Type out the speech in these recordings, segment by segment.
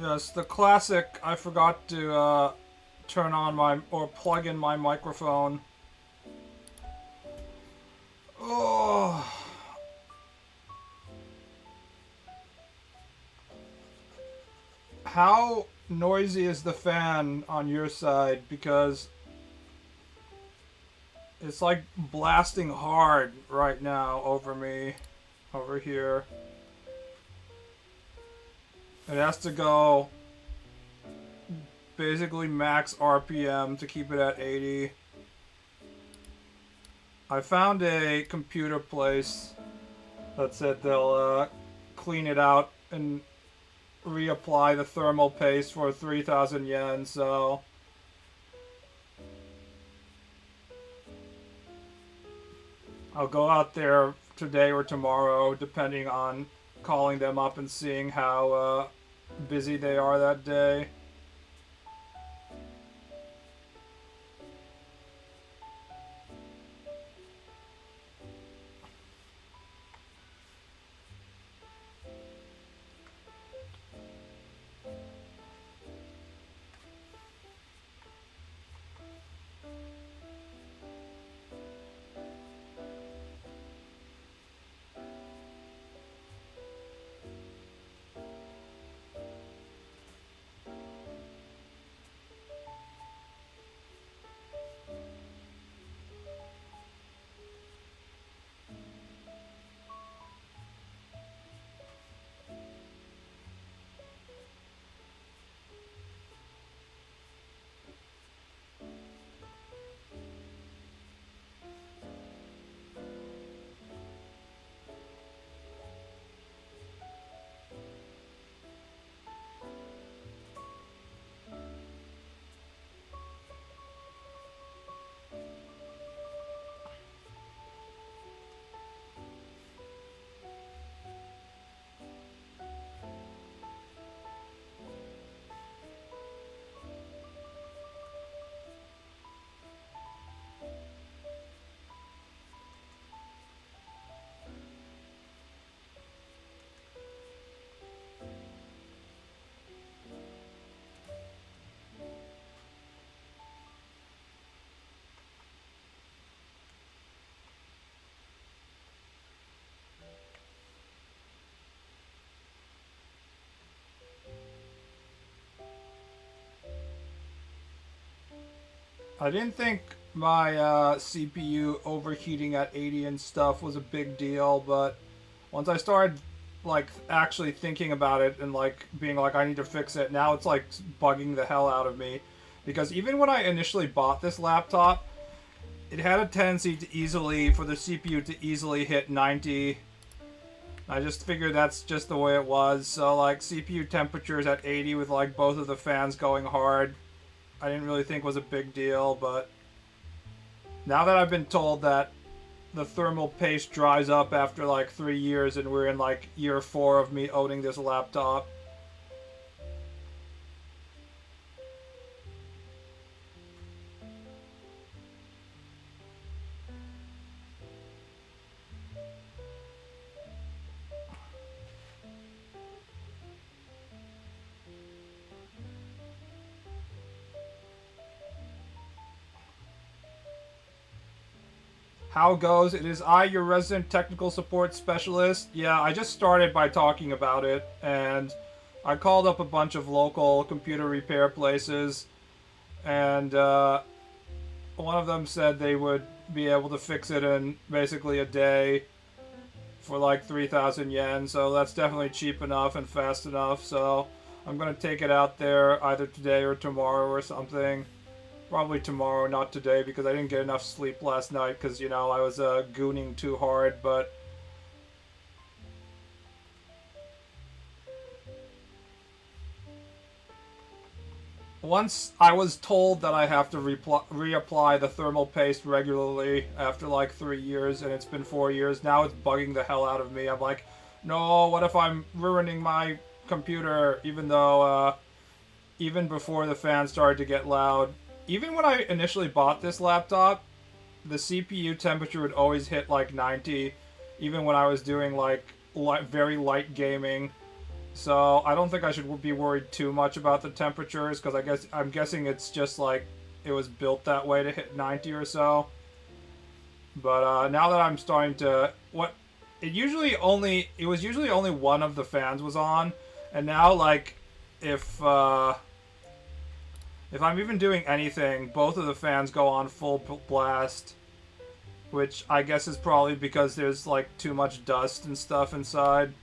Yes, the classic. I forgot to turn on my or plug in my microphone. Oh, how noisy is the fan on your side? Because it's like blasting hard right now over me, over here. It has to go basically max RPM to keep it at 80. I found a computer place that said they'll clean it out and reapply the thermal paste for 3,000 yen, so I'll go out there today or tomorrow, depending on calling them up and seeing how busy they are that day. I didn't think my CPU overheating at 80 and stuff was a big deal, but once I started like actually thinking about it and like being like I need to fix it, now it's like bugging the hell out of me. Because even when I initially bought this laptop, it had a tendency to easily, for the CPU to easily hit 90. I just figured that's just the way it was. So like CPU temperatures at 80 with like both of the fans going hard, I didn't really think was a big deal, but now that I've been told that the thermal paste dries up after like 3 years and we're in like year 4 of me owning this laptop, how goes? It is I, your resident technical support specialist. Yeah, I just started by talking about it, and I called up a bunch of local computer repair places, and one of them said they would be able to fix it in basically a day for like 3,000 yen, so that's definitely cheap enough and fast enough, so I'm gonna take it out there either today or tomorrow or something. Probably tomorrow, not today, because I didn't get enough sleep last night because, you know, I was gooning too hard, but once I was told that I have to reapply the thermal paste regularly after like 3 years, and it's been 4 years, now it's bugging the hell out of me. I'm like, no, what if I'm ruining my computer, even though, even before the fan started to get loud. Even when I initially bought this laptop, the CPU temperature would always hit like 90, even when I was doing like very light gaming. So I don't think I should be worried too much about the temperatures because I'm guessing it's just like it was built that way to hit 90 or so. But now that I'm starting to what it was usually only one of the fans was on, and now like if uh, if I'm even doing anything, both of the fans go on full blast, which I guess is probably because there's like too much dust and stuff inside.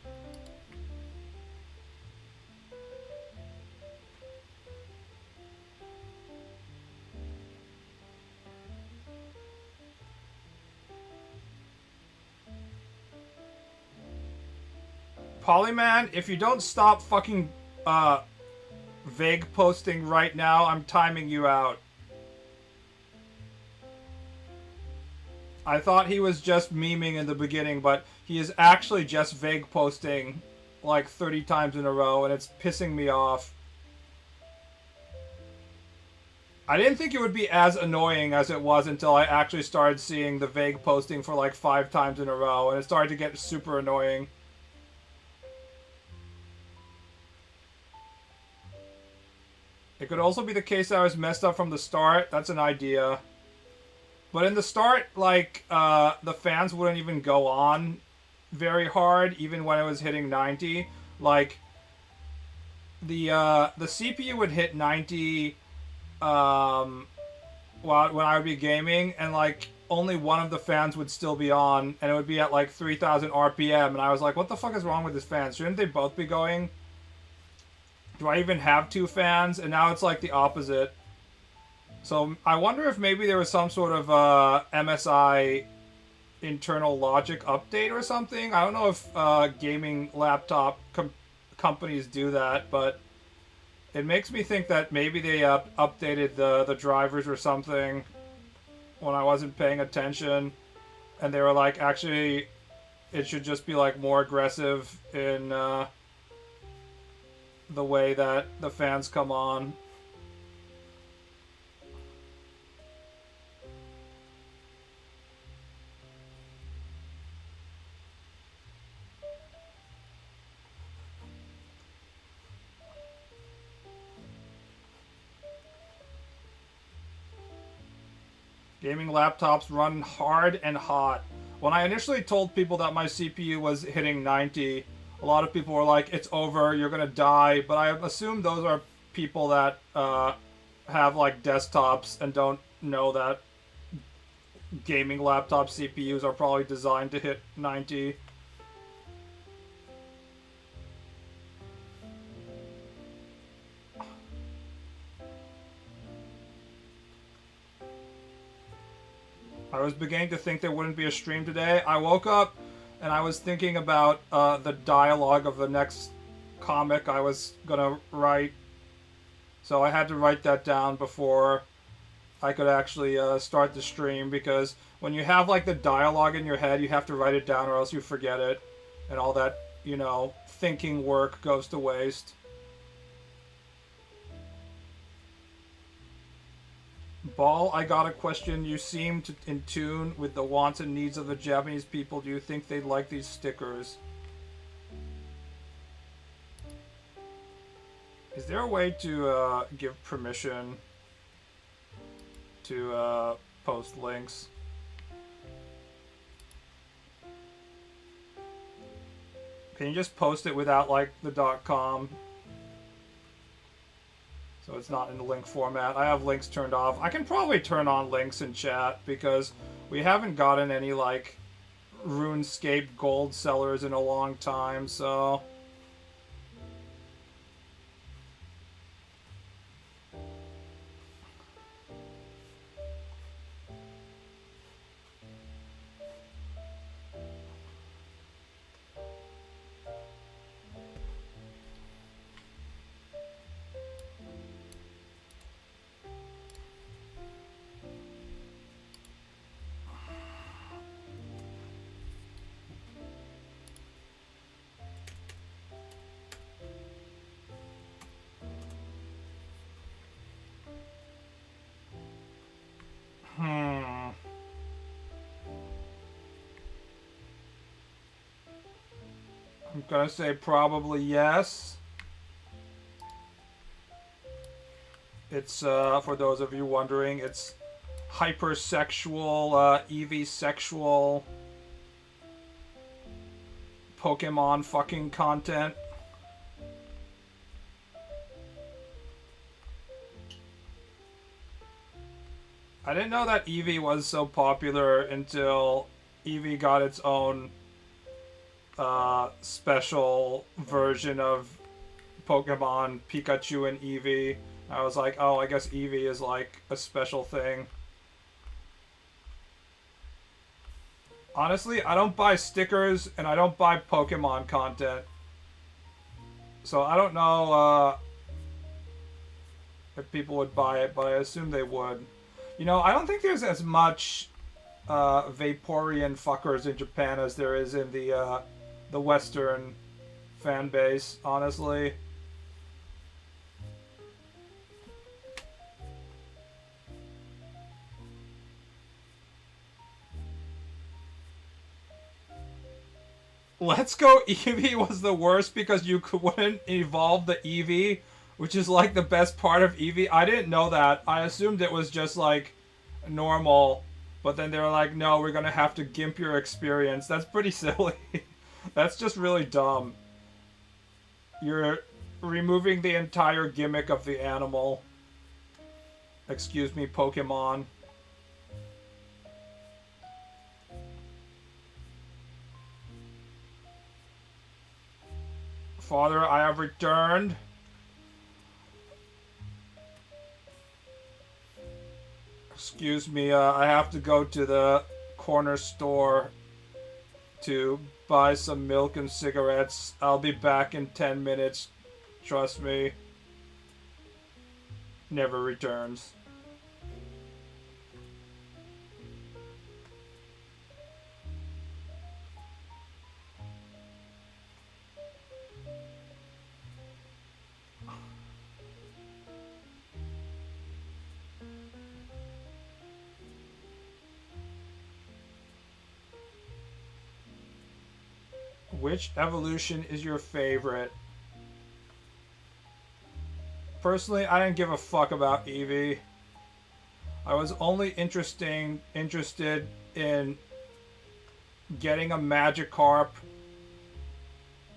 Polyman, if you don't stop fucking uh, vague posting right now, I'm timing you out. I thought he was just memeing in the beginning, but he is actually just vague posting like 30 times in a row, and it's pissing me off. I didn't think it would be as annoying as it was until I actually started seeing the vague posting for like 5 times in a row, and it started to get super annoying. It could also be the case that I was messed up from the start. That's an idea. But in the start, like, the fans wouldn't even go on very hard, even when it was hitting 90. Like, the CPU would hit 90 while when I would be gaming, and like only one of the fans would still be on, and it would be at like 3,000 RPM, and I was like, what the fuck is wrong with this fan? Shouldn't they both be going? Do I even have two fans? And now it's like the opposite. So I wonder if maybe there was some sort of MSI internal logic update or something. I don't know if gaming laptop companies do that, but it makes me think that maybe they updated the drivers or something when I wasn't paying attention, and they were like, actually, it should just be like more aggressive in the way that the fans come on. Gaming laptops run hard and hot. When I initially told people that my CPU was hitting 90, a lot of people were like, it's over, you're gonna die. But I assume those are people that have like desktops and don't know that gaming laptop CPUs are probably designed to hit 90. I was beginning to think there wouldn't be a stream today. I woke up and I was thinking about the dialogue of the next comic I was gonna write. So I had to write that down before I could actually start the stream, because when you have like the dialogue in your head, you have to write it down or else you forget it, and all that, thinking work goes to waste. Ball, I got a question. You seem in tune with the wants and needs of the Japanese people. Do you think they'd like these stickers? Is there a way to give permission to post links? Can you just post it without like the .com? So it's not in the link format. I have links turned off. I can probably turn on links in chat because we haven't gotten any like RuneScape gold sellers in a long time, so I'm gonna say probably yes. It's, for those of you wondering, it's hypersexual, Eevee sexual Pokemon fucking content. I didn't know that Eevee was so popular until Eevee got its own special version of Pokemon Pikachu and Eevee. I was like, oh, I guess Eevee is like a special thing. Honestly, I don't buy stickers and I don't buy Pokemon content. So I don't know if people would buy it, but I assume they would. You know, I don't think there's as much Vaporeon fuckers in Japan as there is in the Western fan base, honestly. Let's Go Eevee was the worst because you wouldn't evolve the Eevee, which is like the best part of Eevee. I didn't know that. I assumed it was just like normal, but then they were like, no, we're gonna have to gimp your experience. That's pretty silly. That's just really dumb. You're removing the entire gimmick of the animal. Excuse me, Pokemon. Father, I have returned. Excuse me, I have to go to the corner store to buy some milk and cigarettes. I'll be back in 10 minutes. Trust me. Never returns. Which evolution is your favorite? Personally, I didn't give a fuck about Eevee. I was only interested in getting a Magikarp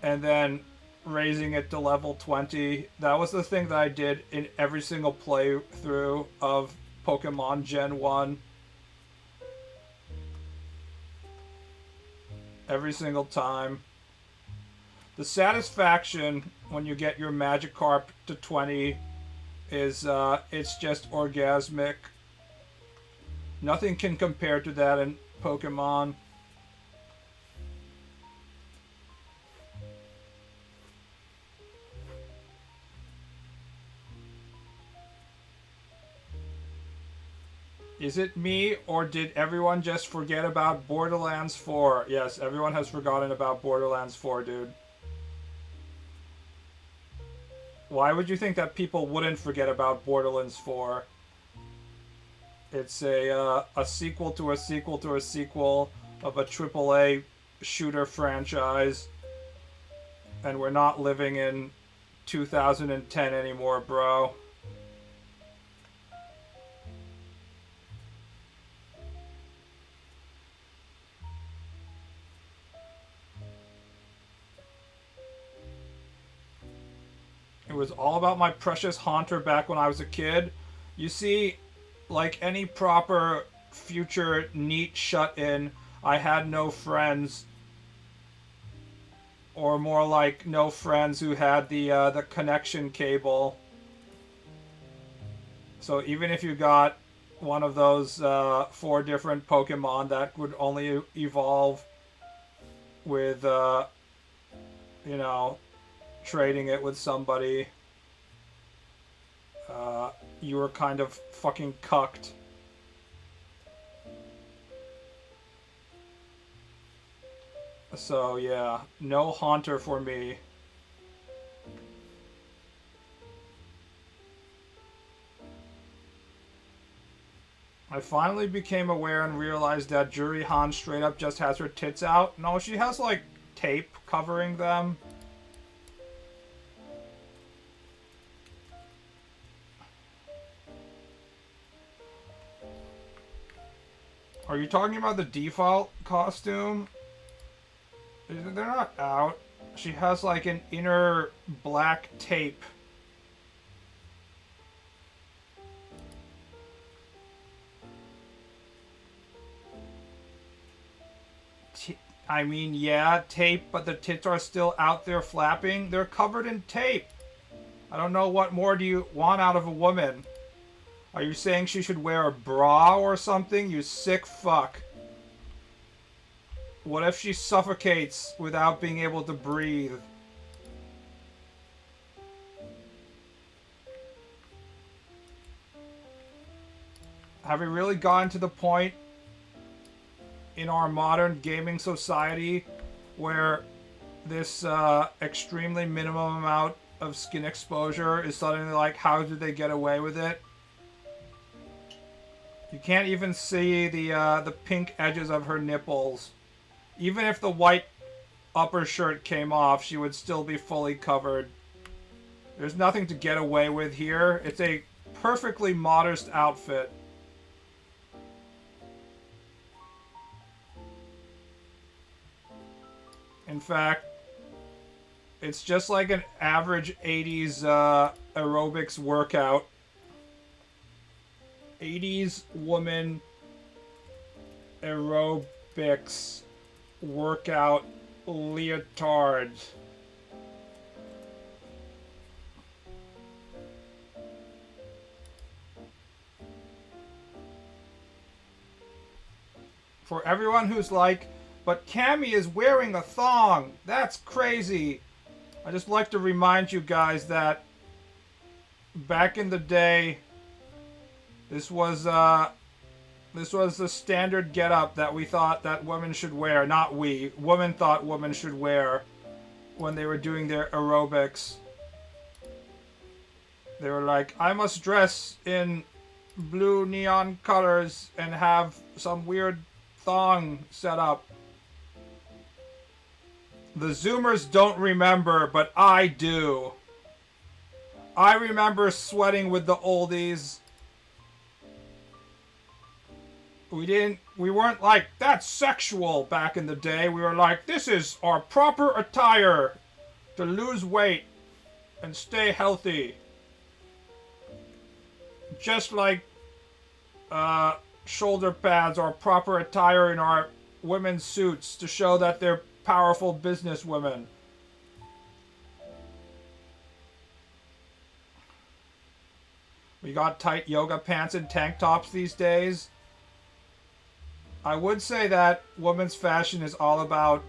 and then raising it to level 20. That was the thing that I did in every single playthrough of Pokemon Gen 1. Every single time. The satisfaction when you get your Magikarp to 20 is it's just orgasmic. Nothing can compare to that in Pokemon. Is it me, or did everyone just forget about Borderlands 4? Yes, everyone has forgotten about Borderlands 4, dude. Why would you think that people wouldn't forget about Borderlands 4? It's a sequel to a sequel to a sequel of a AAA shooter franchise, and we're not living in 2010 anymore, bro. It was all about my precious Haunter back when I was a kid. You see, like any proper future neat shut-in, I had no friends, or more like no friends who had the connection cable. So even if you got one of those four different Pokemon that would only evolve with you know, trading it with somebody, you were kind of fucking cucked. So yeah, no Haunter for me. I finally became aware and realized that Juri Han straight up just has her tits out. No, she has like tape covering them. Are you talking about the default costume? They're not out. She has like an inner black tape. I mean, yeah, tape, but the tits are still out there flapping. They're covered in tape. I don't know what more do you want out of a woman. Are you saying she should wear a bra or something? You sick fuck. What if she suffocates without being able to breathe? Have we really gotten to the point in our modern gaming society where this extremely minimum amount of skin exposure is suddenly like, how did they get away with it? You can't even see the pink edges of her nipples. Even if the white upper shirt came off, she would still be fully covered. There's nothing to get away with here. It's a perfectly modest outfit. In fact, it's just like an average 80s aerobics workout. 80s woman aerobics workout leotard. For everyone who's like, but Cammy is wearing a thong. That's crazy. I just like to remind you guys that back in the day, this was the standard getup that we thought that women should wear. Not we. Women thought women should wear when they were doing their aerobics. They were like, I must dress in blue neon colors and have some weird thong set up. The Zoomers don't remember, but I do. I remember sweating with the oldies. We weren't like, that's sexual back in the day. We were like, this is our proper attire to lose weight and stay healthy. Just like shoulder pads are proper attire in our women's suits to show that they're powerful business women. We got tight yoga pants and tank tops these days. I would say that women's fashion is all about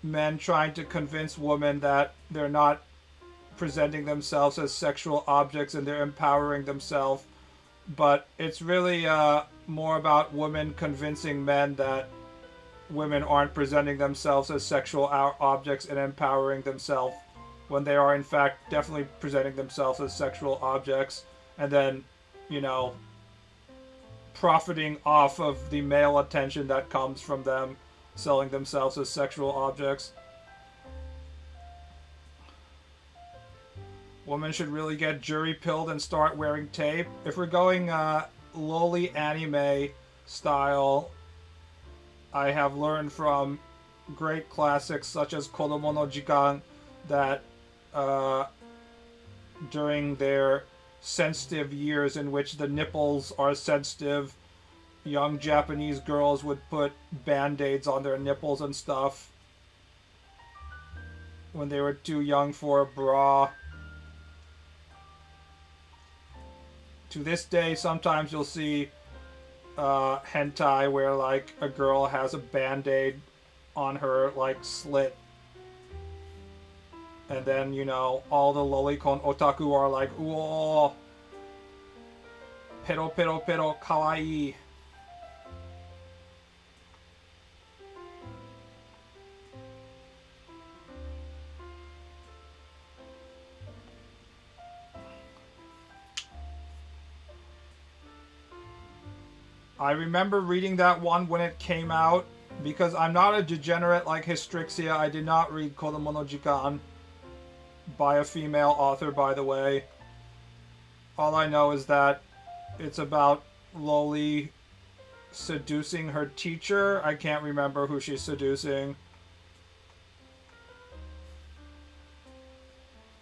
men trying to convince women that they're not presenting themselves as sexual objects and they're empowering themselves. But it's really more about women convincing men that women aren't presenting themselves as sexual objects and empowering themselves when they are in fact definitely presenting themselves as sexual objects, and then, you know, profiting off of the male attention that comes from them selling themselves as sexual objects. Women should really get jury pilled and start wearing tape. If we're going lowly anime style, I have learned from great classics such as Kodomo no Jikan that during their sensitive years in which the nipples are sensitive, young Japanese girls would put band-aids on their nipples and stuff when they were too young for a bra. To this day, sometimes you'll see hentai where like a girl has a band-aid on her like slit, and then, you know, all the lolicon otaku are like, "Whoa, pero pero pero kawaii." I remember reading that one when it came out, Because I'm not a degenerate like Hystrixia. I did not read Kodomo no Jikan by a female author, by the way. All I know is that it's about Loli seducing her teacher. I can't remember who she's seducing.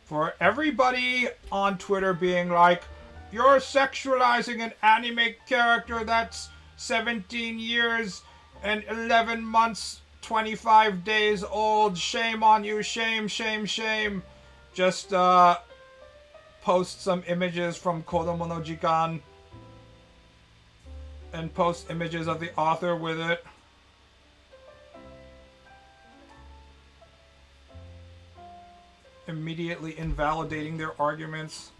For everybody on Twitter being like, you're sexualizing an anime character that's 17 years and 11 months, 25 days old. Shame on you. Shame, shame, shame. Just post some images from Kodomo no Jikan and post images of the author with it. Immediately invalidating their arguments.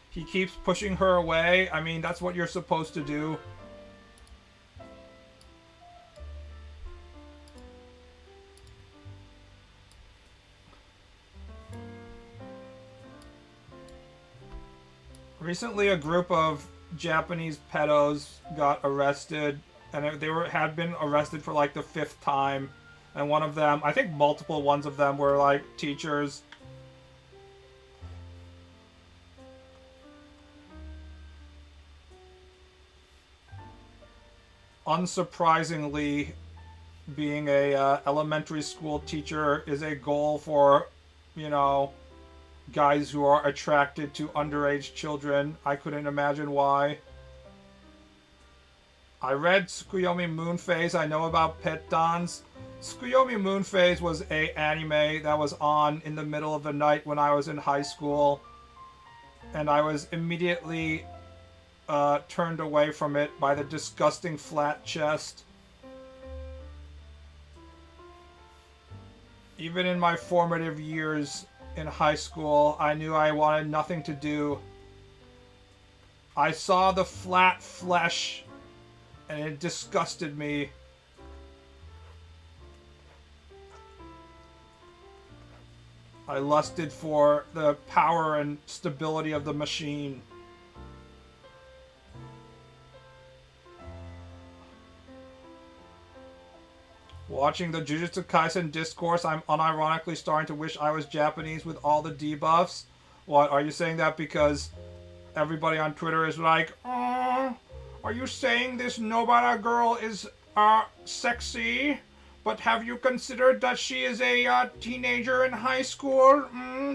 He keeps pushing her away. I mean, that's what you're supposed to do. Recently, a group of Japanese pedos got arrested, and they had been arrested for like the 5th time. And one of them, I think multiple ones of them were like teachers. Unsurprisingly, being a elementary school teacher is a goal for, you know, guys who are attracted to underage children. I couldn't imagine why. I read Tsukuyomi Moonphase. I know about Pet Dons. Tsukuyomi Moonphase was a anime that was on in the middle of the night when I was in high school. And I was immediately turned away from it by the disgusting flat chest. Even in my formative years in high school, I knew I wanted nothing to do. I saw the flat flesh and it disgusted me. I lusted for the power and stability of the machine. Watching the Jujutsu Kaisen discourse, I'm unironically starting to wish I was Japanese with all the debuffs. What, are you saying that because everybody on Twitter is like, are you saying this Nobara girl is sexy? But have you considered that she is a teenager in high school,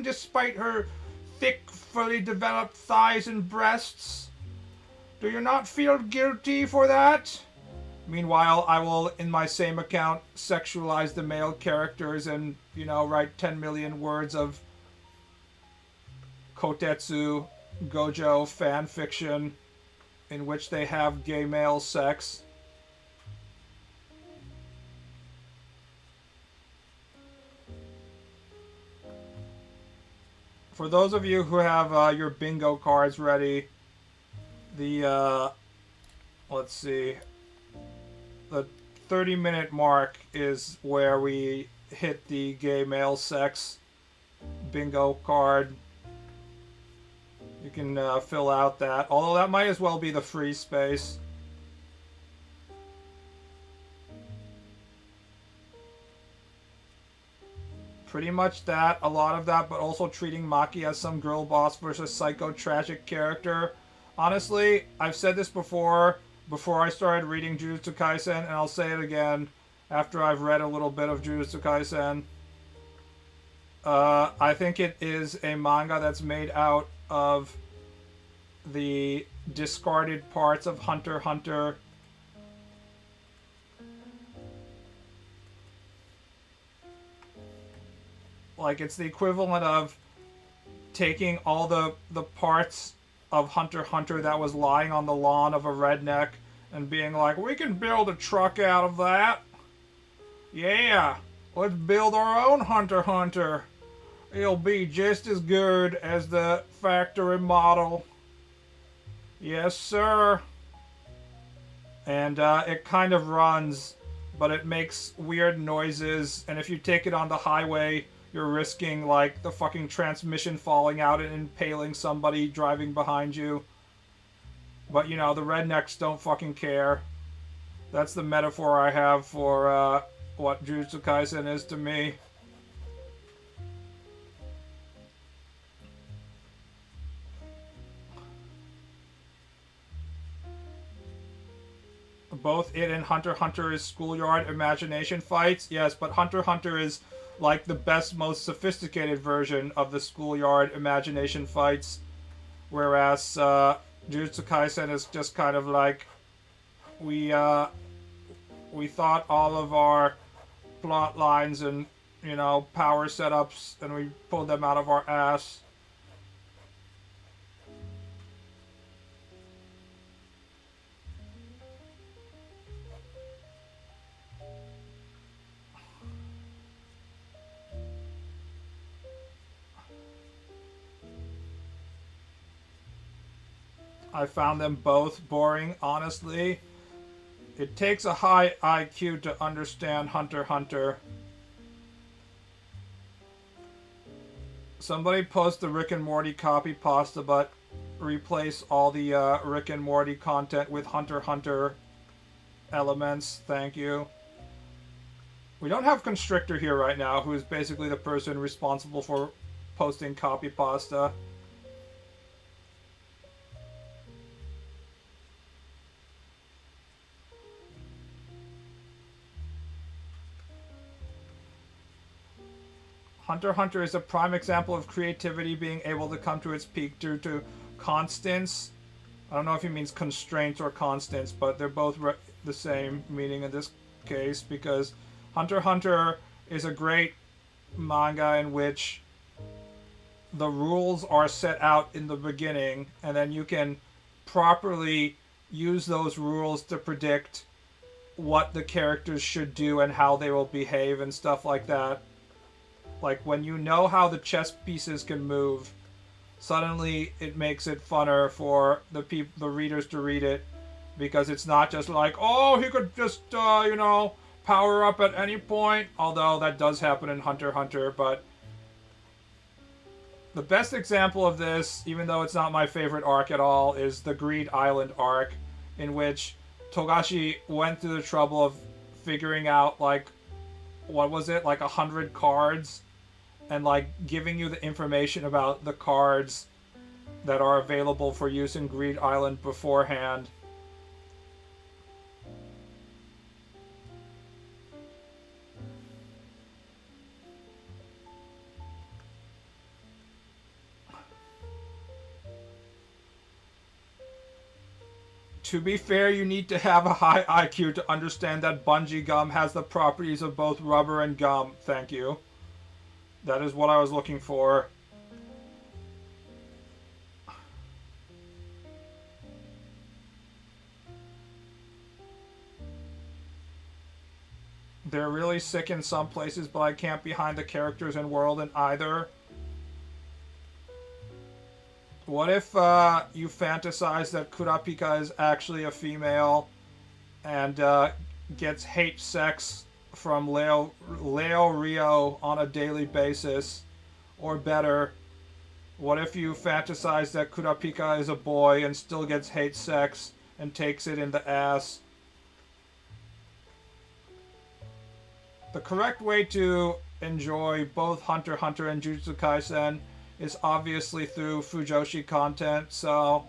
despite her thick, fully developed thighs and breasts? Do you not feel guilty for that? Meanwhile, I will, in my same account, sexualize the male characters and, you know, write 10 million words of Kotetsu Gojo fan fiction in which they have gay male sex. For those of you who have your bingo cards ready, the, let's see, the 30-minute mark is where we hit the gay male sex bingo card. You can fill out that, although that might as well be the free space. Pretty much that, a lot of that, but also treating Maki as some girl boss versus psycho tragic character. Honestly, I've said this before I started reading Jujutsu Kaisen, and I'll say it again after I've read a little bit of Jujutsu Kaisen. I think it is a manga that's made out of the discarded parts of Hunter x Hunter. Like, it's the equivalent of taking all the parts of Hunter x Hunter that was lying on the lawn of a redneck and being like, we can build a truck out of that. Yeah, let's build our own Hunter x Hunter. It'll be just as good as the factory model. Yes, sir. And it kind of runs, but it makes weird noises, and if you take it on the highway, you're risking, like, the fucking transmission falling out and impaling somebody driving behind you. But, you know, the rednecks don't fucking care. That's the metaphor I have for what Jujutsu Kaisen is to me. Both it and Hunter x Hunter is schoolyard imagination fights. Yes, but Hunter x Hunter is like the best, most sophisticated version of the schoolyard imagination fights, whereas Jujutsu Kaisen is just kind of like we uh, we thought all of our plot lines and power setups and we pulled them out of our ass. I found them both boring, honestly. It takes a high IQ to understand Hunter x Hunter. Somebody post the Rick and Morty copy pasta, but replace all the Rick and Morty content with Hunter x Hunter elements. Thank you. We don't have Constrictor here right now, who is basically the person responsible for posting copy pasta. Hunter x Hunter is a prime example of creativity being able to come to its peak due to constants. I don't know if he means constraints or constants, but they're both the same meaning in this case because Hunter x Hunter is a great manga in which the rules are set out in the beginning and then you can properly use those rules to predict what the characters should do and how they will behave and stuff like that. Like when you know how the chess pieces can move, suddenly it makes it funner for the readers to read it because it's not just like, oh, he could just power up at any point. Although that does happen in Hunter x Hunter, but the best example of this, even though it's not my favorite arc at all, is the Greed Island arc, in which Togashi went through the trouble of figuring out like what was it, like 100 cards and like giving you the information about the cards that are available for use in Greed Island beforehand. To be fair, you need to have a high IQ to understand that bungee gum has the properties of both rubber and gum. Thank you. That is what I was looking for. They're really sick in some places, but I can't behind the characters and world in either. What if you fantasize that Kurapika is actually a female and gets hate sex from Leo Rio on a daily basis? Or better, what if you fantasize that Kurapika is a boy and still gets hate sex and takes it in the ass? The correct way to enjoy both Hunter x Hunter and Jujutsu Kaisen is obviously through Fujoshi content, so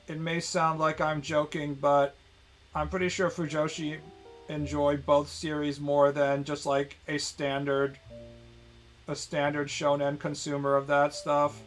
it may sound like I'm joking, but I'm pretty sure Fujoshi enjoy both series more than just like a standard shonen consumer of that stuff.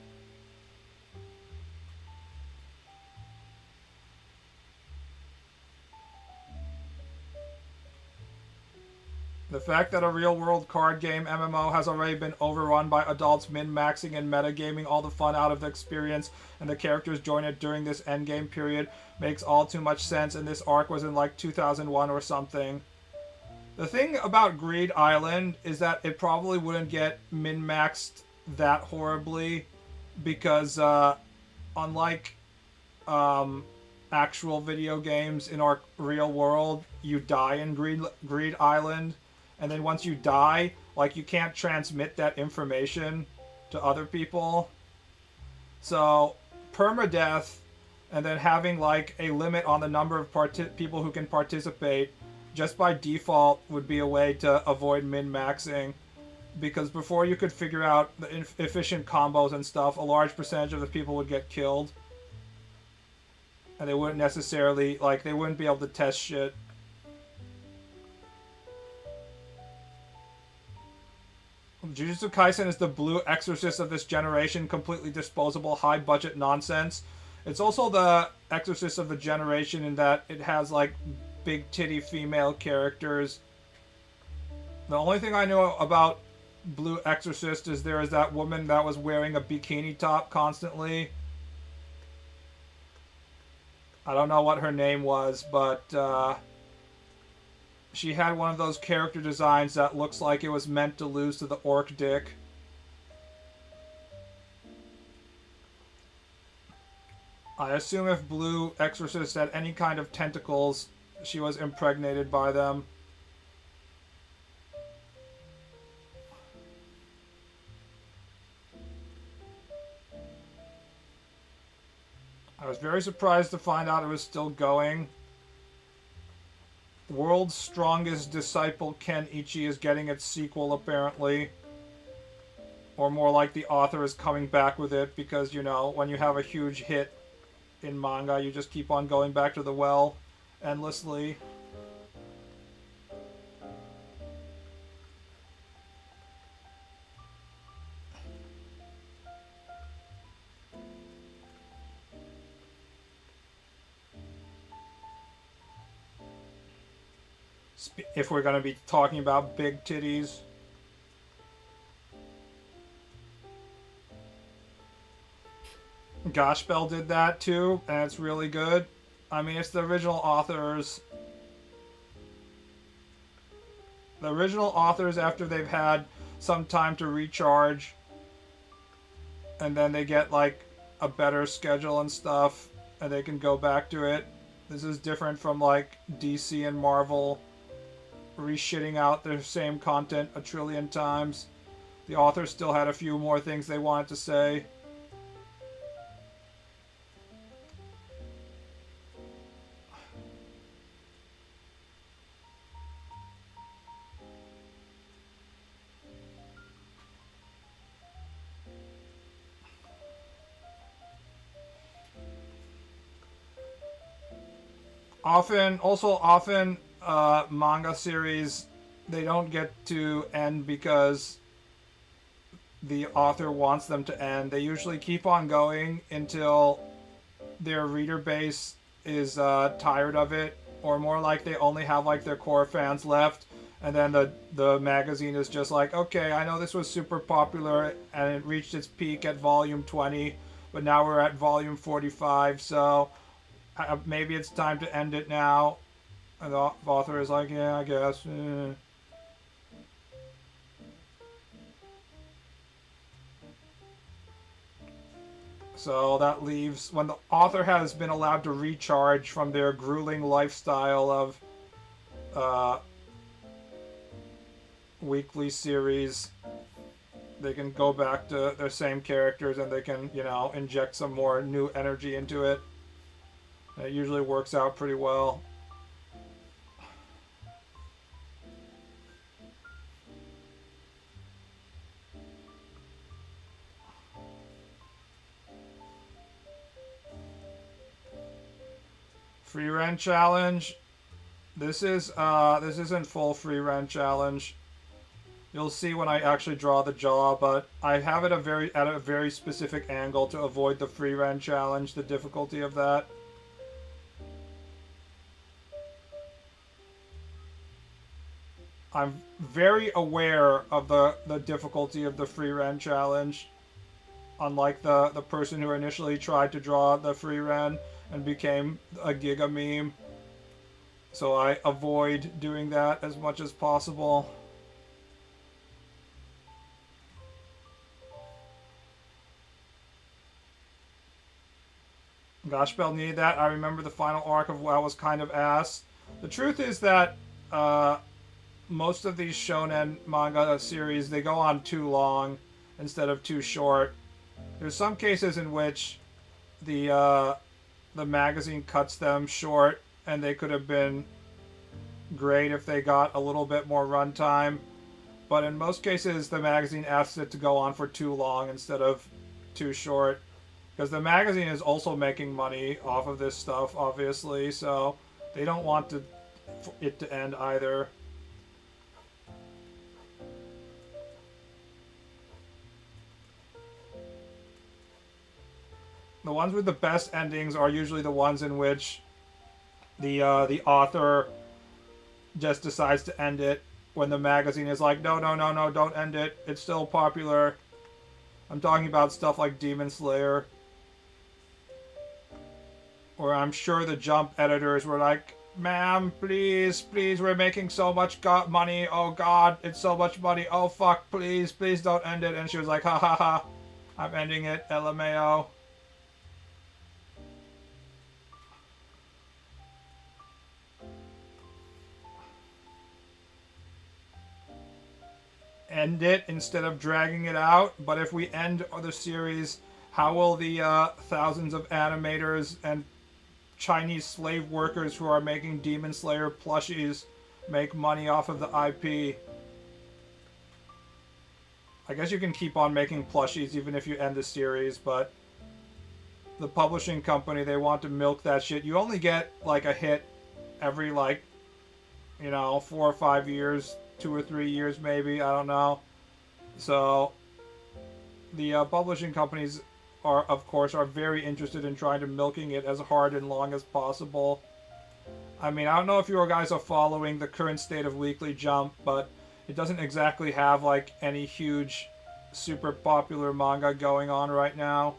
The fact that a real-world card game MMO has already been overrun by adults min-maxing and metagaming all the fun out of the experience and the characters join it during this endgame period makes all too much sense, and this arc was in like 2001 or something. The thing about Greed Island is that it probably wouldn't get min-maxed that horribly because unlike actual video games in our real world, you die in Greed Island. And then once you die, like, you can't transmit that information to other people. So, permadeath and then having like a limit on the number of people who can participate just by default would be a way to avoid min-maxing, because before you could figure out the efficient combos and stuff, a large percentage of the people would get killed, and they wouldn't necessarily, like, they wouldn't be able to test shit. Jujutsu Kaisen is the blue exorcist of this generation, completely disposable, high-budget nonsense. It's also the exorcist of the generation in that it has, like, big titty female characters. The only thing I know about Blue Exorcist is there is that woman that was wearing a bikini top constantly. I don't know what her name was, but she had one of those character designs that looks like it was meant to lose to the orc dick. I assume if Blue Exorcist had any kind of tentacles, she was impregnated by them. I was very surprised to find out it was still going. World's Strongest Disciple Ken Ichi is getting its sequel, apparently. Or more like the author is coming back with it, because, you know, when you have a huge hit in manga, you just keep on going back to the well endlessly. If we're going to be talking about big titties. Goshbell did that too, and it's really good. I mean, it's the original authors. The original authors, after they've had some time to recharge, and then they get like a better schedule and stuff, and they can go back to it. This is different from like DC and Marvel reshitting out their same content a trillion times. The authors still had a few more things they wanted to say. Often, manga series, they don't get to end because the author wants them to end. They usually keep on going until their reader base is tired of it, or more like they only have like their core fans left, and then the magazine is just like, okay, I know this was super popular and it reached its peak at volume 20, but now we're at volume 45, so maybe it's time to end it now. And the author is like, yeah, I guess. So that leaves, when the author has been allowed to recharge from their grueling lifestyle of weekly series, they can go back to their same characters and they can, you know, inject some more new energy into it. And it usually works out pretty well. Free rent challenge. This isn't full free rent challenge. You'll see when I actually draw the jaw, but I have it at a very specific angle to avoid the free rent challenge, the difficulty of that. I'm very aware of the difficulty of the free rent challenge. Unlike the person who initially tried to draw the free rent and became a giga meme. So I avoid doing that as much as possible. Goshbell needed that. I remember the final arc of WoW was kind of ass. The truth is that most of these shonen manga series, they go on too long instead of too short. There's some cases in which the the magazine cuts them short, and they could have been great if they got a little bit more runtime. But in most cases, the magazine asks it to go on for too long instead of too short. Because the magazine is also making money off of this stuff, obviously, so they don't want it to end either. The ones with the best endings are usually the ones in which the author just decides to end it when the magazine is like, no, no, no, no, don't end it. It's still popular. I'm talking about stuff like Demon Slayer, where I'm sure the Jump editors were like, ma'am, please, please, we're making so much money. Oh, God, it's so much money. Oh, fuck, please, please don't end it. And she was like, ha, ha, ha, I'm ending it, LMAO. End it instead of dragging it out. But if we end the series, how will the thousands of animators and Chinese slave workers who are making Demon Slayer plushies make money off of the IP? I guess you can keep on making plushies even if you end the series, but the publishing company, they want to milk that shit. You only get like a hit every 4 or 5 years, 2 or 3 years maybe, I don't know. So the publishing companies are, of course, are very interested in trying to milking it as hard and long as possible. I mean, I don't know if you guys are following the current state of Weekly Jump, but it doesn't exactly have like any huge super popular manga going on right now.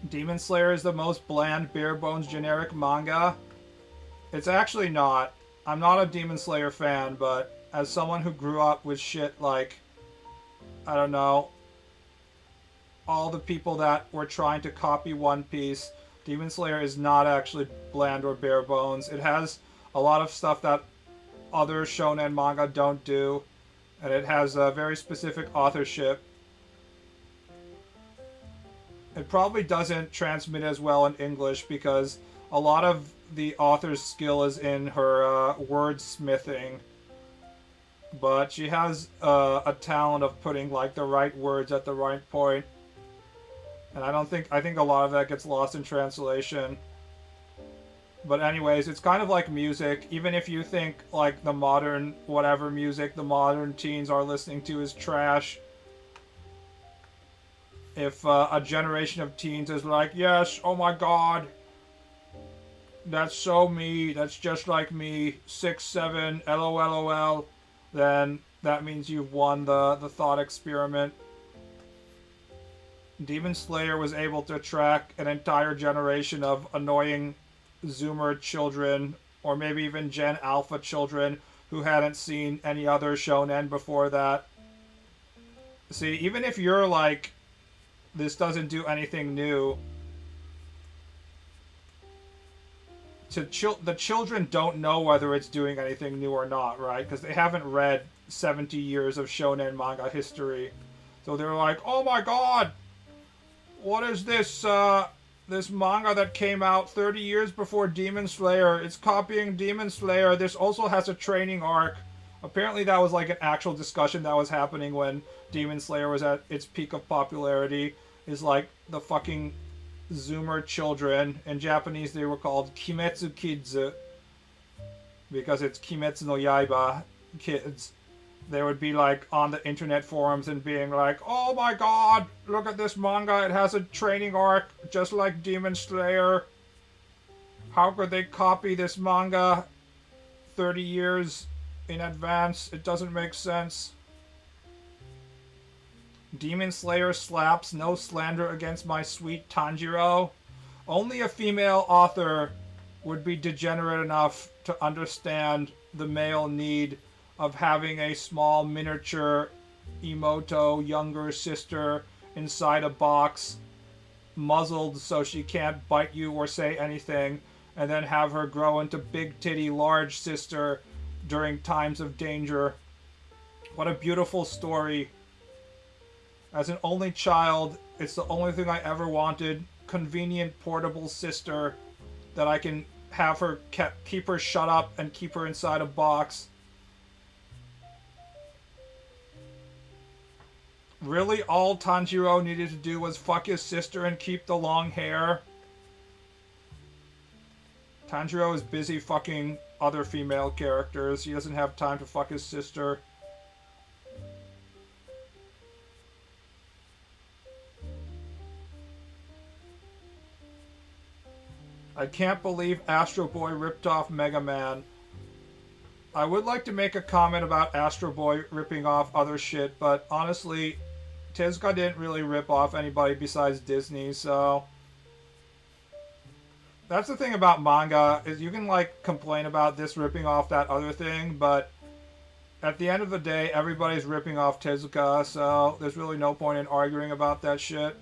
Demon Slayer is the most bland, bare bones, generic manga. It's actually not. I'm not a Demon Slayer fan, but as someone who grew up with shit like, I don't know, all the people that were trying to copy One Piece, Demon Slayer is not actually bland or bare bones. It has a lot of stuff that other shonen manga don't do, and it has a very specific authorship. It probably doesn't transmit as well in English because a lot of the author's skill is in her wordsmithing. But she has a talent of putting like the right words at the right point. And I think a lot of that gets lost in translation. But anyways, it's kind of like music. Even if you think like the modern whatever music the modern teens are listening to is trash, if a generation of teens is like, yes, oh my god, that's so me, that's just like me, 6'7", LOLOL, then that means you've won the thought experiment. Demon Slayer was able to attract an entire generation of annoying Zoomer children, or maybe even Gen Alpha children, who hadn't seen any other shonen before that. See, even if you're like, this doesn't do anything new, the children don't know whether it's doing anything new or not, right? Because they haven't read 70 years of shonen manga history. So they're like, oh my god, what is this, this manga that came out 30 years before Demon Slayer? It's copying Demon Slayer. This also has a training arc. Apparently that was like an actual discussion that was happening when Demon Slayer was at its peak of popularity. Is like the fucking Zoomer children. In Japanese they were called Kimetsu Kids, because it's Kimetsu no Yaiba kids. They would be like on the internet forums and being like, oh my god, look at this manga, it has a training arc just like Demon Slayer. How could they copy this manga 30 years in advance? It doesn't make sense. Demon Slayer slaps, no slander against my sweet Tanjiro. Only a female author would be degenerate enough to understand the male need of having a small miniature Emoto younger sister inside a box muzzled so she can't bite you or say anything, and then have her grow into big titty large sister during times of danger. What a beautiful story. As an only child, it's the only thing I ever wanted. Convenient portable sister that I can have her keep her shut up and keep her inside a box. Really, all Tanjiro needed to do was fuck his sister and keep the long hair. Tanjiro is busy fucking other female characters. He doesn't have time to fuck his sister. I can't believe Astro Boy ripped off Mega Man. I would like to make a comment about Astro Boy ripping off other shit, but honestly, Tezuka didn't really rip off anybody besides Disney, so... That's the thing about manga, is you can, like, complain about this ripping off that other thing, but at the end of the day, everybody's ripping off Tezuka, so there's really no point in arguing about that shit.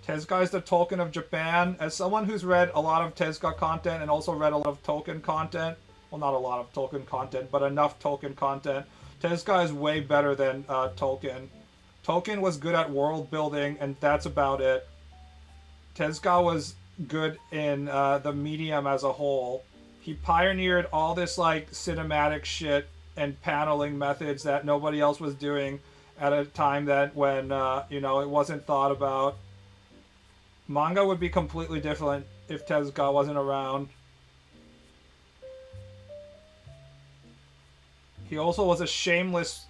Tezuka is the Tolkien of Japan. As someone who's read a lot of Tezuka content and also read a lot of Tolkien content, well, not a lot of Tolkien content, but enough Tolkien content, Tezuka is way better than Tolkien. Tolkien was good at world building, and that's about it. Tezuka was good in the medium as a whole. He pioneered all this like cinematic shit and paneling methods that nobody else was doing at a time that when it wasn't thought about. Manga would be completely different if Tezuka wasn't around. He also was a shameless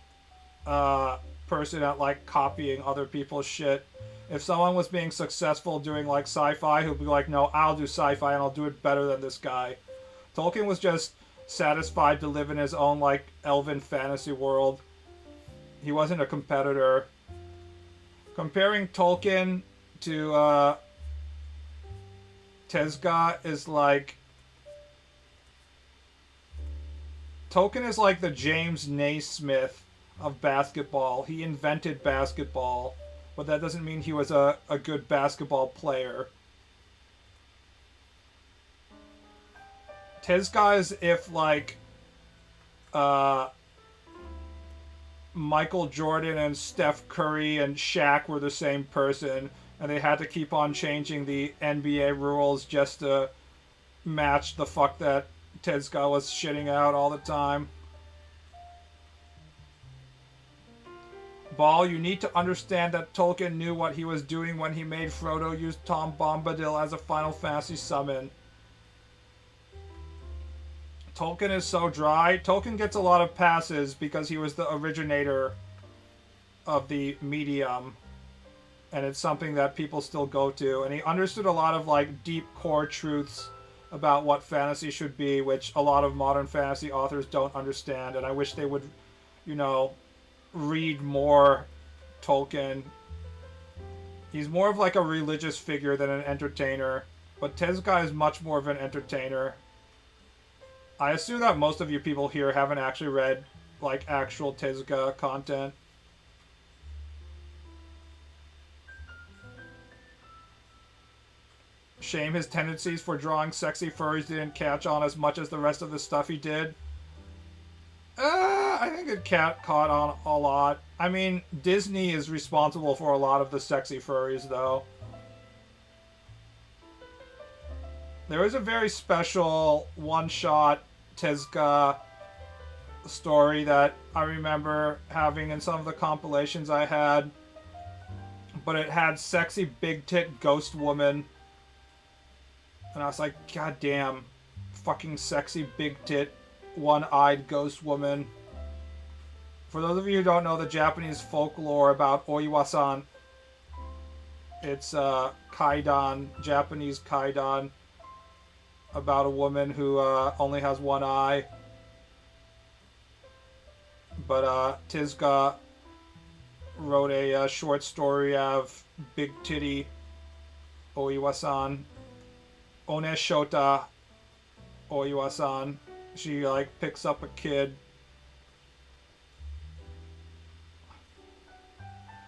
person at like copying other people's shit. If someone was being successful doing like sci-fi, he'd be like, no, I'll do sci-fi and I'll do it better than this guy. Tolkien was just satisfied to live in his own like elven fantasy world. He wasn't a competitor. Comparing Tolkien to Tezuka is like... Tolkien is like the James Naismith of basketball. He invented basketball, but that doesn't mean he was a good basketball player. Tezuka is if like Michael Jordan and Steph Curry and Shaq were the same person, and they had to keep on changing the NBA rules just to match the fuck that Tezuka was shitting out all the time. Ball, you need to understand that Tolkien knew what he was doing when he made Frodo use Tom Bombadil as a Final Fantasy summon. Tolkien is so dry. Tolkien gets a lot of passes because he was the originator of the medium. And it's something that people still go to. And he understood a lot of like deep core truths about what fantasy should be, which a lot of modern fantasy authors don't understand. And I wish they would, read more Tolkien. He's more of like a religious figure than an entertainer. But Tezuka is much more of an entertainer. I assume that most of you people here haven't actually read like actual Tezuka content. Shame his tendencies for drawing sexy furries didn't catch on as much as the rest of the stuff he did. I think it caught on a lot. I mean, Disney is responsible for a lot of the sexy furries, though. There was a very special one-shot Tezuka story that I remember having in some of the compilations I had. But it had sexy big-tit ghost woman. And I was like, God damn, fucking sexy big-tit one-eyed ghost woman. For those of you who don't know the Japanese folklore about Oiwa-san, it's kaidan, Japanese kaidan, about a woman who only has one eye. But Tezuka wrote a short story of Big Titty Oiwa-san, One Shota Oiwa-san. She like picks up a kid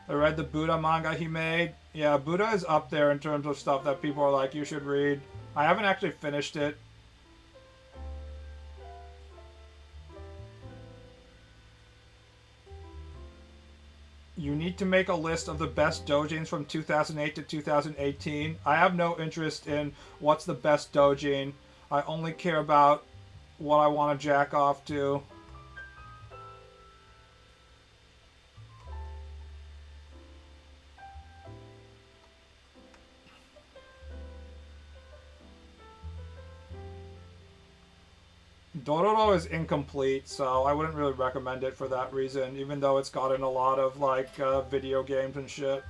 I read the Buddha manga he made. Yeah, Buddha is up there in terms of stuff that people are like, you should read. I haven't actually finished it. You need to make a list of the best doujins from 2008 to 2018. I have no interest in what's the best doujin. I only care about what I want to jack off to. Dororo is incomplete, so I wouldn't really recommend it for that reason, even though it's gotten a lot of like video games and shit.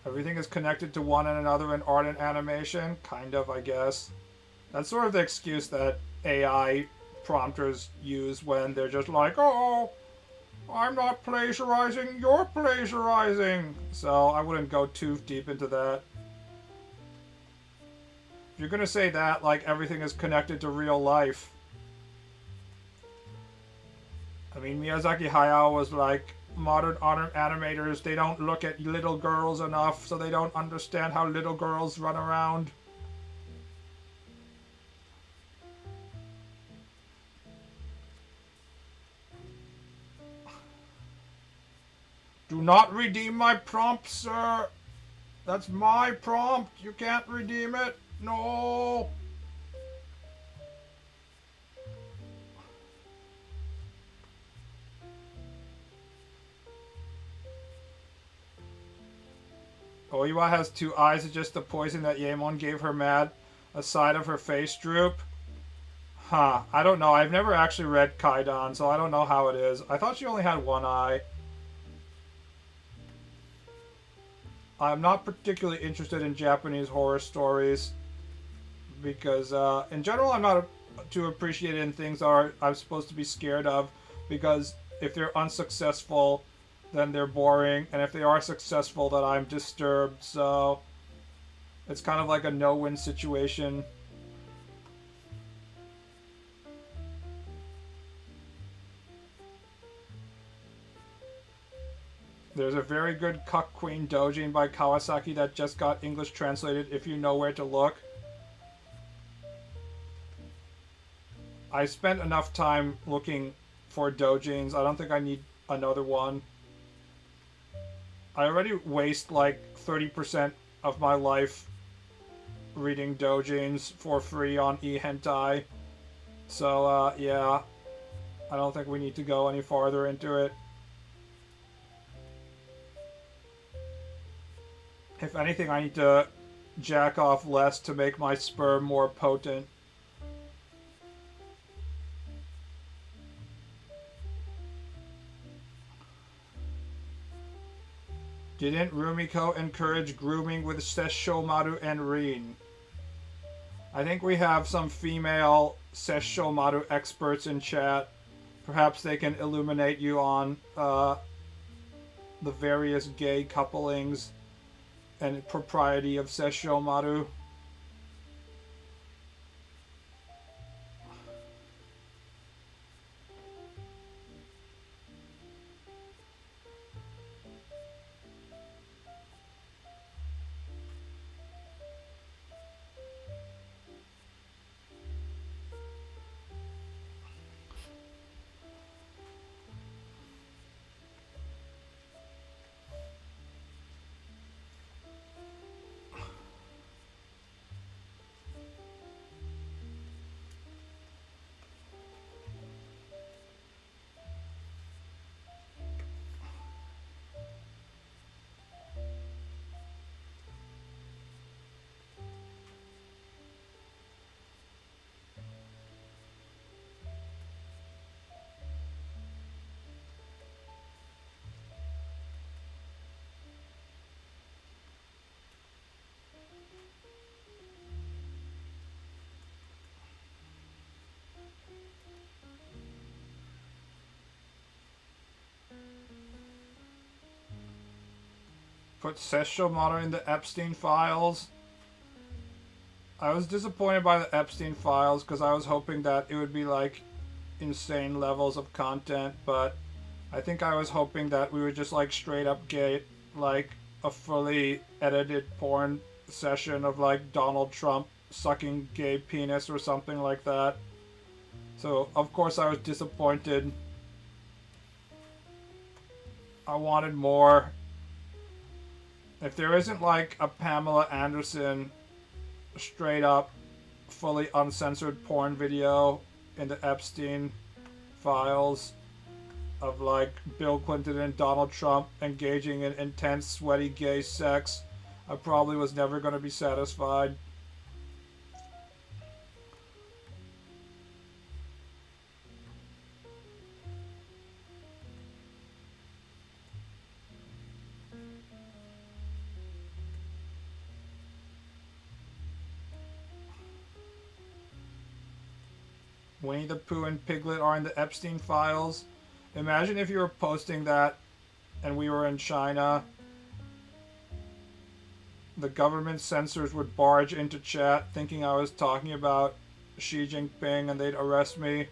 Everything is connected to one and another in art and animation, kind of, I guess. That's sort of the excuse that AI prompters use when they're just like, oh, I'm not plagiarizing, you're plagiarizing. So I wouldn't go too deep into that. If you're gonna say that, like everything is connected to real life. I mean, Miyazaki Hayao was like, modern animators, they don't look at little girls enough, so they don't understand how little girls run around. Do not redeem my prompt, sir. That's my prompt. You can't redeem it. No. Oiwa has two eyes. It's just the poison that Yaemon gave her mad. A side of her face droop. Huh. I don't know. I've never actually read Kaidan, so I don't know how it is. I thought she only had one eye. I'm not particularly interested in Japanese horror stories because, in general, I'm not too appreciated in things that I'm supposed to be scared of because if they're unsuccessful, then they're boring, and if they are successful, then I'm disturbed. So it's kind of like a no-win situation. There's a very good Cuck Queen Dojin by Kawasaki that just got English translated if you know where to look. I spent enough time looking for dojins. I don't think I need another one. I already waste like 30% of my life reading dojins for free on eHentai. So, yeah, I don't think we need to go any farther into it. If anything, I need to jack off less to make my sperm more potent. Didn't Rumiko encourage grooming with Sesshomaru and Rin? I think we have some female Sesshomaru experts in chat. Perhaps they can illuminate you on the various gay couplings and propriety of Sesshomaru. put sexual model in the Epstein files. I was disappointed by the Epstein files because I was hoping that it would be like insane levels of content, but I think I was hoping that we would just like straight up get like a fully edited porn session of like Donald Trump sucking gay penis or something like that. So of course I was disappointed. I wanted more. If there isn't like a Pamela Anderson straight up fully uncensored porn video in the Epstein files of like Bill Clinton and Donald Trump engaging in intense sweaty gay sex, I probably was never going to be satisfied. Winnie the Pooh and Piglet are in the Epstein files. Imagine if you were posting that and we were in China. The government censors would barge into chat thinking I was talking about Xi Jinping and they'd arrest me.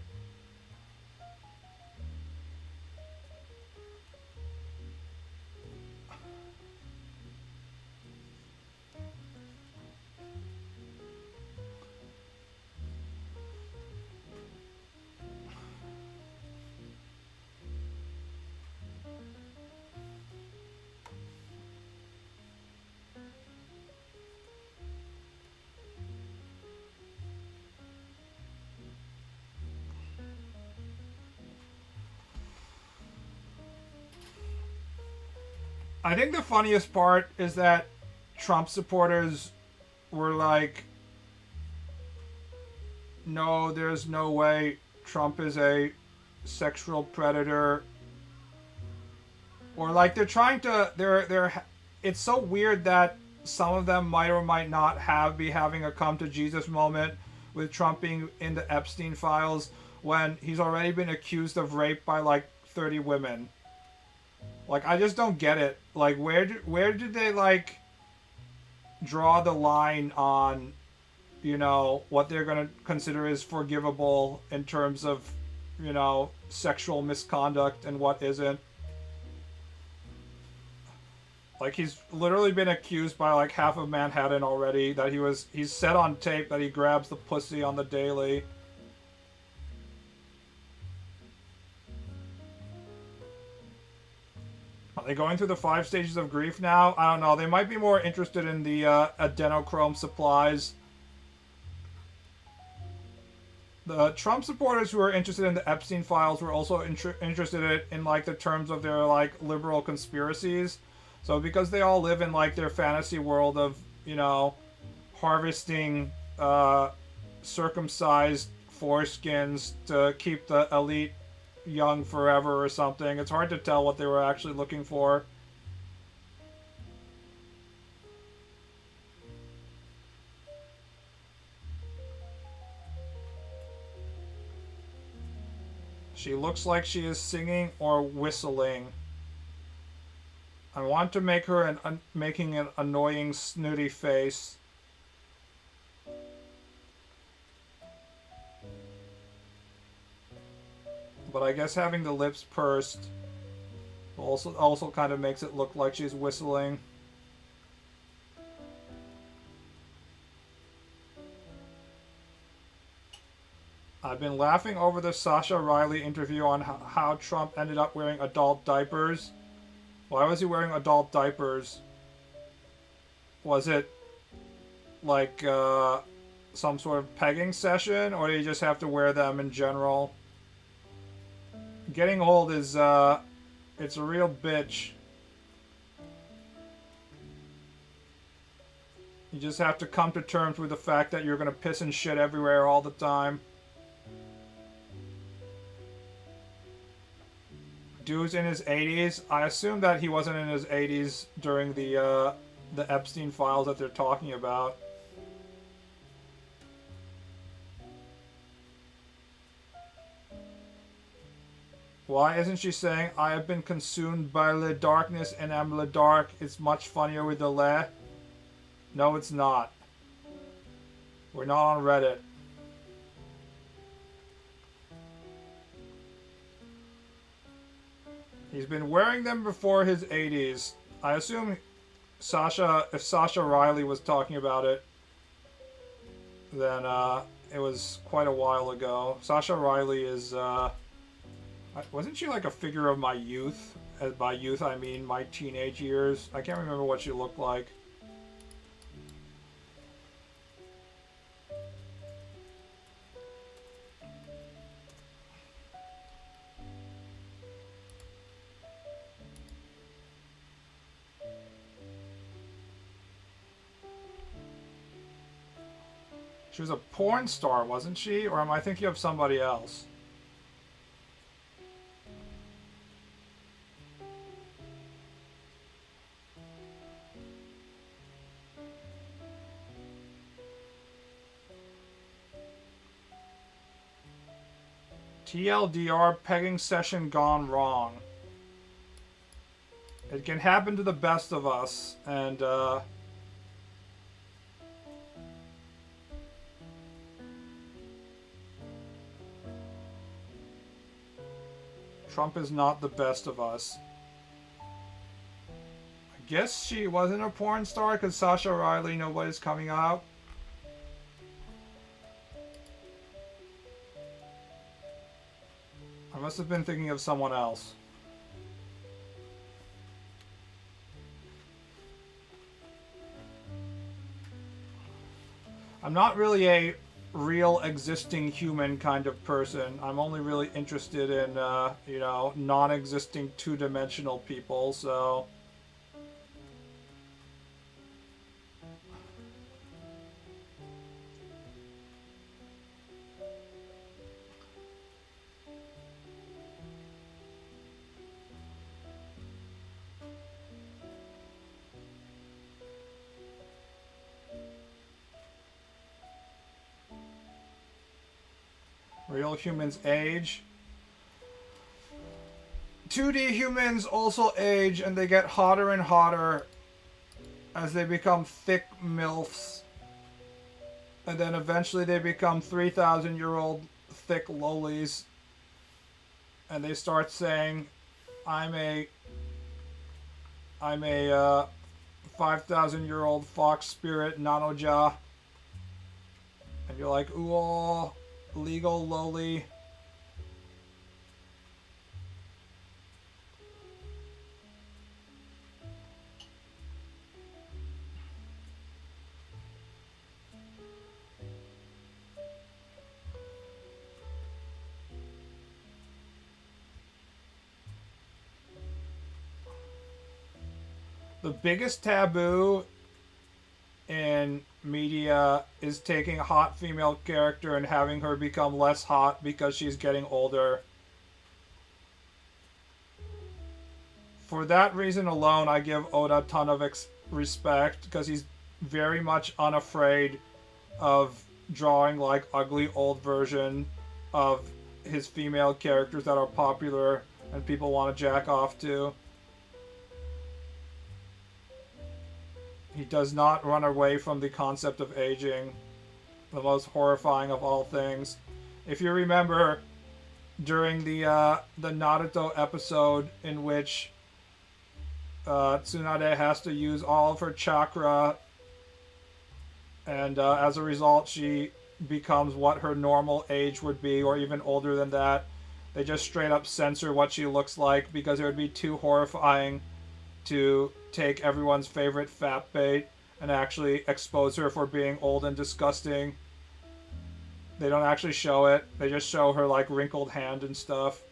I think the funniest part is that Trump supporters were like, no, there's no way Trump is a sexual predator. Or like they're trying to they're it's so weird that some of them might or might not be having a come to Jesus moment with Trump being in the Epstein files when he's already been accused of rape by like 30 women. Like I just don't get it. Like where did they like draw the line on, you know, what they're going to consider is forgivable in terms of, you know, sexual misconduct and what isn't? Like he's literally been accused by like half of Manhattan already that he's said on tape that he grabs the pussy on the daily. Are they going through the 5 stages of grief now? I don't know. They might be more interested in the adrenochrome supplies. The Trump supporters who are interested in the Epstein files were also interested in like the terms of their like liberal conspiracies. So because they all live in like their fantasy world of, you know, harvesting circumcised foreskins to keep the elite young forever or something, it's hard to tell what they were actually looking for. She looks like she is singing or whistling. I want to make her making an annoying snooty face. But I guess having the lips pursed also kind of makes it look like she's whistling. I've been laughing over the Sasha Riley interview on how Trump ended up wearing adult diapers. Why was he wearing adult diapers? Was it like some sort of pegging session, or did he just have to wear them in general? Getting old is it's a real bitch. You just have to come to terms with the fact that you're gonna piss and shit everywhere all the time. Dude's in his 80s. I assume that he wasn't in his 80s during the Epstein files that they're talking about. Why isn't she saying, I have been consumed by the darkness and am the dark? It's much funnier with the le. No, it's not. We're not on Reddit. He's been wearing them before his 80s. I assume if Sasha Riley was talking about it, then it was quite a while ago. Sasha Riley is, wasn't she like a figure of my youth? By youth, I mean my teenage years. I can't remember what she looked like. She was a porn star, wasn't she? Or am I thinking of somebody else? TLDR, pegging session gone wrong. It can happen to the best of us, and Trump is not the best of us. I guess she wasn't a porn star because Sasha Riley, nobody's coming out. I must have been thinking of someone else. I'm not really a real existing human kind of person. I'm only really interested in, you know, non-existing two-dimensional people, so... Real humans age. 2D humans also age, and they get hotter and hotter as they become thick MILFs. And then eventually they become 3,000-year-old thick lolies. And they start saying, I'm a 5,000-year-old fox spirit nanoja. And you're like, ooh, legal loli. The biggest taboo in media is taking a hot female character and having her become less hot because she's getting older. For that reason alone, I give Oda a ton of respect because he's very much unafraid of drawing like ugly old version of his female characters that are popular and people want to jack off to. He does not run away from the concept of aging, the most horrifying of all things. If you remember, during the Naruto episode in which Tsunade has to use all of her chakra, and as a result she becomes what her normal age would be, or even older than that, they just straight up censor what she looks like because it would be too horrifying to take everyone's favorite fat bait and actually expose her for being old and disgusting. They don't actually show it. They just show her like wrinkled hand and stuff.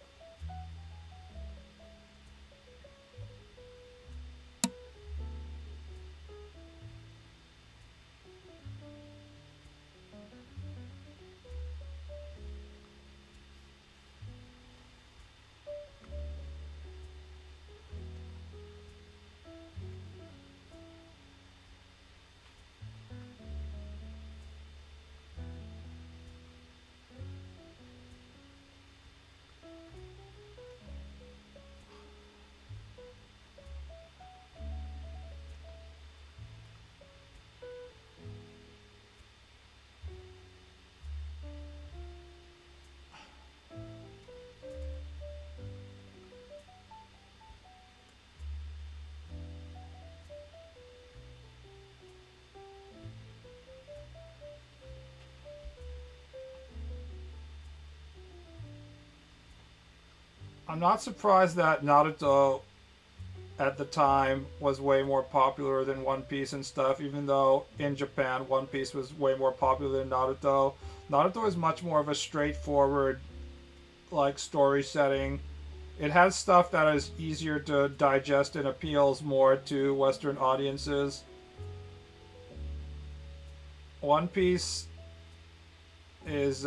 I'm not surprised that Naruto at the time was way more popular than One Piece and stuff, even though in Japan One Piece was way more popular than Naruto. Naruto is much more of a straightforward like story setting. It has stuff that is easier to digest and appeals more to Western audiences. One Piece is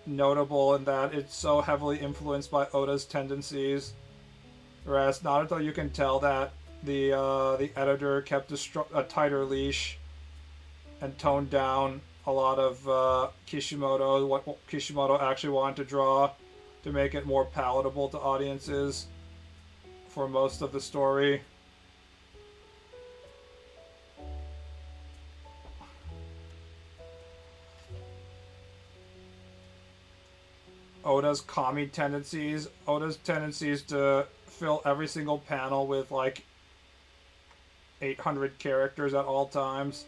notable in that it's so heavily influenced by Oda's tendencies. Whereas Naruto, you can tell that the editor kept a tighter leash and toned down a lot of Kishimoto, what Kishimoto actually wanted to draw, to make it more palatable to audiences for most of the story. Oda's tendencies to fill every single panel with like 800 characters at all times.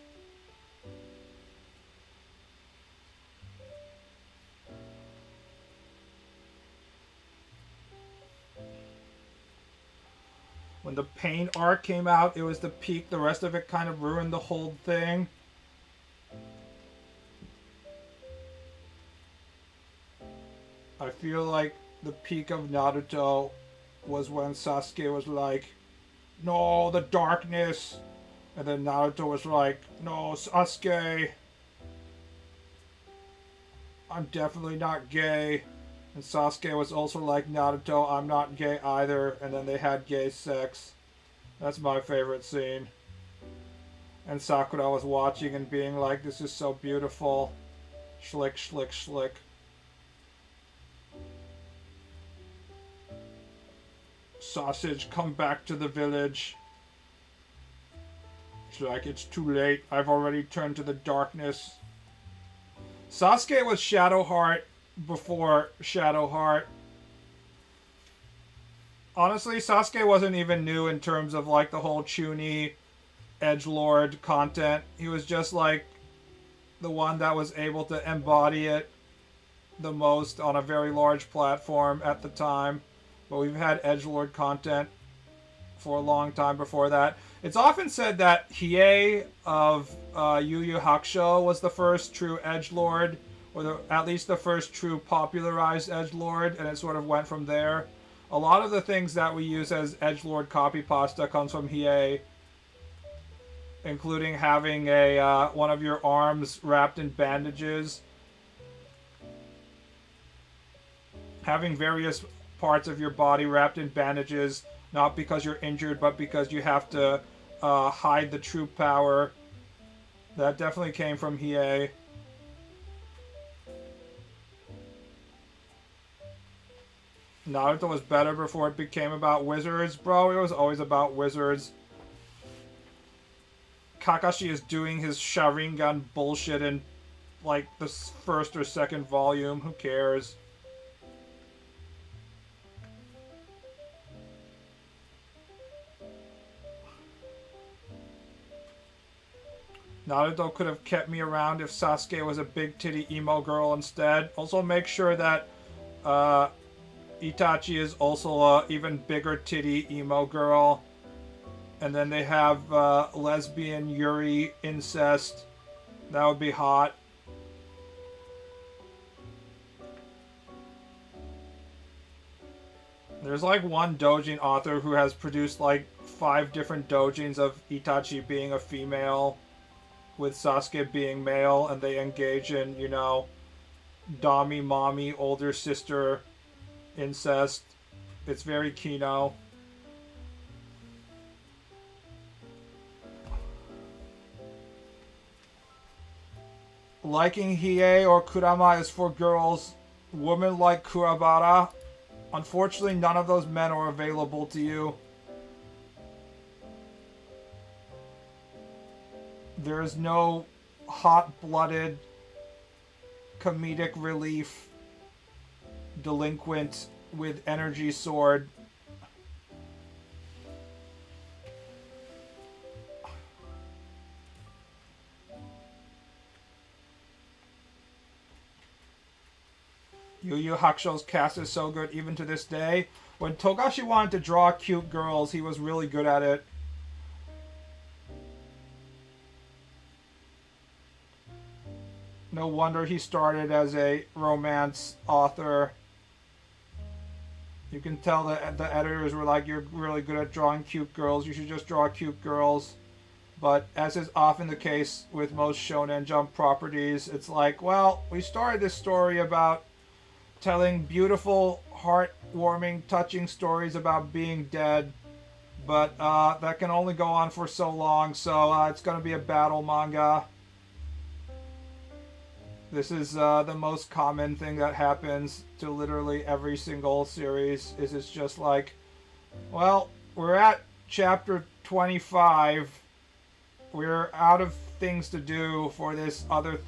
When the Pain arc came out, it was the peak. The rest of it kind of ruined the whole thing. I feel like the peak of Naruto was when Sasuke was like, no, the darkness. And then Naruto was like, no, Sasuke, I'm definitely not gay. And Sasuke was also like, Naruto, I'm not gay either. And then they had gay sex. That's my favorite scene. And Sakura was watching and being like, this is so beautiful. Schlick, schlick, schlick. Sausage, come back to the village. She's like, it's too late. I've already turned to the darkness. Sasuke was Shadowheart before Shadowheart. Honestly, Sasuke wasn't even new in terms of like the whole Chunin edgelord content. He was just like the one that was able to embody it the most on a very large platform at the time. But we've had edgelord content for a long time before that. It's often said that Hiei of Yu Yu Hakusho was the first true edgelord, or at least the first true popularized edgelord, and it sort of went from there. A lot of the things that we use as edgelord copy pasta comes from Hiei, including having a one of your arms wrapped in bandages, having various parts of your body wrapped in bandages, not because you're injured, but because you have to hide the true power. That definitely came from Hiei. Naruto was better before it became about wizards. Bro, it was always about wizards. Kakashi is doing his Sharingan bullshit in like the first or second volume. Who cares? Naruto could have kept me around if Sasuke was a big titty emo girl instead. Also make sure that Itachi is also a even bigger titty emo girl. And then they have lesbian Yuri incest. That would be hot. There's like one doujin author who has produced like 5 different doujins of Itachi being a female, with Sasuke being male, and they engage in, you know, Dami mommy older sister incest. It's very Kino. Liking Hiei or Kurama is for girls. Women like Kurabara. Unfortunately, none of those men are available to you. There is no hot-blooded comedic relief delinquent with energy sword. Yu Yu Hakusho's cast is so good even to this day. When Togashi wanted to draw cute girls, he was really good at it. No wonder he started as a romance author. You can tell that the editors were like, you're really good at drawing cute girls. You should just draw cute girls. But as is often the case with most Shonen Jump properties, it's like, well, we started this story about telling beautiful, heartwarming, touching stories about being dead. But that can only go on for so long, so it's going to be a battle manga. This is the most common thing that happens to literally every single series. Is it's just like, well, we're at chapter 25. We're out of things to do for this other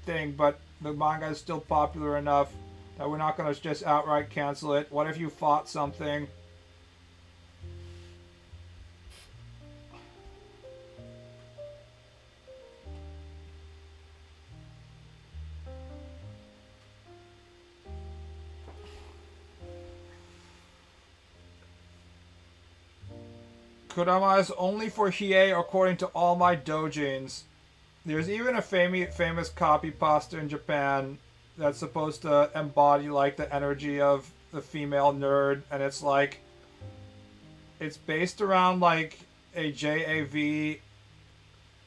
thing, but the manga is still popular enough that we're not going to just outright cancel it. What if you fought something? Kurama is only for Hiei according to all my doujins. There's even a famous copy pasta in Japan that's supposed to embody like the energy of the female nerd, and it's like it's based around like a JAV.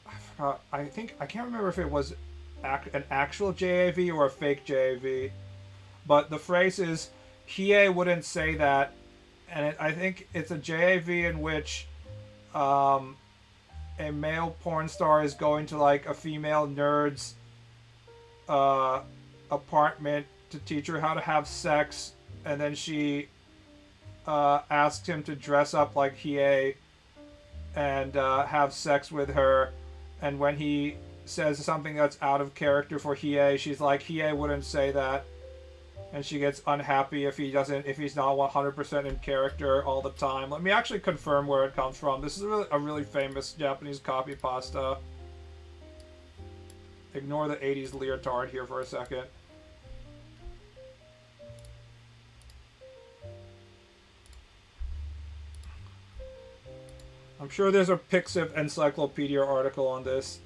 I forgot. I can't remember if it was an actual JAV or a fake JAV, but the phrase is Hiei wouldn't say that, and I think it's a JAV in which a male porn star is going to like a female nerd's apartment to teach her how to have sex, and then she asks him to dress up like Hiei and have sex with her. And when he says something that's out of character for Hiei, she's like, Hiei wouldn't say that. And she gets unhappy if he's not 100% in character all the time. Let me actually confirm where it comes from. This is a really famous Japanese copy pasta. Ignore the 80s leotard here for a second. I'm sure there's a Pixiv Encyclopedia article on this.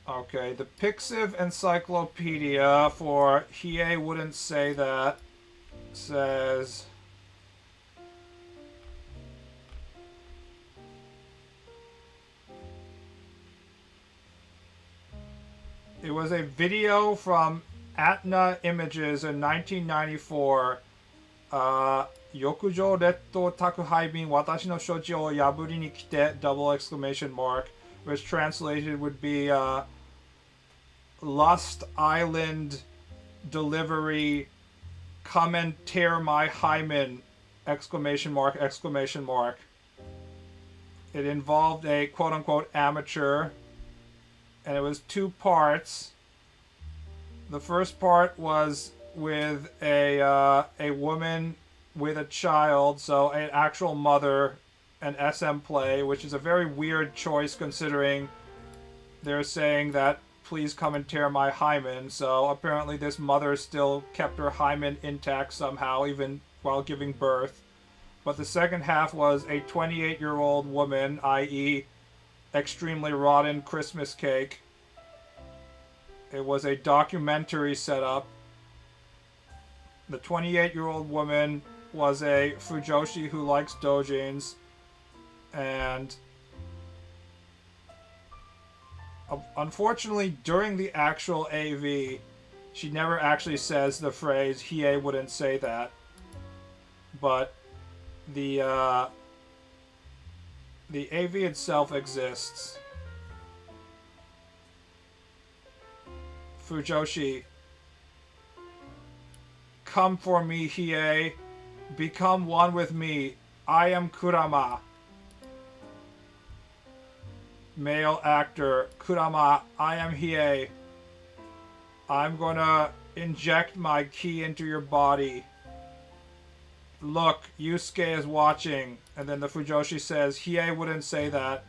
Okay, the Pixiv Encyclopedia for Hiei wouldn't say that says it was a video from Atna Images in 1994. 浴場列島宅配便私の処置を破りに来て double exclamation mark, which translated would be Lust Island delivery, come and tear my hymen, exclamation mark, exclamation mark. It involved a quote-unquote amateur, and it was 2 parts. The first part was with a woman with a child, so an actual mother, an SM play, which is a very weird choice considering they're saying that please come and tear my hymen. So apparently this mother still kept her hymen intact somehow, even while giving birth. But the second half was a 28-year-old woman, i.e. extremely rotten Christmas cake. It was a documentary setup. The 28-year-old woman was a Fujoshi who likes doujins, and unfortunately during the actual AV she never actually says the phrase Hiei wouldn't say that, but the AV itself exists. Fujoshi, come for me, Hiei. Become one with me. I am Kurama. Male actor, Kurama, I am Hiei. I'm gonna inject my ki into your body. look, Yusuke is watching. And then the Fujoshi says, Hiei wouldn't say that.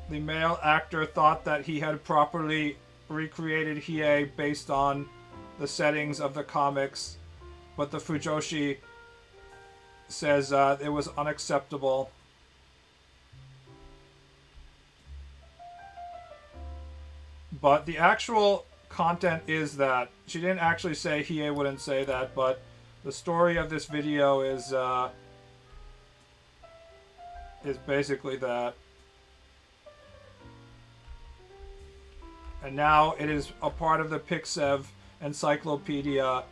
The male actor thought that he had properly recreated Hiei based on the settings of the comics, but the Fujoshi says it was unacceptable. But the actual content is that she didn't actually say Hiei wouldn't say that, but the story of this video is basically that. And now it is a part of the Pixev encyclopedia.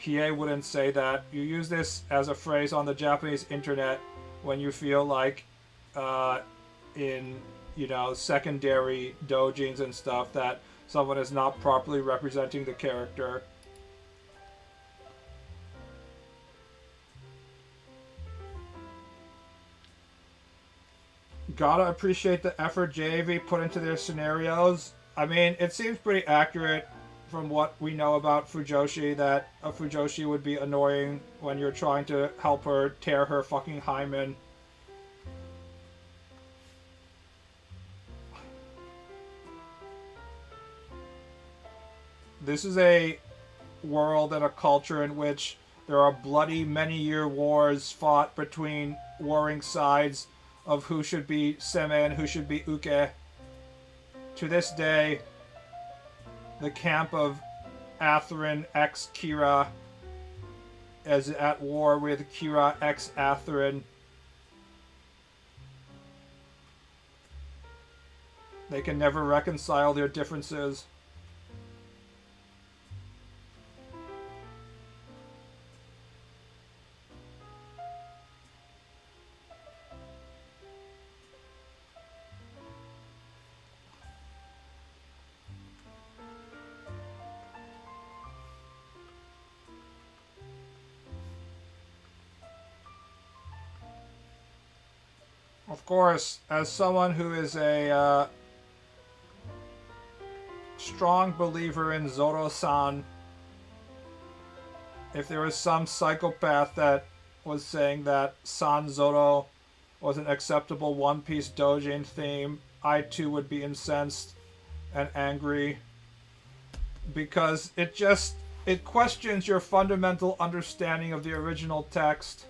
Hiei wouldn't say that. You use this as a phrase on the Japanese internet when you feel like in, secondary doujins and stuff that someone is not properly representing the character. Gotta appreciate the effort JAV put into their scenarios. I mean, it seems pretty accurate from what we know about Fujoshi that a Fujoshi would be annoying when you're trying to help her tear her fucking hymen. This is a world and a culture in which there are bloody many-year wars fought between warring sides of who should be Seme and who should be Uke. To this day, the camp of Atherin x Kira is at war with Kira x Atherin. They can never reconcile their differences. Of course, as someone who is a strong believer in Zoro-san, if there was some psychopath that was saying that San Zoro was an acceptable One Piece doujin theme, I too would be incensed and angry, because it questions your fundamental understanding of the original text.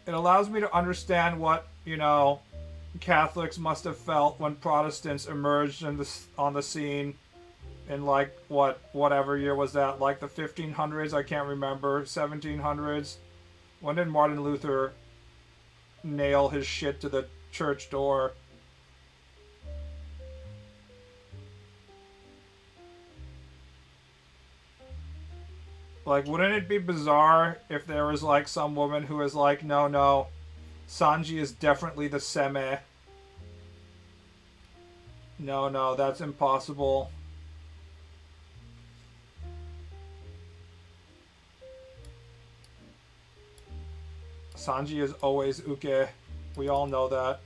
It allows me to understand what, Catholics must have felt when Protestants emerged on the scene in whatever year was that, like the 1500s, I can't remember, 1700s. When did Martin Luther nail his shit to the church door? Like, wouldn't it be bizarre if there was, some woman who was like, no, Sanji is definitely the Seme. No, that's impossible. Sanji is always Uke. We all know that.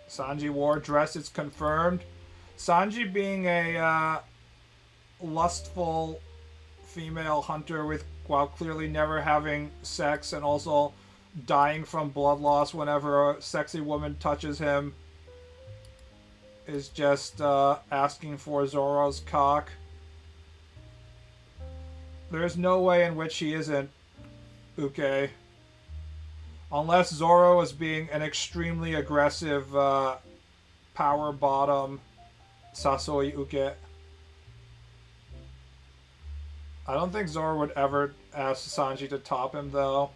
Sanji wore dress, it's confirmed. Sanji being a lustful female hunter while clearly never having sex and also dying from blood loss whenever a sexy woman touches him is just asking for Zoro's cock. There's no way in which he isn't Uke. Unless Zoro is being an extremely aggressive power bottom Sasoi Uke. I don't think Zoro would ever ask Sanji to top him, though.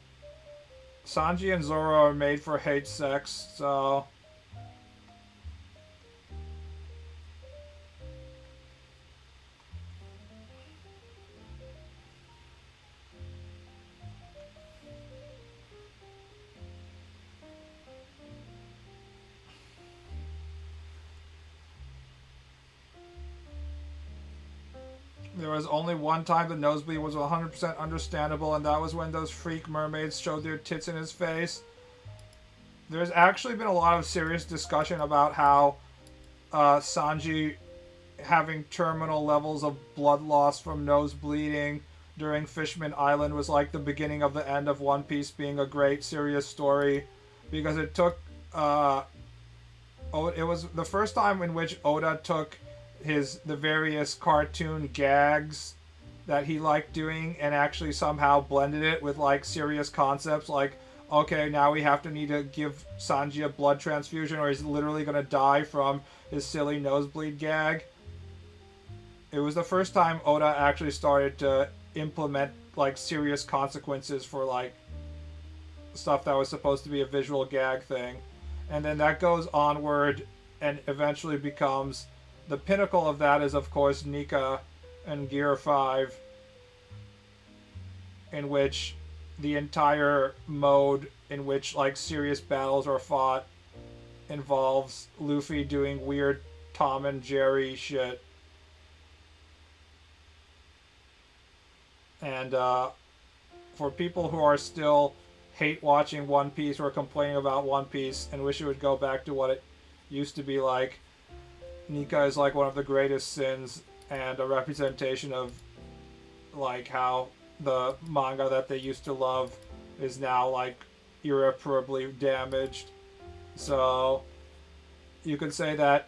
Sanji and Zoro are made for hate sex, so... There was only one time the nosebleed was 100% understandable, and that was when those freak mermaids showed their tits in his face. There's actually been a lot of serious discussion about how Sanji having terminal levels of blood loss from nose bleeding during Fishman Island was like the beginning of the end of One Piece being a great serious story, because it took it was the first time in which Oda took the various cartoon gags that he liked doing and actually somehow blended it with like serious concepts, like, okay, now we have to need to give Sanji a blood transfusion or he's literally going to die from his silly nosebleed gag. It was the first time Oda actually started to implement like serious consequences for like stuff that was supposed to be a visual gag thing. And then that goes onward and eventually becomes, the pinnacle of that is of course Nika and Gear 5, in which the entire mode in which like serious battles are fought involves Luffy doing weird Tom and Jerry shit. And for people who are still hate watching One Piece or complaining about One Piece and wish it would go back to what it used to be like, Nika is like one of the greatest sins and a representation of like how the manga that they used to love is now like irreparably damaged. So you could say that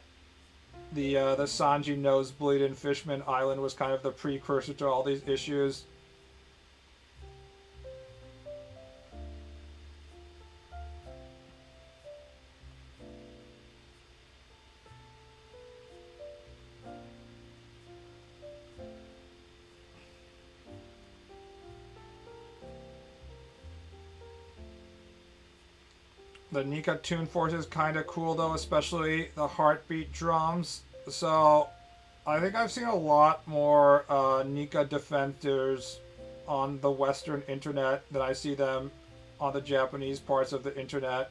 the Sanji nosebleed in Fishman Island was kind of the precursor to all these issues. The Nika Tune Force is kind of cool though, especially the heartbeat drums. So I think I've seen a lot more Nika defenders on the Western internet than I see them on the Japanese parts of the internet.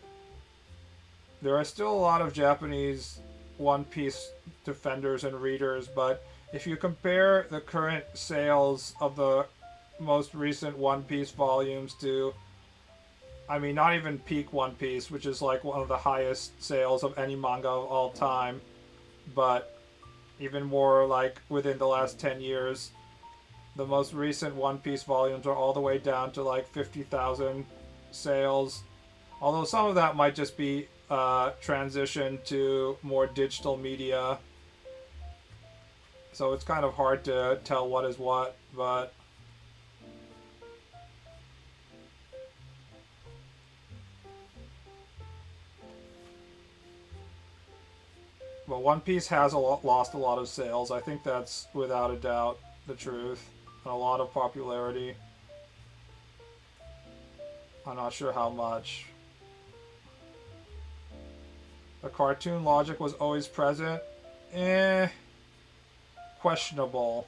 There are still a lot of Japanese One Piece defenders and readers, but if you compare the current sales of the most recent One Piece volumes to, I mean, not even peak One Piece, which is like one of the highest sales of any manga of all time, but even more like within the last 10 years, the most recent One Piece volumes are all the way down to like 50,000 sales. Although some of that might just be transition to more digital media. So it's kind of hard to tell what is what, but One Piece has lost a lot of sales. I think that's without a doubt the truth. And a lot of popularity. I'm not sure how much. The cartoon logic was always present. Questionable.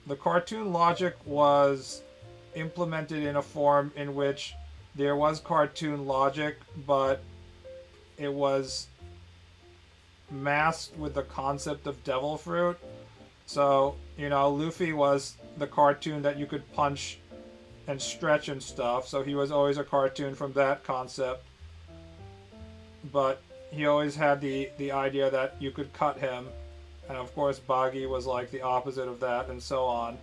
The cartoon logic was implemented in a form in which there was cartoon logic, but it was masked with the concept of devil fruit. So, you know, Luffy was the cartoon that you could punch and stretch and stuff, so he was always a cartoon from that concept. But he always had the idea that you could cut him, and of course Buggy was like the opposite of that, and so on.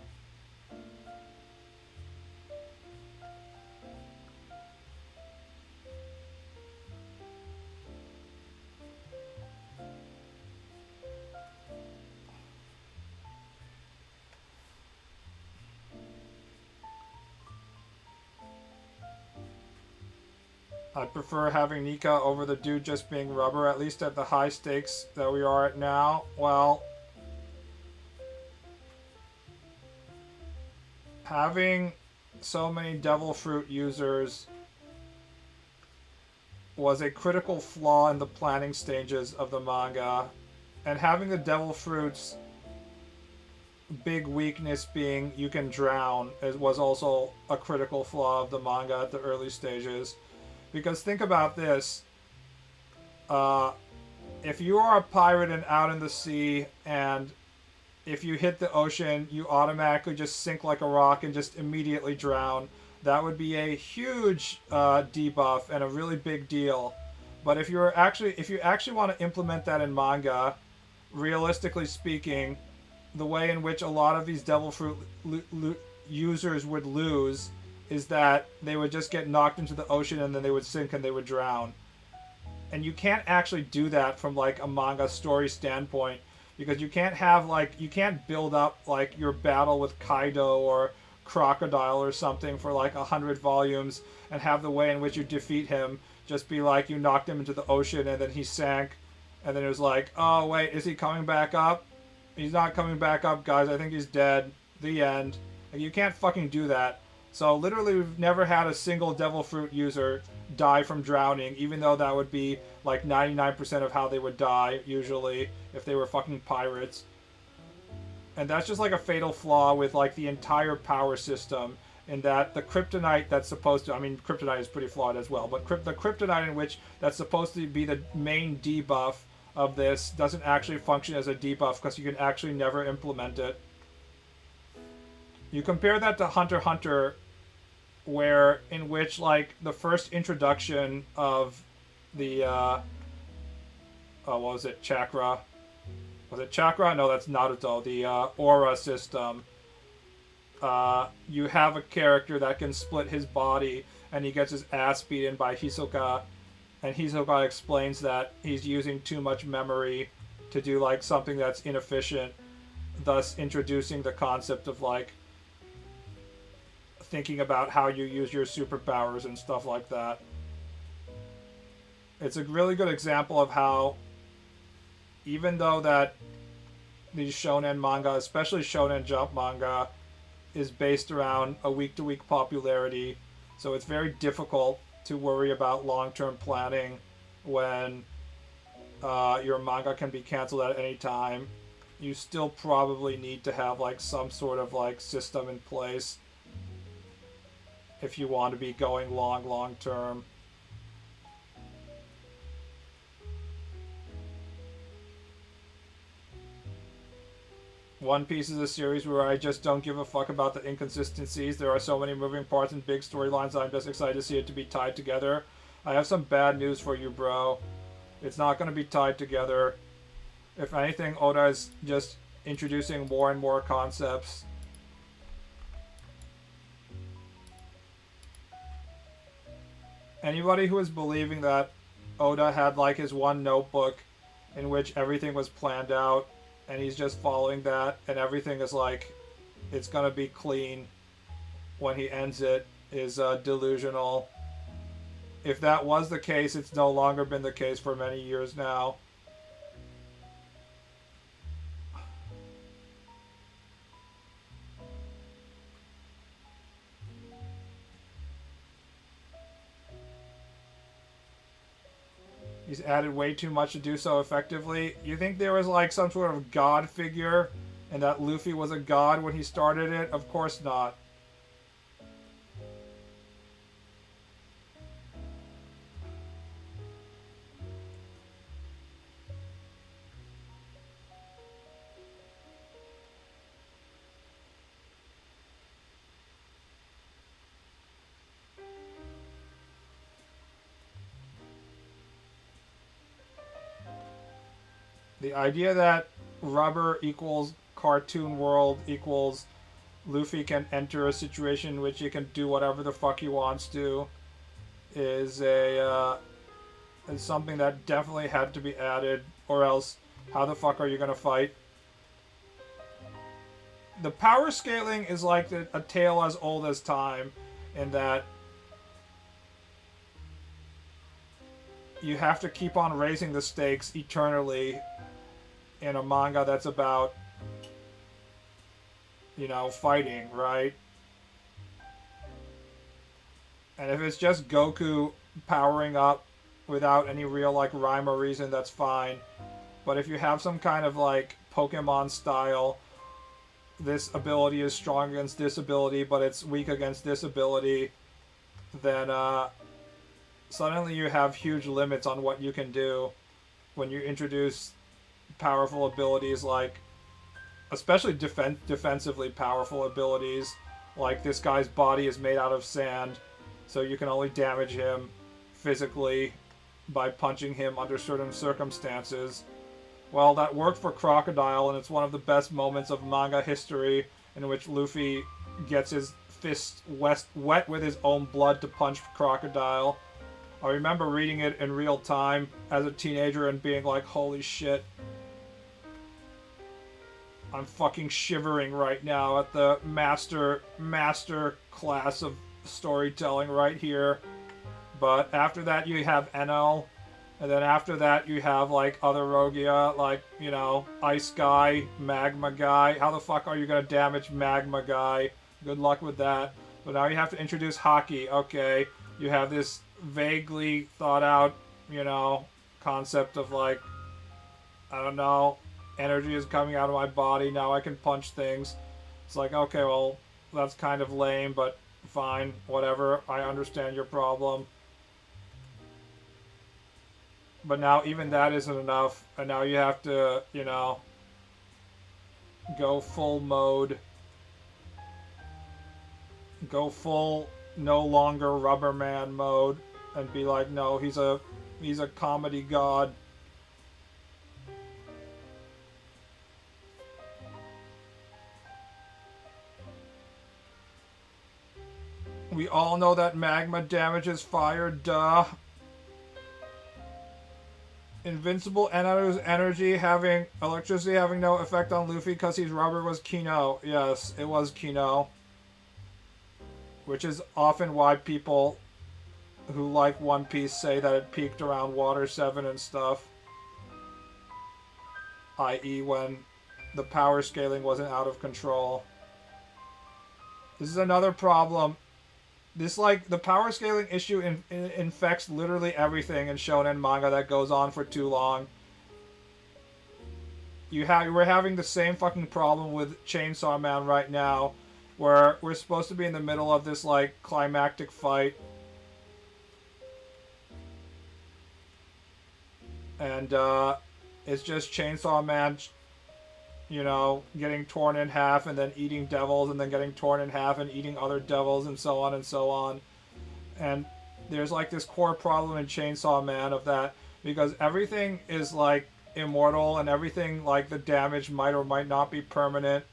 I prefer having Nika over the dude just being rubber, at least at the high stakes that we are at now. Well, having so many devil fruit users was a critical flaw in the planning stages of the manga, and having the devil fruits big weakness being you can drown was also a critical flaw of the manga at the early stages. Because think about this. If you are a pirate and out in the sea and if you hit the ocean, you automatically just sink like a rock and just immediately drown. That would be a huge debuff and a really big deal. But if you actually want to implement that in manga, realistically speaking, the way in which a lot of these devil fruit users would lose is that they would just get knocked into the ocean and then they would sink and they would drown. And you can't actually do that from like a manga story standpoint because you can't build up like your battle with Kaido or Crocodile or something for like 100 volumes and have the way in which you defeat him just be like you knocked him into the ocean and then he sank and then it was like, oh wait, is he coming back up? He's not coming back up, guys. I think he's dead. The end. Like, you can't fucking do that. So literally, we've never had a single devil fruit user die from drowning, even though that would be like 99% of how they would die usually if they were fucking pirates. And that's just like a fatal flaw with like the entire power system. In that the kryptonite that's supposed to, I mean, kryptonite is pretty flawed as well, but the kryptonite in which that's supposed to be the main debuff of this doesn't actually function as a debuff because you can actually never implement it. You compare that to Hunter x Hunter, where in which like the first introduction of the what was it, chakra? Was it chakra? No, that's Naruto. The aura system. You have a character that can split his body, and he gets his ass beaten by Hisoka, and Hisoka explains that he's using too much memory to do like something that's inefficient, thus introducing the concept of like thinking about how you use your superpowers and stuff like that. It's a really good example of how, even though that these shonen manga, especially shonen jump manga, is based around a week-to-week popularity, so it's very difficult to worry about long-term planning when your manga can be canceled at any time. You still probably need to have like some sort of like system in place if you want to be going long term. One Piece is a series where I just don't give a fuck about the inconsistencies. There are so many moving parts and big storylines. I'm just excited to see it to be tied together. I have some bad news for you, bro. It's not going to be tied together. If anything, Oda is just introducing more and more concepts. Anybody who is believing that Oda had like his one notebook in which everything was planned out and he's just following that and everything is like it's gonna be clean when he ends it is delusional. If that was the case, it's no longer been the case for many years now. He's added way too much to do so effectively. You think there was like some sort of god figure and that Luffy was a god when he started it? Of course not. The idea that rubber equals cartoon world equals Luffy can enter a situation in which he can do whatever the fuck he wants to is is something that definitely had to be added, or else how the fuck are you gonna fight? The power scaling is like a tale as old as time, in that you have to keep on raising the stakes eternally in a manga that's about, you know, fighting, right? And if it's just Goku powering up without any real like rhyme or reason, that's fine. But if you have some kind of like Pokemon style, this ability is strong against this ability, but it's weak against this ability, then suddenly you have huge limits on what you can do when you introduce powerful abilities like especially defensively powerful abilities. Like this guy's body is made out of sand, so you can only damage him physically by punching him under certain circumstances. Well, that worked for Crocodile, and it's one of the best moments of manga history in which Luffy gets his fists wet with his own blood to punch Crocodile. I remember reading it in real time as a teenager and being like, holy shit. I'm fucking shivering right now at the master class of storytelling right here. But after that you have Enel. And then after that you have like other Rogia, like, you know, Ice Guy, Magma Guy. How the fuck are you gonna damage Magma Guy? Good luck with that. But now you have to introduce Haki. Okay, you have this vaguely thought out, you know, concept of like, I don't know, energy is coming out of my body, now I can punch things. It's like, okay, well, that's kind of lame, but fine, whatever, I understand your problem. But now even that isn't enough, and now you have to, you know, go full mode. Go full no longer Rubberman mode and be like, no, he's a comedy god. We all know that magma damages fire, duh. Invincible energy having electricity having no effect on Luffy because he's rubber was Kino. Yes, it was Kino. Which is often why people who like One Piece say that it peaked around Water 7 and stuff. I.e. when the power scaling wasn't out of control. This is another problem. This, like, the power scaling issue infects literally everything in shonen manga that goes on for too long. We're having the same fucking problem with Chainsaw Man right now, where we're supposed to be in the middle of this, like, climactic fight. And, it's just Chainsaw Man, you know, getting torn in half and then eating devils and then getting torn in half and eating other devils and so on and so on. And there's, like, this core problem in Chainsaw Man of that, because everything is, like, immortal and everything, like, the damage might or might not be permanent.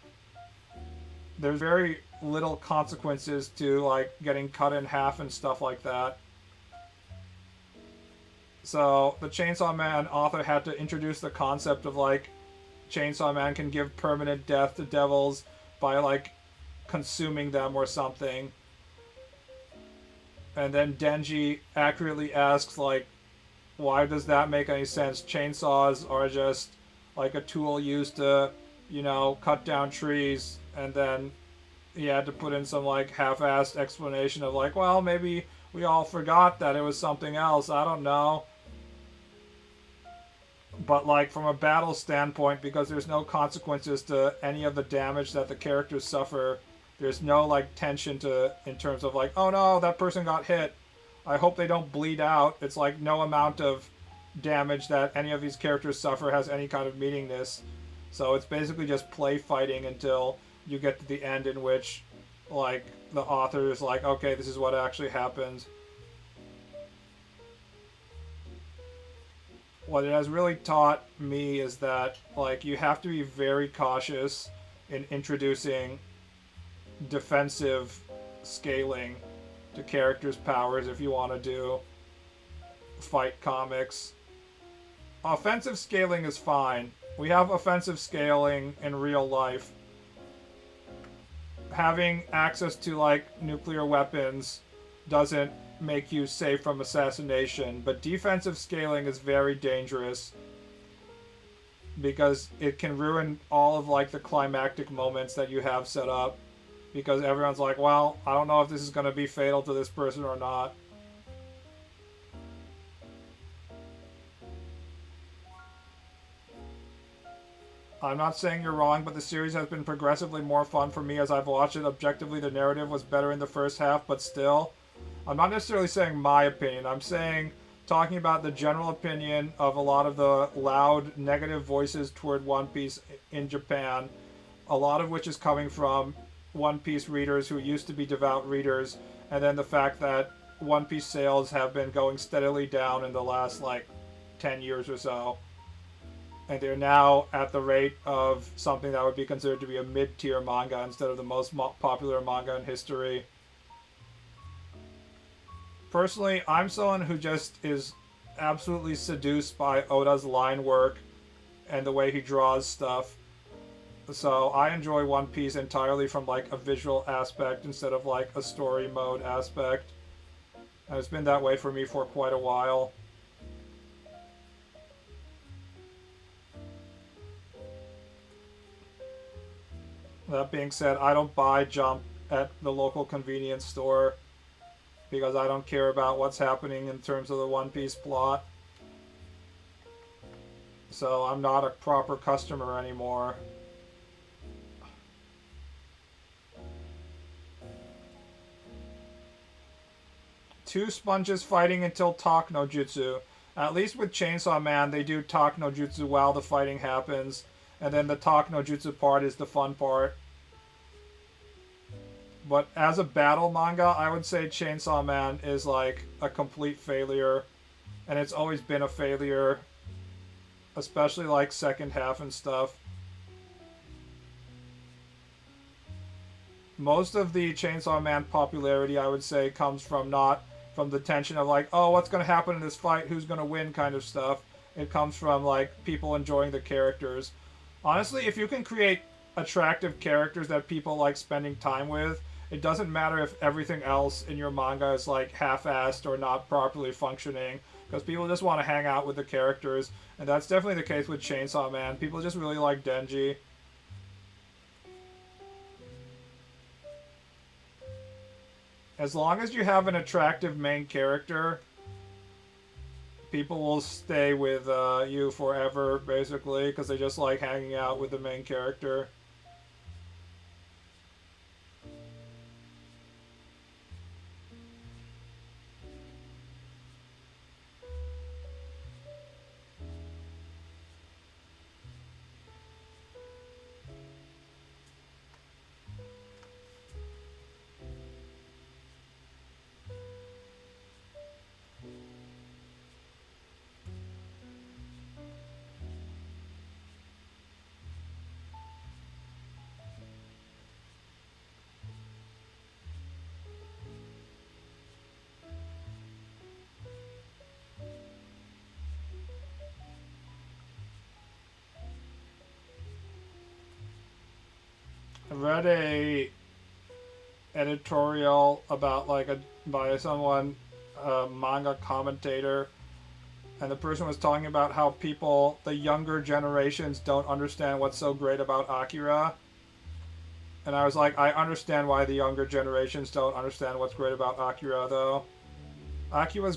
There's very little consequences to, like, getting cut in half and stuff like that. So the Chainsaw Man author had to introduce the concept of, like, Chainsaw Man can give permanent death to devils by, like, consuming them or something. And then Denji accurately asks, like, why does that make any sense? Chainsaws are just, like, a tool used to, you know, cut down trees. And then he had to put in some, like, half-assed explanation of, like, well, maybe we all forgot that it was something else. I don't know. But, like, from a battle standpoint, because there's no consequences to any of the damage that the characters suffer, there's no, like, tension to, in terms of, like, oh no, that person got hit. I hope they don't bleed out. It's like no amount of damage that any of these characters suffer has any kind of meaningness. So it's basically just play fighting until you get to the end in which, like, the author is like, okay, this is what actually happened. What it has really taught me is that, like, you have to be very cautious in introducing defensive scaling to characters' powers if you want to do fight comics. Offensive scaling is fine. We have offensive scaling in real life. Having access to, like, nuclear weapons doesn't make you safe from assassination, but defensive scaling is very dangerous because it can ruin all of, like, the climactic moments that you have set up, because everyone's like, well, I don't know if this is going to be fatal to this person or not. I'm not saying you're wrong, but the series has been progressively more fun for me as I've watched it. Objectively, the narrative was better in the first half, but still, I'm not necessarily saying my opinion. I'm saying, talking about the general opinion of a lot of the loud negative voices toward One Piece in Japan, a lot of which is coming from One Piece readers who used to be devout readers, and then the fact that One Piece sales have been going steadily down in the last like 10 years or so. And they're now at the rate of something that would be considered to be a mid-tier manga instead of the most popular manga in history. Personally, I'm someone who just is absolutely seduced by Oda's line work and the way he draws stuff. So I enjoy One Piece entirely from like a visual aspect instead of like a story mode aspect. And it's been that way for me for quite a while. That being said, I don't buy Jump at the local convenience store because I don't care about what's happening in terms of the One Piece plot. So I'm not a proper customer anymore. Two sponges fighting until talk no jutsu. At least with Chainsaw Man, they do talk no jutsu while the fighting happens, and then the talk no jutsu part is the fun part. But as a battle manga, I would say Chainsaw Man is like a complete failure, and it's always been a failure, especially like second half and stuff. Most of the Chainsaw Man popularity, I would say, comes from not from the tension of like, oh, what's going to happen in this fight, who's going to win kind of stuff. It comes from like people enjoying the characters. Honestly, if you can create attractive characters that people like spending time with, it doesn't matter if everything else in your manga is like half-assed or not properly functioning, because people just want to hang out with the characters, and that's definitely the case with Chainsaw Man. People just really like Denji. As long as you have an attractive main character, people will stay with you forever, basically, because they just like hanging out with the main character. I read a editorial about like a by someone, a manga commentator, and the person was talking about how people, the younger generations, don't understand what's so great about Akira. And I was like, I understand why the younger generations don't understand what's great about Akira, though. Akira was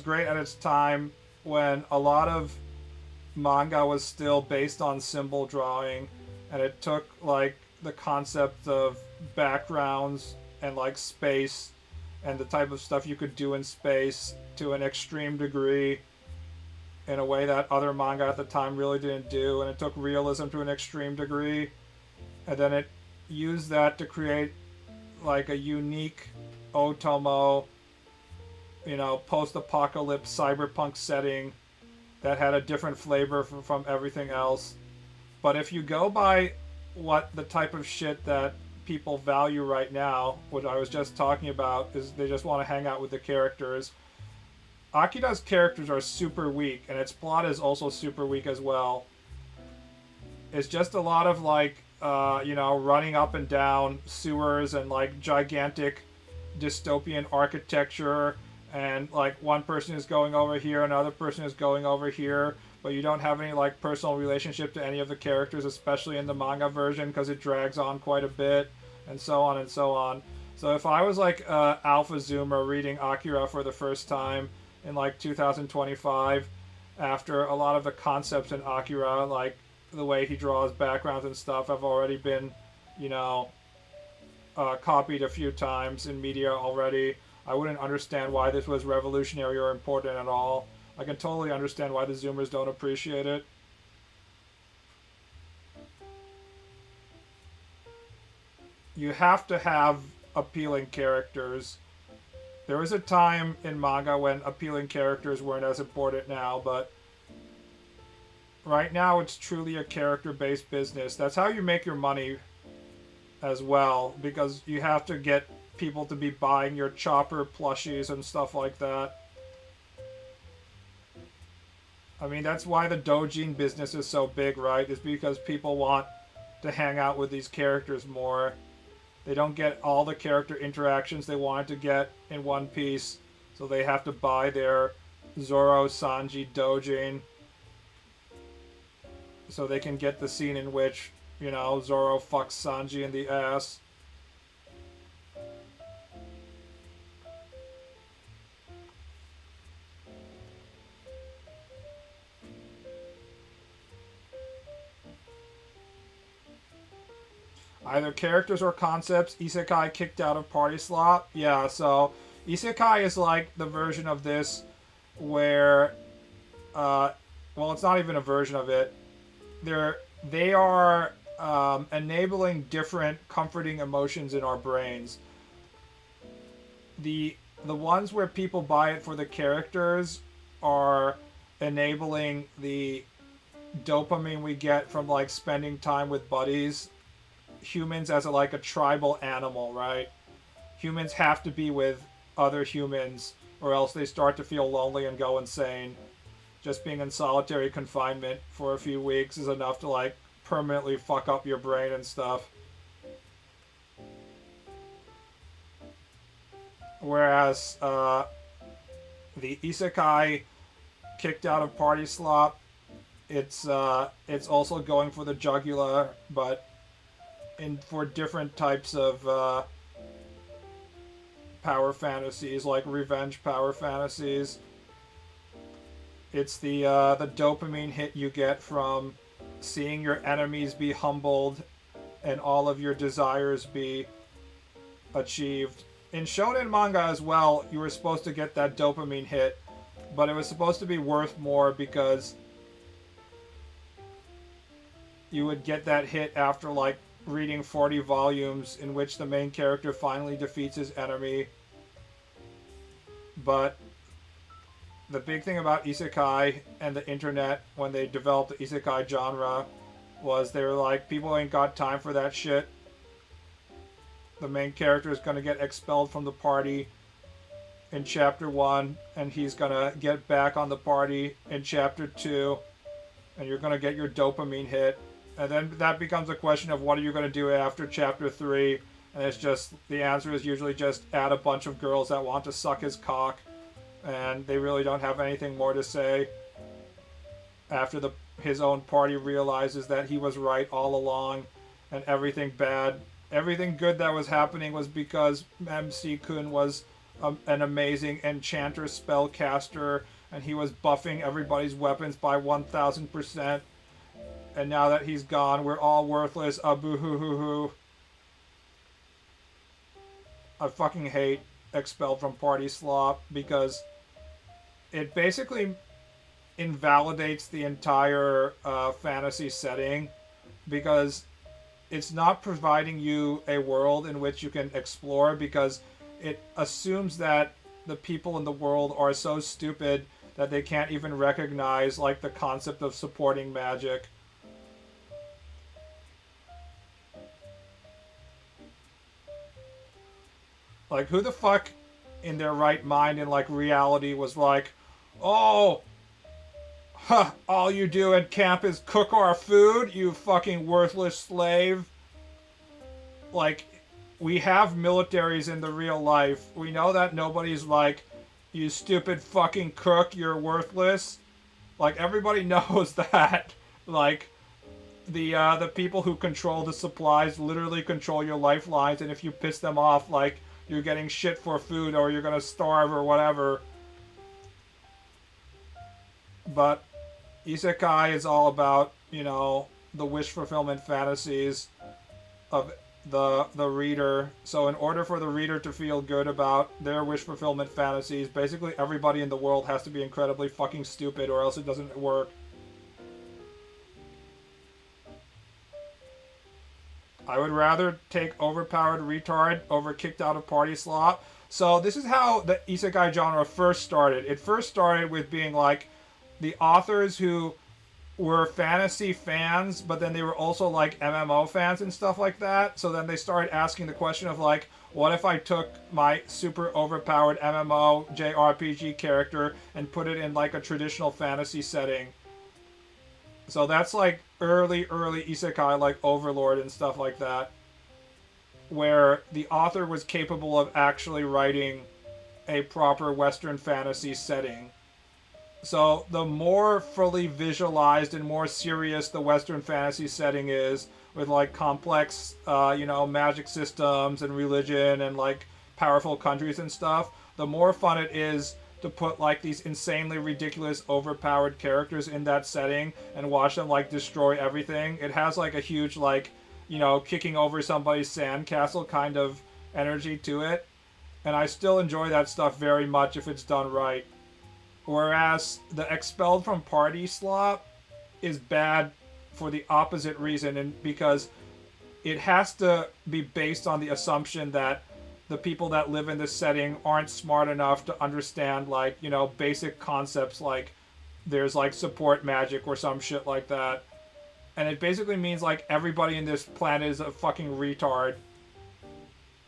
great at its time when a lot of manga was still based on symbol drawing, and it took like the concept of backgrounds and like space and the type of stuff you could do in space to an extreme degree in a way that other manga at the time really didn't do, and it took realism to an extreme degree, and then it used that to create like a unique otomo, post-apocalypse cyberpunk setting that had a different flavor from everything else. But if you go by what the type of shit that people value right now, what I was just talking about, is they just want to hang out with the characters. Akira's characters are super weak, and its plot is also super weak as well. It's just a lot of like, running up and down sewers and like gigantic dystopian architecture, and like one person is going over here, another person is going over here, but you don't have any like personal relationship to any of the characters, especially in the manga version, because it drags on quite a bit, and so on and so on. So if I was like Alpha Zoomer reading Akira for the first time in like 2025, after a lot of the concepts in Akira, like the way he draws backgrounds and stuff, have already been, copied a few times in media already, I wouldn't understand why this was revolutionary or important at all. I can totally understand why the Zoomers don't appreciate it. you have to have appealing characters. There was a time in manga when appealing characters weren't as important now, but right now it's truly a character-based business. That's how you make your money as well, because you have to get people to be buying your Chopper plushies and stuff like that. I mean, that's why the doujin business is so big, right? Is because people want to hang out with these characters more. They don't get all the character interactions they wanted to get in One Piece, so they have to buy their Zoro Sanji doujin so they can get the scene in which, you know, Zoro fucks Sanji in the ass. Either characters or concepts. Isekai kicked out of Party Slot. Yeah, so Isekai is like the version of this where, well, it's not even a version of it. They are enabling different comforting emotions in our brains. The ones where people buy it for the characters are enabling the dopamine we get from like spending time with buddies. Humans as like a tribal animal, right? Humans have to be with other humans or else they start to feel lonely and go insane. Just being in solitary confinement for a few weeks is enough to like permanently fuck up your brain and stuff. Whereas the isekai kicked out of Party Slop, it's also going for the jugular, but for different types of power fantasies, like revenge power fantasies. It's the dopamine hit you get from seeing your enemies be humbled and all of your desires be achieved. In shonen manga as well, you were supposed to get that dopamine hit, but it was supposed to be worth more because you would get that hit after like reading 40 volumes in which the main character finally defeats his enemy. But the big thing about isekai and the internet when they developed the isekai genre was they were like, people ain't got time for that shit. The main character is going to get expelled from the party in chapter 1 and he's going to get back on the party in chapter 2 and you're going to get your dopamine hit. And then that becomes a question of what are you going to do after chapter 3? And it's just, the answer is usually just add a bunch of girls that want to suck his cock. And they really don't have anything more to say. After his own party realizes that he was right all along. And everything good that was happening was because MC-kun was an amazing enchanter spellcaster. And he was buffing everybody's weapons by 1000%. And now that he's gone, we're all worthless. Boo-hoo-hoo-hoo. I fucking hate Expelled from Party Slop because it basically invalidates the entire fantasy setting because it's not providing you a world in which you can explore because it assumes that the people in the world are so stupid that they can't even recognize like the concept of supporting magic. Like, who the fuck in their right mind in, like, reality was like, oh, huh, all you do at camp is cook our food, you fucking worthless slave. Like, we have militaries in the real life. We know that nobody's like, you stupid fucking cook, you're worthless. Like, everybody knows that. Like, the people who control the supplies literally control your lifelines, and if you piss them off, like, you're getting shit for food or you're gonna starve or whatever. But isekai is all about, you know, the wish fulfillment fantasies of the reader. So in order for the reader to feel good about their wish fulfillment fantasies, basically everybody in the world has to be incredibly fucking stupid or else it doesn't work. I would rather take overpowered retard over kicked out of party slot. So this is how the isekai genre first started. It first started with being like the authors who were fantasy fans, but then they were also like MMO fans and stuff like that. So then they started asking the question of like, what if I took my super overpowered MMO JRPG character and put it in like a traditional fantasy setting? So that's like early isekai like Overlord and stuff like that, where the author was capable of actually writing a proper Western fantasy setting. So the more fully visualized and more serious the Western fantasy setting is, with like complex, magic systems and religion and like powerful countries and stuff, the more fun it is to put like these insanely ridiculous, overpowered characters in that setting and watch them like destroy everything. It has like a huge like, kicking over somebody's sandcastle kind of energy to it, and I still enjoy that stuff very much if it's done right. Whereas the expelled from party slot is bad for the opposite reason, and because it has to be based on the assumption that the people that live in this setting aren't smart enough to understand like, basic concepts like there's like support magic or some shit like that. And it basically means like everybody in this planet is a fucking retard.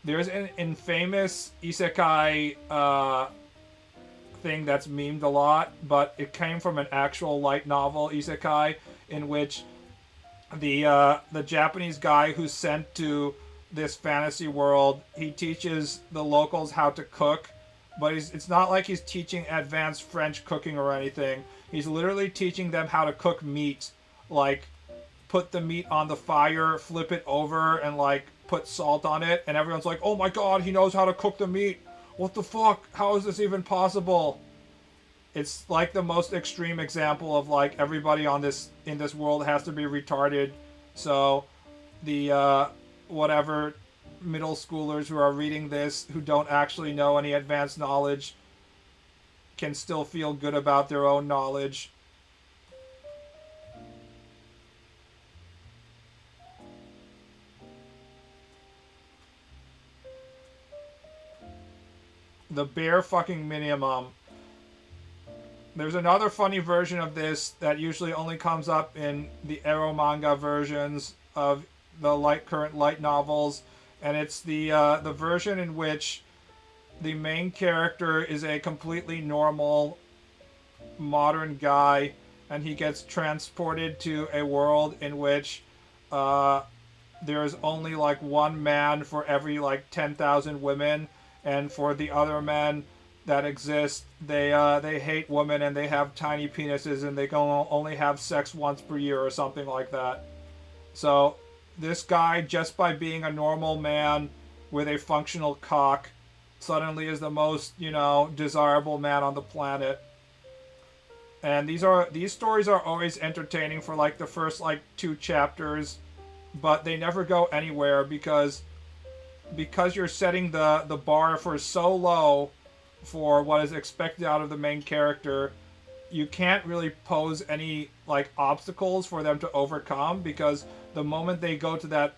There's an infamous isekai thing that's memed a lot, but it came from an actual light novel isekai in which the Japanese guy who's sent to this fantasy world, he teaches the locals how to cook, but it's not like he's teaching advanced French cooking or anything. He's literally teaching them how to cook meat, like put the meat on the fire, flip it over, and like put salt on it, and everyone's like, "Oh my god, he knows how to cook the meat! What the fuck? How is this even possible?" It's like the most extreme example of like everybody on this in this world has to be retarded. So the whatever middle schoolers who are reading this who don't actually know any advanced knowledge can still feel good about their own knowledge. The bare fucking minimum. There's another funny version of this that usually only comes up in the Ero manga versions of the current light novels, and it's the version in which the main character is a completely normal modern guy, and he gets transported to a world in which there's only like one man for every like 10,000 women, and for the other men that exist, they hate women and they have tiny penises and they can only have sex once per year or something like that. So this guy, just by being a normal man with a functional cock, suddenly is the most, desirable man on the planet. And these stories are always entertaining for like the first like 2 chapters, but they never go anywhere because you're setting the bar for so low for what is expected out of the main character. You can't really pose any like obstacles for them to overcome, because the moment they go to that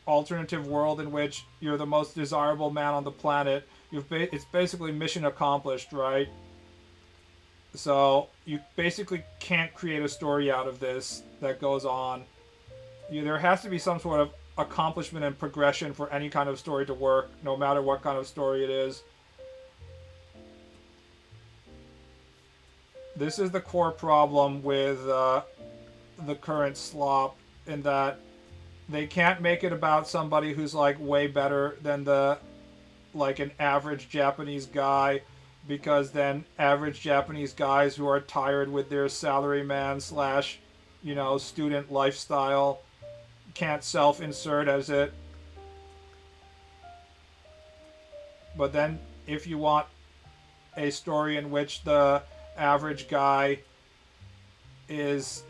alternative world in which you're the most desirable man on the planet, it's basically mission accomplished, right? So you basically can't create a story out of this that goes on. There has to be some sort of accomplishment and progression for any kind of story to work, no matter what kind of story it is. This is the core problem with the current slop, in that they can't make it about somebody who's like way better than an average Japanese guy, because then average Japanese guys who are tired with their salaryman slash, student lifestyle can't self-insert as it. But then if you want a story in which the average guy is,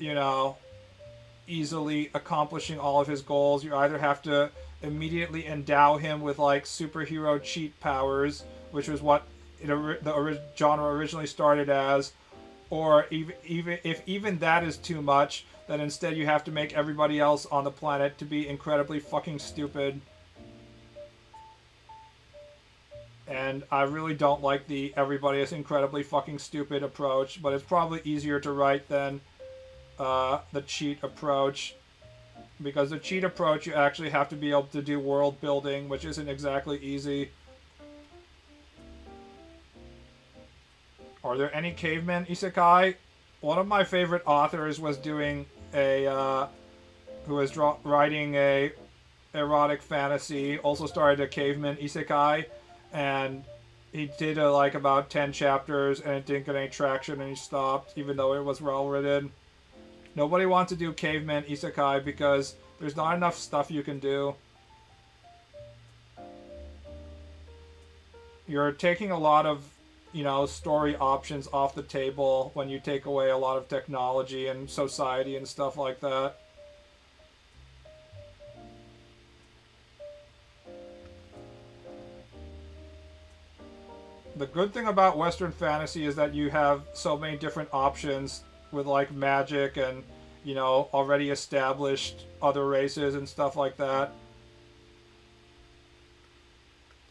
easily accomplishing all of his goals, you either have to immediately endow him with like superhero cheat powers, which was what the genre originally started as, Or even that is too much, then instead you have to make everybody else on the planet to be incredibly fucking stupid. And I really don't like the everybody is incredibly fucking stupid approach, but it's probably easier to write than the cheat approach. Because the cheat approach, you actually have to be able to do world building, which isn't exactly easy. Are there any cavemen isekai? One of my favorite authors was doing who was writing a erotic fantasy, also started a caveman isekai, and he did like about 10 chapters and it didn't get any traction and he stopped, even though it was well written. Nobody wants to do caveman isekai because there's not enough stuff you can do. You're taking a lot of, story options off the table when you take away a lot of technology and society and stuff like that. The good thing about Western fantasy is that you have so many different options with like magic and, already established other races and stuff like that.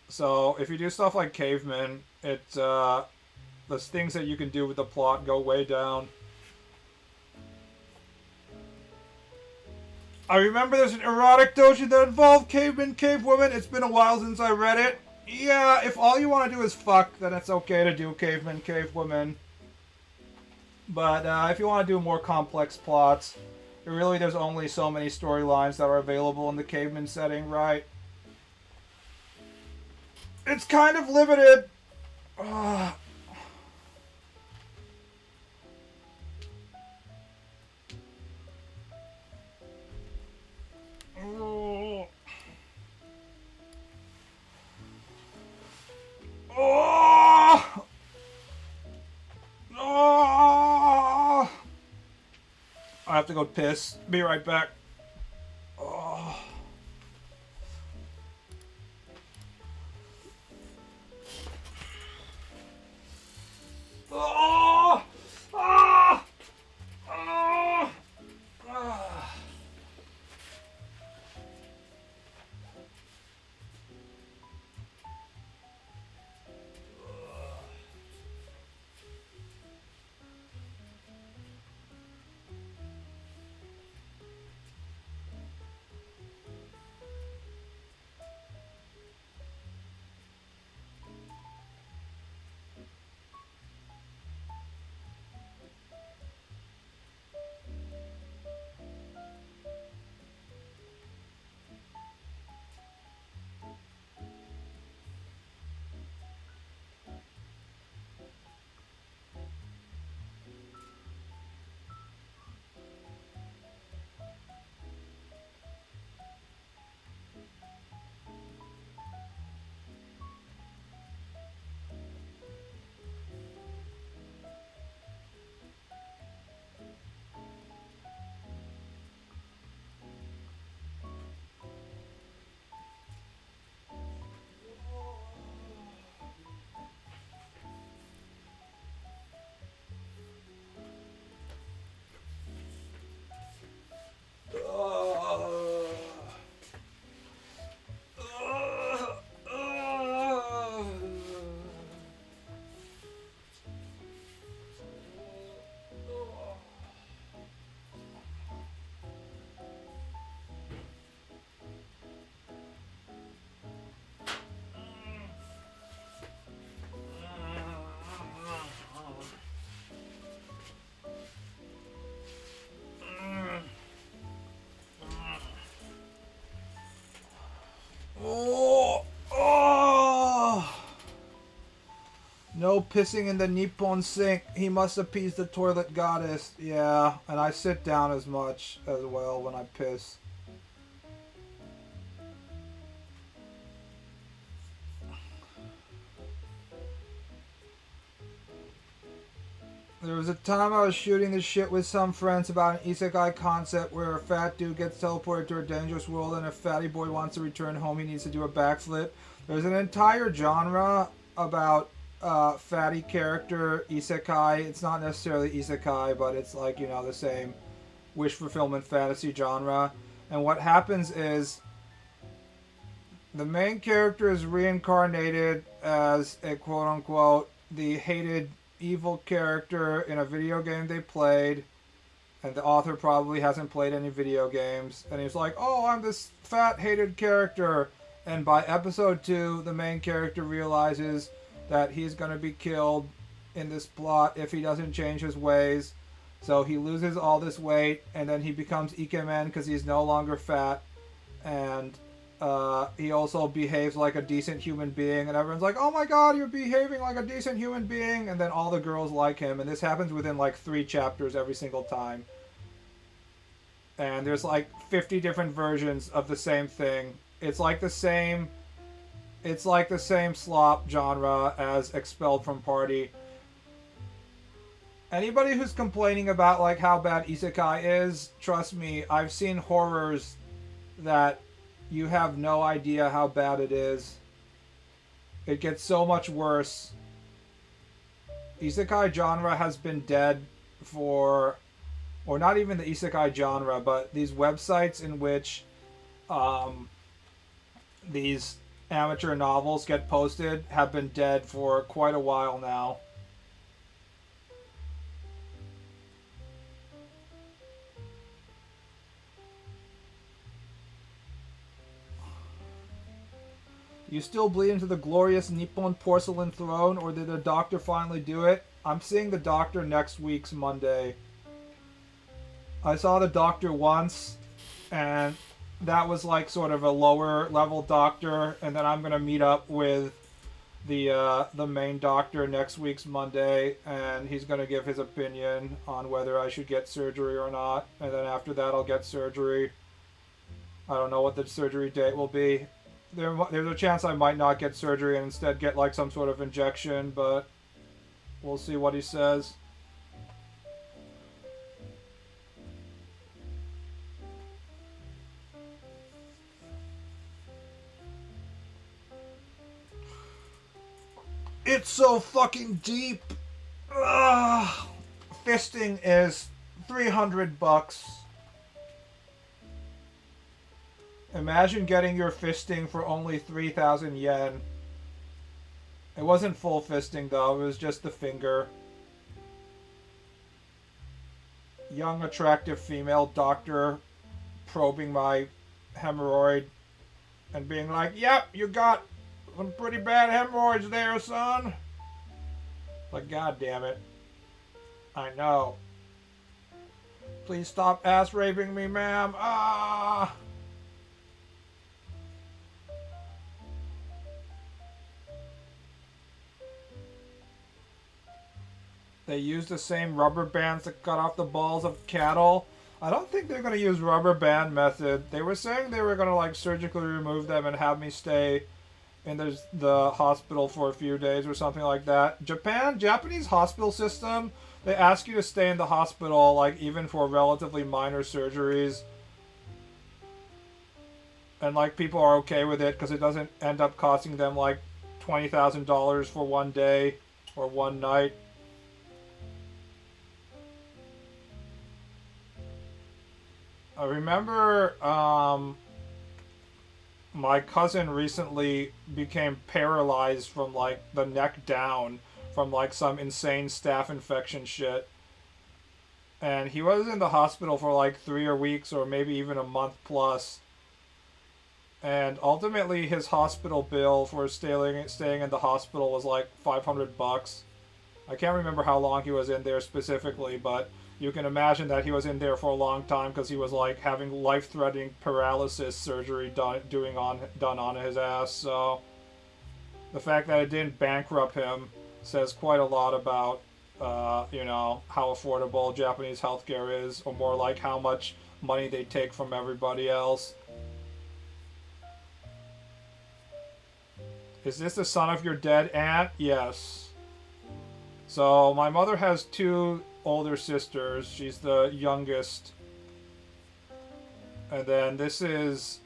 So if you do stuff like cavemen, the things that you can do with the plot go way down. I remember there's an erotic doujin that involved cavemen, cavewomen. It's been a while since I read it. Yeah, if all you want to do is fuck, then it's okay to do cavemen, cavewomen. But if you want to do more complex plots, really there's only so many storylines that are available in the caveman setting, right? It's kind of limited. Uh, oh. Oh. Oh. I have to go piss. Be right back. Oh. Oh. Ah. Ah. Ah. Oh, oh. No pissing in the Nippon sink. He must appease the toilet goddess. Yeah, and I sit down as much as well when I piss. There was a time I was shooting the shit with some friends about an isekai concept where a fat dude gets teleported to a dangerous world and if fatty boy wants to return home he needs to do a backflip. There's an entire genre about fatty character isekai. It's not necessarily isekai, but it's like, you know, the same wish fulfillment fantasy genre. And what happens is the main character is reincarnated as a quote unquote the hated evil character in a video game they played, and the author probably hasn't played any video games, and he's like, oh, I'm this fat hated character. And by episode 2, the main character realizes that he's going to be killed in this plot if he doesn't change his ways. So he loses all this weight, and then he becomes Ikemen because he's no longer fat. And he also behaves like a decent human being, and everyone's like, oh my god, you're behaving like a decent human being. And then all the girls like him, and this happens within like 3 chapters every single time. And there's like 50 different versions of the same thing. It's like the same slop genre as Expelled from Party. Anybody who's complaining about like how bad isekai is, trust me, I've seen horrors that you have no idea how bad it is. It gets so much worse. Isekai genre has been dead for, or not even the isekai genre, but these websites in which these amateur novels get posted have been dead for quite a while now. You still bleed into the glorious Nippon porcelain throne, or did the doctor finally do it? I'm seeing the doctor next week's Monday. I saw the doctor once, and that was like sort of a lower level doctor, and then I'm gonna meet up with the main doctor next week's Monday, and he's gonna give his opinion on whether I should get surgery or not, and then after that I'll get surgery. I don't know what the surgery date will be. There's a chance I might not get surgery and instead get like some sort of injection, but we'll see what he says. It's so fucking deep. Ugh. Fisting is $300. Imagine getting your fisting for only 3,000 yen. It wasn't full fisting though, it was just the finger. Young, attractive female doctor probing my hemorrhoid and being like, yep, you got some pretty bad hemorrhoids there, son. Like, god damn it. I know. Please stop ass raping me, ma'am. Ah! They use the same rubber bands to cut off the balls of cattle. I don't think they're going to use rubber band method. They were saying they were going to like surgically remove them and have me stay in the hospital for a few days or something like that. Japanese hospital system, they ask you to stay in the hospital like even for relatively minor surgeries. And like people are okay with it because it doesn't end up costing them like $20,000 for one day or one night. I remember my cousin recently became paralyzed from like the neck down from like some insane staph infection shit. And he was in the hospital for like 3 weeks or maybe even a month plus. And ultimately his hospital bill for staying in the hospital was like $500. I can't remember how long he was in there specifically, but you can imagine that he was in there for a long time because he was like having life-threatening paralysis surgery done on his ass. So the fact that it didn't bankrupt him says quite a lot about you know, how affordable Japanese healthcare is, or more like how much money they take from everybody else. Is this the son of your dead aunt? Yes. So my mother has 2 older sisters. She's the youngest. And then this is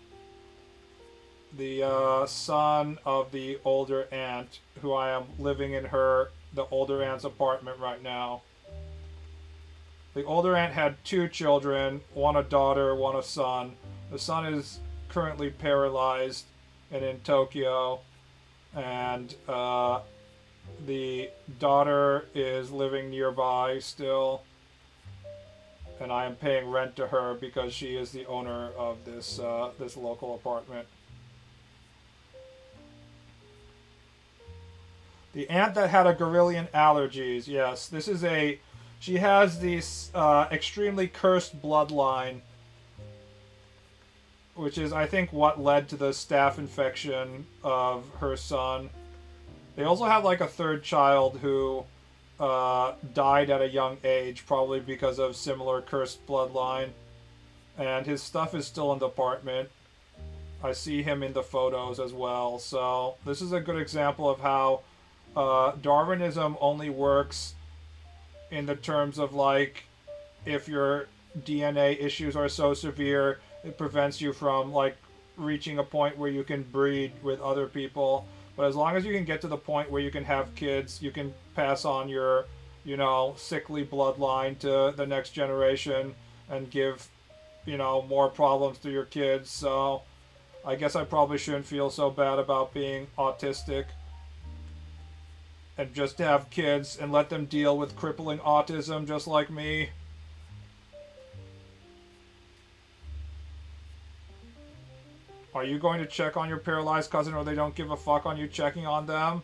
the son of the older aunt, who I am living in the older aunt's apartment right now. The older aunt had two children, one a daughter, one a son. The son is currently paralyzed and in Tokyo, and the daughter is living nearby still, and I am paying rent to her because she is the owner of this local apartment. The aunt that had a gorillion allergies. Yes, this is a. She has this extremely cursed bloodline, which is, I think, what led to the staph infection of her son. They also have like a third child who died at a young age, probably because of similar cursed bloodline. And his stuff is still in the apartment. I see him in the photos as well. So this is a good example of how Darwinism only works in the terms of like if your DNA issues are so severe, it prevents you from like reaching a point where you can breed with other people. But as long as you can get to the point where you can have kids, you can pass on your, sickly bloodline to the next generation and give, more problems to your kids. So I guess I probably shouldn't feel so bad about being autistic and just have kids and let them deal with crippling autism just like me. Are you going to check on your paralyzed cousin or they don't give a fuck on you checking on them?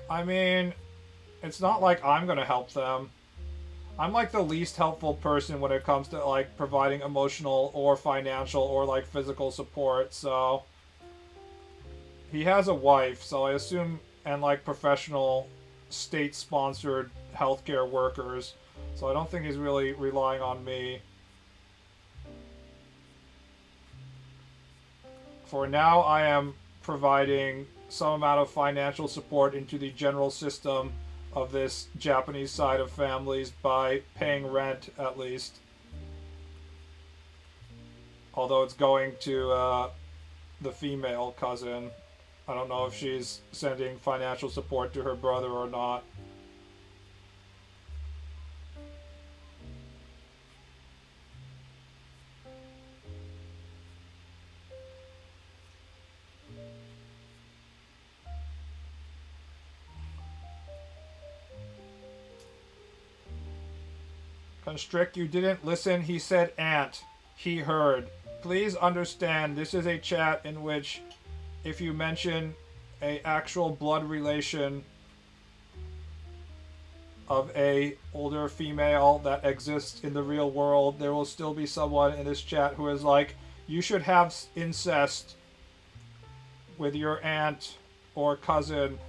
I mean, it's not like I'm going to help them. I'm like the least helpful person when it comes to like providing emotional or financial or like physical support. So he has a wife, so I assume, and like professional state sponsored healthcare workers. So I don't think he's really relying on me. For now, I am providing some amount of financial support into the general system of this Japanese side of families by paying rent, at least. Although it's going to the female cousin. I don't know if she's sending financial support to her brother or not. Constrict, you didn't listen. He said aunt. He heard. Please understand, this is a chat in which if you mention a actual blood relation of a older female that exists in the real world, there will still be someone in this chat who is like, you should have incest with your aunt or cousin.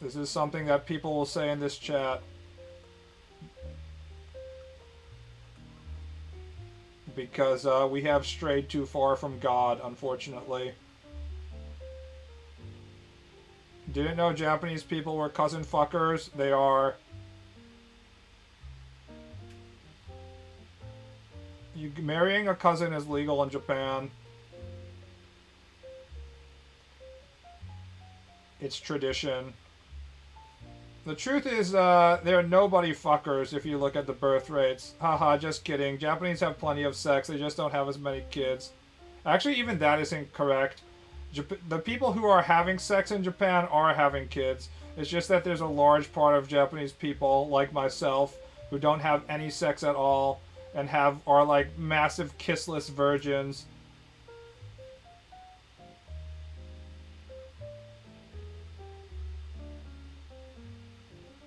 This is something that people will say in this chat. Because we have strayed too far from God, unfortunately. Didn't know Japanese people were cousin fuckers. They are. Marrying a cousin is legal in Japan. It's tradition. The truth is, they're nobody fuckers if you look at the birth rates. Haha, just kidding. Japanese have plenty of sex, they just don't have as many kids. Actually, even that isn't correct. The people who are having sex in Japan are having kids. It's just that there's a large part of Japanese people, like myself, who don't have any sex at all and are like massive kissless virgins.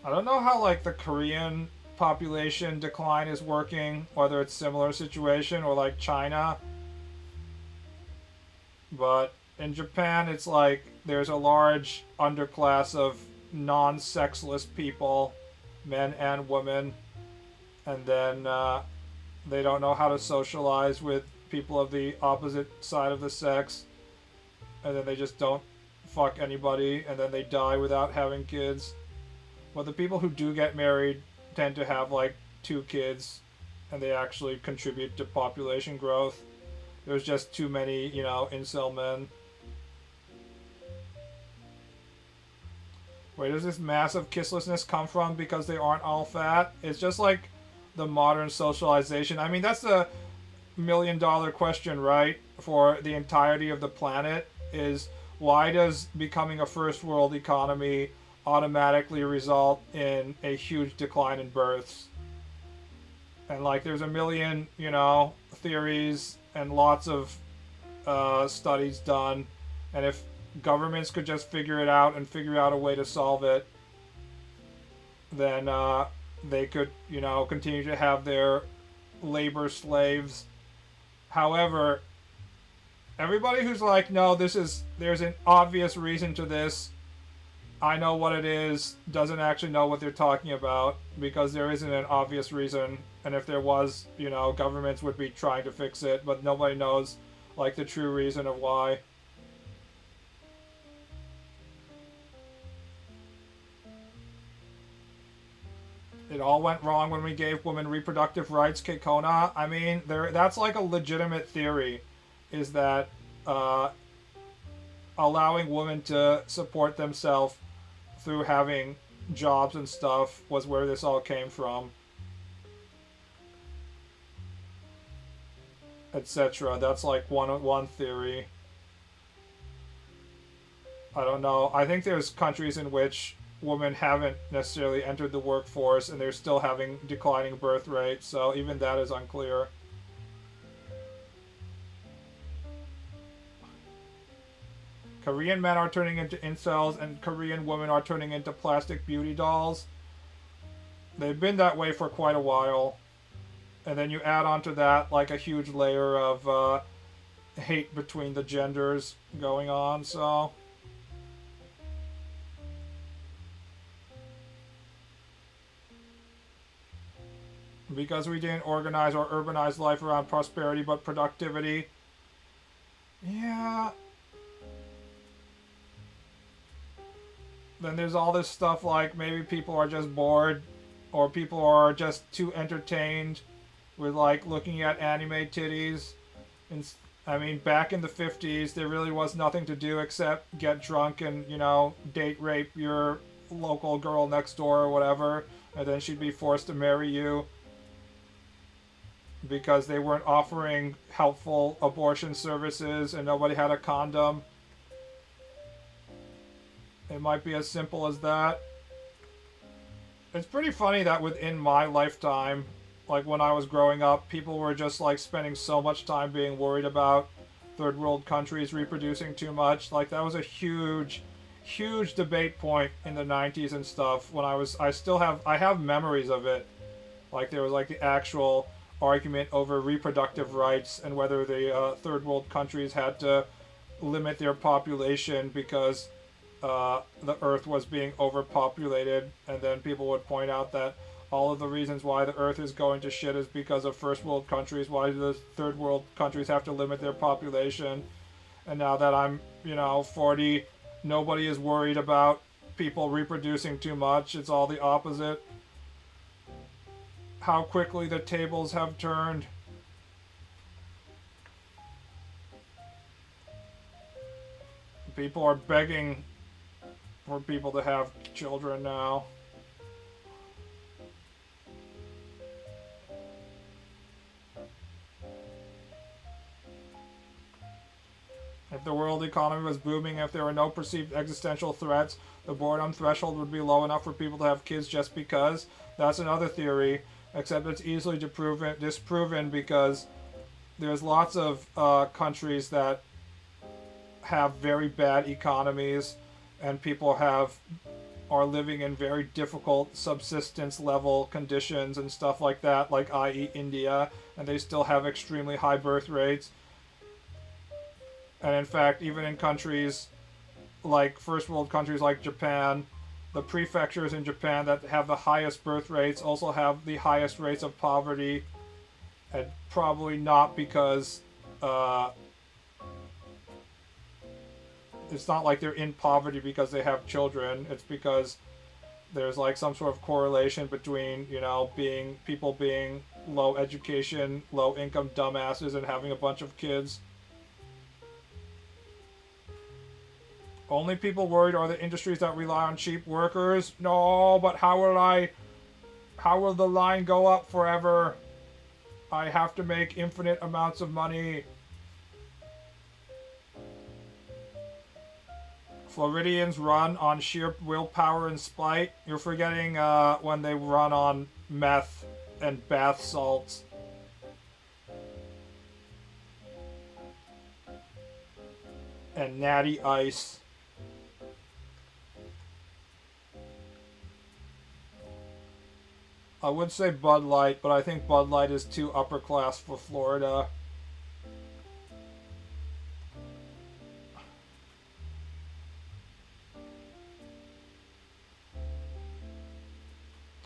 I don't know how like the Korean population decline is working, whether it's similar situation or like China. But in Japan, it's like there's a large underclass of non-sexless people, men and women, and then they don't know how to socialize with people of the opposite side of the sex, and then they just don't fuck anybody, and then they die without having kids. But the people who do get married tend to have like 2 kids, and they actually contribute to population growth. there's just too many, incel men. Where does this massive kisslessness come from? Because they aren't all fat? It's just like the modern socialization. I mean, that's a $1 million question, right? For the entirety of the planet is why does becoming a first world economy automatically result in a huge decline in births? And like, there's a million, theories and lots of studies done. And if governments could just figure it out and figure out a way to solve it, then they could, continue to have their labor slaves. However, everybody who's like, no, there's an obvious reason to this, I know what it is, doesn't actually know what they're talking about because there isn't an obvious reason. And if there was, governments would be trying to fix it, but nobody knows, like, the true reason of why. It all went wrong when we gave women reproductive rights, Kekona. I mean, that's like a legitimate theory, is that uh, allowing women to support themselves through having jobs and stuff was where this all came from, etc. That's like one theory. I don't know. I think there's countries in which women haven't necessarily entered the workforce and they're still having declining birth rates, so even that is unclear. Korean men are turning into incels and Korean women are turning into plastic beauty dolls. They've been that way for quite a while. And then you add onto that like a huge layer of hate between the genders going on, so because we didn't organize or urbanize life around prosperity but productivity. Yeah. Then there's all this stuff like maybe people are just bored or people are just too entertained with like looking at anime titties. And I mean, back in the 50s, there really was nothing to do except get drunk and, date rape your local girl next door or whatever. And then she'd be forced to marry you because they weren't offering helpful abortion services and nobody had a condom. It might be as simple as that. It's pretty funny that within my lifetime, like when I was growing up, people were just like spending so much time being worried about third world countries reproducing too much. Like that was a huge, huge debate point in the 90s and stuff when I have memories of it. Like there was like the actual argument over reproductive rights and whether the third world countries had to limit their population because the earth was being overpopulated, and then people would point out that all of the reasons why the earth is going to shit is because of first world countries. Why do the third world countries have to limit their population? And now that I'm, 40, nobody is worried about people reproducing too much. It's all the opposite. How quickly the tables have turned. People are begging for people to have children now. If the world economy was booming, if there were no perceived existential threats, the boredom threshold would be low enough for people to have kids just because. That's another theory, except it's easily disproven because there's lots of countries that have very bad economies and people are living in very difficult subsistence level conditions and stuff like that, like i.e. India, and they still have extremely high birth rates. And in fact, even in countries like first world countries like Japan, the prefectures in Japan that have the highest birth rates also have the highest rates of poverty, and probably not because it's not like they're in poverty because they have children. It's because there's like some sort of correlation between, you know, being low education, low income dumbasses and having a bunch of kids. Only people worried are the industries that rely on cheap workers. No, but how will the line go up forever? I have to make infinite amounts of money. Floridians run on sheer willpower and spite. You're forgetting when they run on meth and bath salts. And natty ice. I would say Bud Light, but I think Bud Light is too upper class for Florida.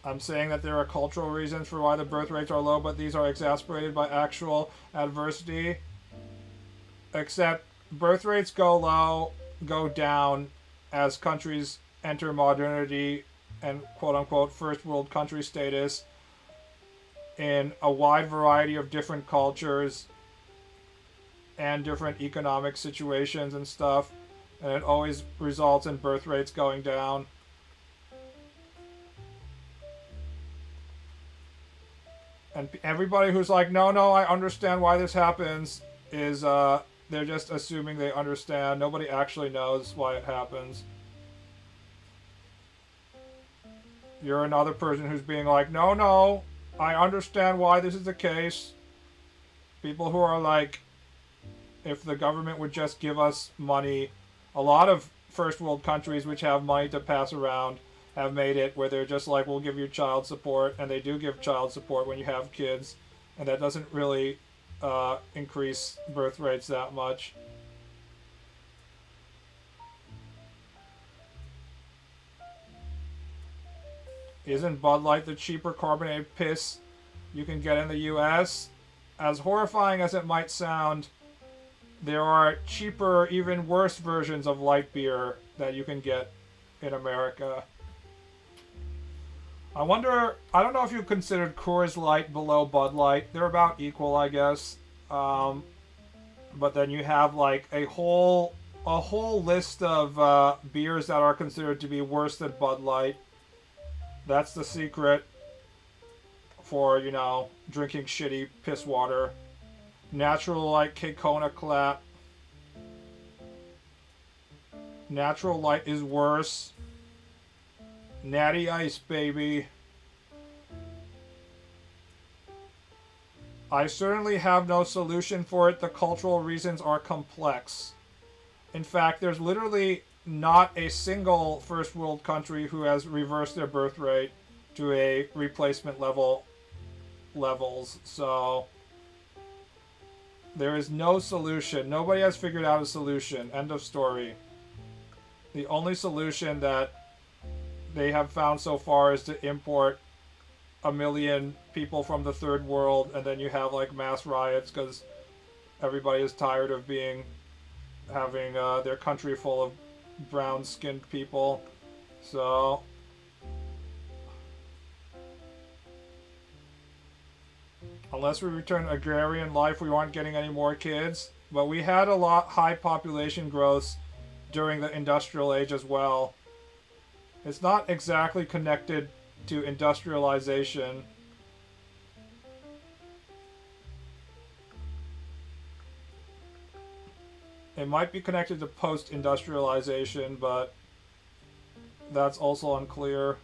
I'm saying that there are cultural reasons for why the birth rates are low, but these are exacerbated by actual adversity. Except birth rates go down as countries enter modernity and quote unquote first world country status in a wide variety of different cultures and different economic situations and stuff. And it always results in birth rates going down. And everybody who's like, no, no, I understand why this happens, is they're just assuming they understand. Nobody actually knows why it happens. You're another person who's being like, no, no, I understand why this is the case. People who are like, if the government would just give us money, a lot of first world countries which have money to pass around have made it where they're just like, we'll give you child support, and they do give child support when you have kids, and that doesn't really increase birth rates that much. Isn't Bud Light the cheaper carbonated piss you can get in the US? As horrifying as it might sound, there are cheaper, even worse versions of light beer that you can get in America. I wonder, I don't know if you considered Coors Light below Bud Light. They're about equal, I guess. But then you have like a whole list of beers that are considered to be worse than Bud Light. That's the secret for, you know, drinking shitty piss water. Natural Light Kekona Clap. Natural Light is worse. Natty Ice, baby. I certainly have no solution for it. The cultural reasons are complex. In fact, there's literally not a single first world country who has reversed their birth rate to a replacement levels. So there is no solution. Nobody has figured out a solution. End of story. The only solution that they have found so far is to import a million people from the third world, and then you have like mass riots because everybody is tired of having their country full of brown-skinned people. So unless we return agrarian life, we aren't getting any more kids. But we had a lot high population growth during the industrial age as well. It's not exactly connected to industrialization. It might be connected to post-industrialization, but that's also unclear.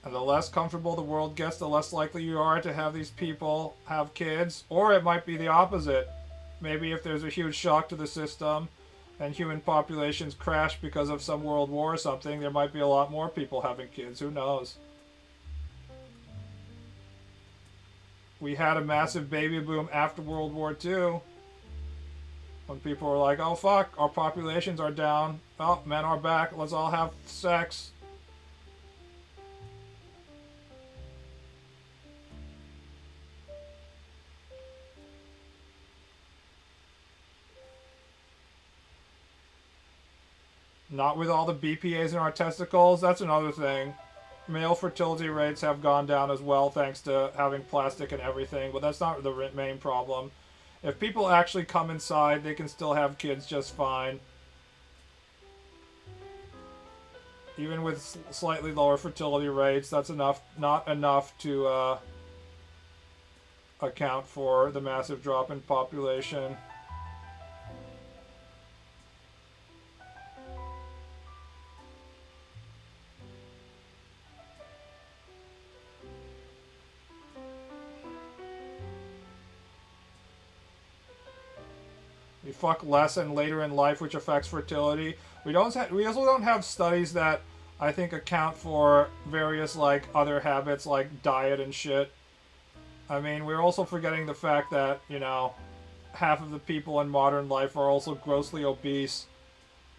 And the less comfortable the world gets, the less likely you are to have these people have kids. Or it might be the opposite. Maybe if there's a huge shock to the system and human populations crash because of some world war or something, there might be a lot more people having kids. Who knows? We had a massive baby boom after World War II. When people were like, oh fuck, our populations are down. Oh, men are back. Let's all have sex. Not with all the BPAs in our testicles. That's another thing. Male fertility rates have gone down as well thanks to having plastic and everything, but that's not the main problem. If people actually come inside, they can still have kids just fine. Even with slightly lower fertility rates, that's enough, not enough to account for the massive drop in population. We fuck less and later in life, which affects fertility. We also don't have studies that I think account for various like other habits like diet and shit. I mean, we're also forgetting the fact that, you know, half of the people in modern life are also grossly obese.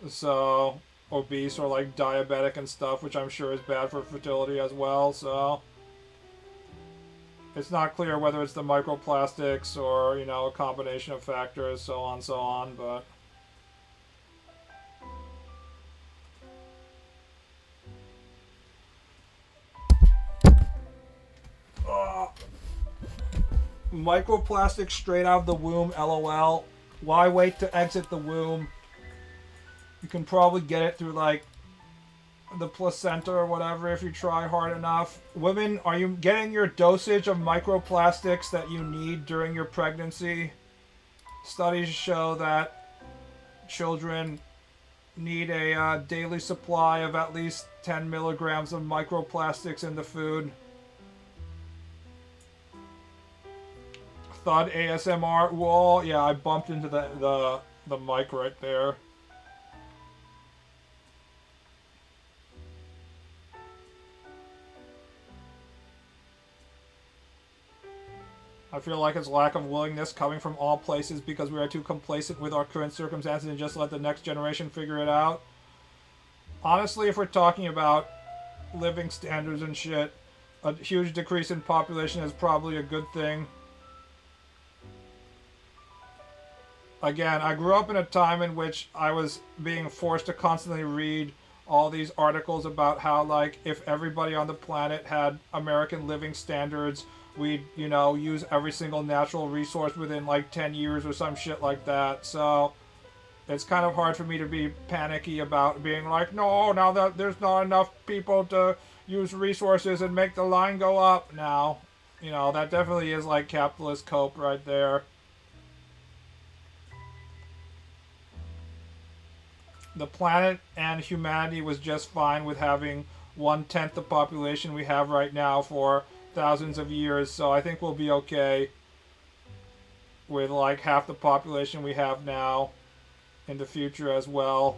So, obese or like diabetic and stuff, which I'm sure is bad for fertility as well. So, it's not clear whether it's the microplastics or, you know, a combination of factors, so on, but... Microplastics straight out of the womb, LOL. Why wait to exit the womb? You can probably get it through, like, the placenta or whatever if you try hard enough. Women, are you getting your dosage of microplastics that you need during your pregnancy? Studies show that children need a daily supply of at least 10 milligrams of microplastics in the food. Thud ASMR. Whoa, yeah, I bumped into the mic right there. I feel like it's lack of willingness coming from all places because we are too complacent with our current circumstances and just let the next generation figure it out. Honestly, if we're talking about living standards and shit, a huge decrease in population is probably a good thing. Again, I grew up in a time in which I was being forced to constantly read all these articles about how, like, if everybody on the planet had American living standards, we'd, you know, use every single natural resource within, like, 10 years or some shit like that. So, it's kind of hard for me to be panicky about being like, no, now that there's not enough people to use resources and make the line go up now. You know, that definitely is, like, capitalist cope right there. The planet and humanity was just fine with having 1/10 the population we have right now for thousands of years, so I think we'll be okay with like half the population we have now in the future as well.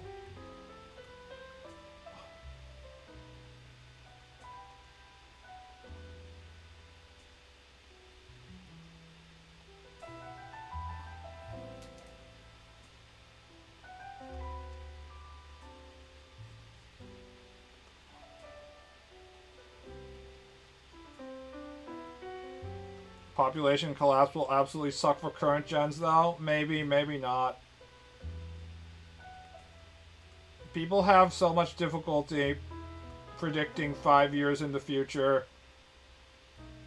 Population collapse will absolutely suck for current gens though. Maybe, maybe not. People have so much difficulty predicting 5 years in the future.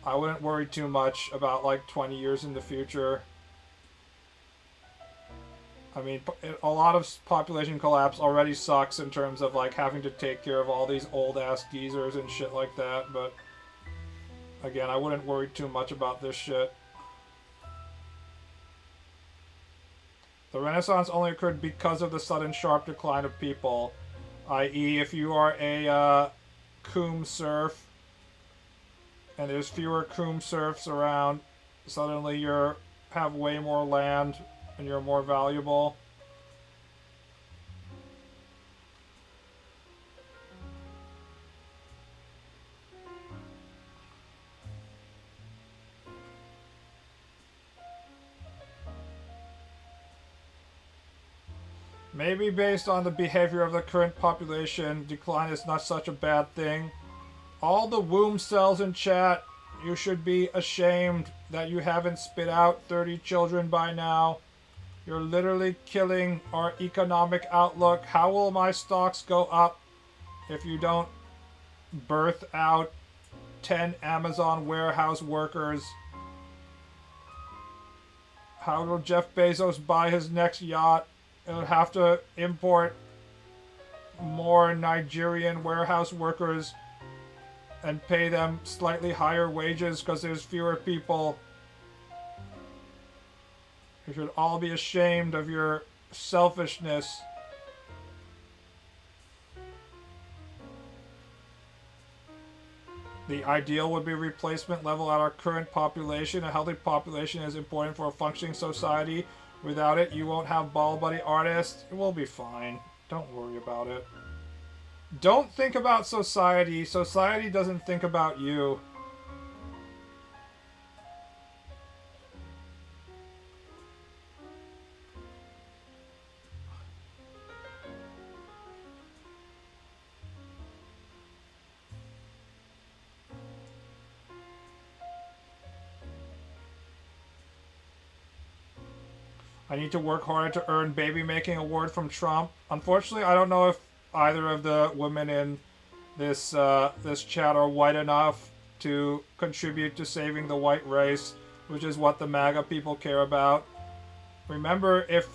I wouldn't worry too much about like 20 years in the future. I mean, a lot of population collapse already sucks in terms of like having to take care of all these old ass geezers and shit like that, but again, I wouldn't worry too much about this shit. The Renaissance only occurred because of the sudden sharp decline of people. I.e., if you are a coom serf and there's fewer coom serfs around, suddenly you have way more land and you're more valuable. Maybe based on the behavior of the current population, decline is not such a bad thing. All the womb cells in chat, you should be ashamed that you haven't spit out 30 children by now. You're literally killing our economic outlook. How will my stocks go up if you don't birth out 10 Amazon warehouse workers? How will Jeff Bezos buy his next yacht? He'll have to import more Nigerian warehouse workers and pay them slightly higher wages because there's fewer people. You should all be ashamed of your selfishness. The ideal would be replacement level at our current population. A healthy population is important for a functioning society. Without it, you won't have ball buddy artists. It will be fine. Don't worry about it. Don't think about society. Society doesn't think about you. I need to work harder to earn baby making award from Trump. Unfortunately, I don't know if either of the women in this chat are white enough to contribute to saving the white race, which is what the MAGA people care about. Remember, if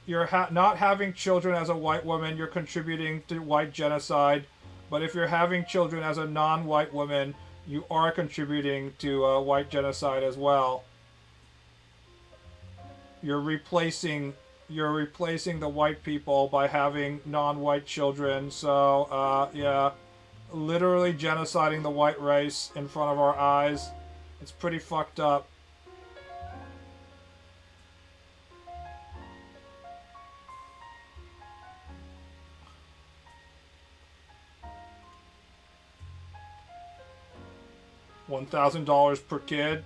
you're not having children as a white woman, you're contributing to white genocide. But if you're having children as a non-white woman, you are contributing to white genocide as well. You're replacing the white people by having non-white children. So yeah, literally genociding the white race in front of our eyes. It's pretty fucked up. $1,000 per kid.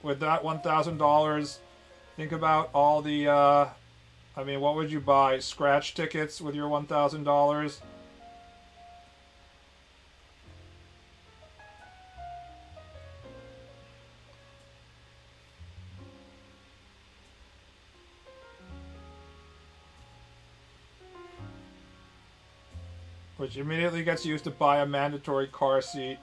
With that $1,000, think about all the, I mean, what would you buy? Scratch tickets with your $1,000? Which immediately gets used to buy a mandatory car seat.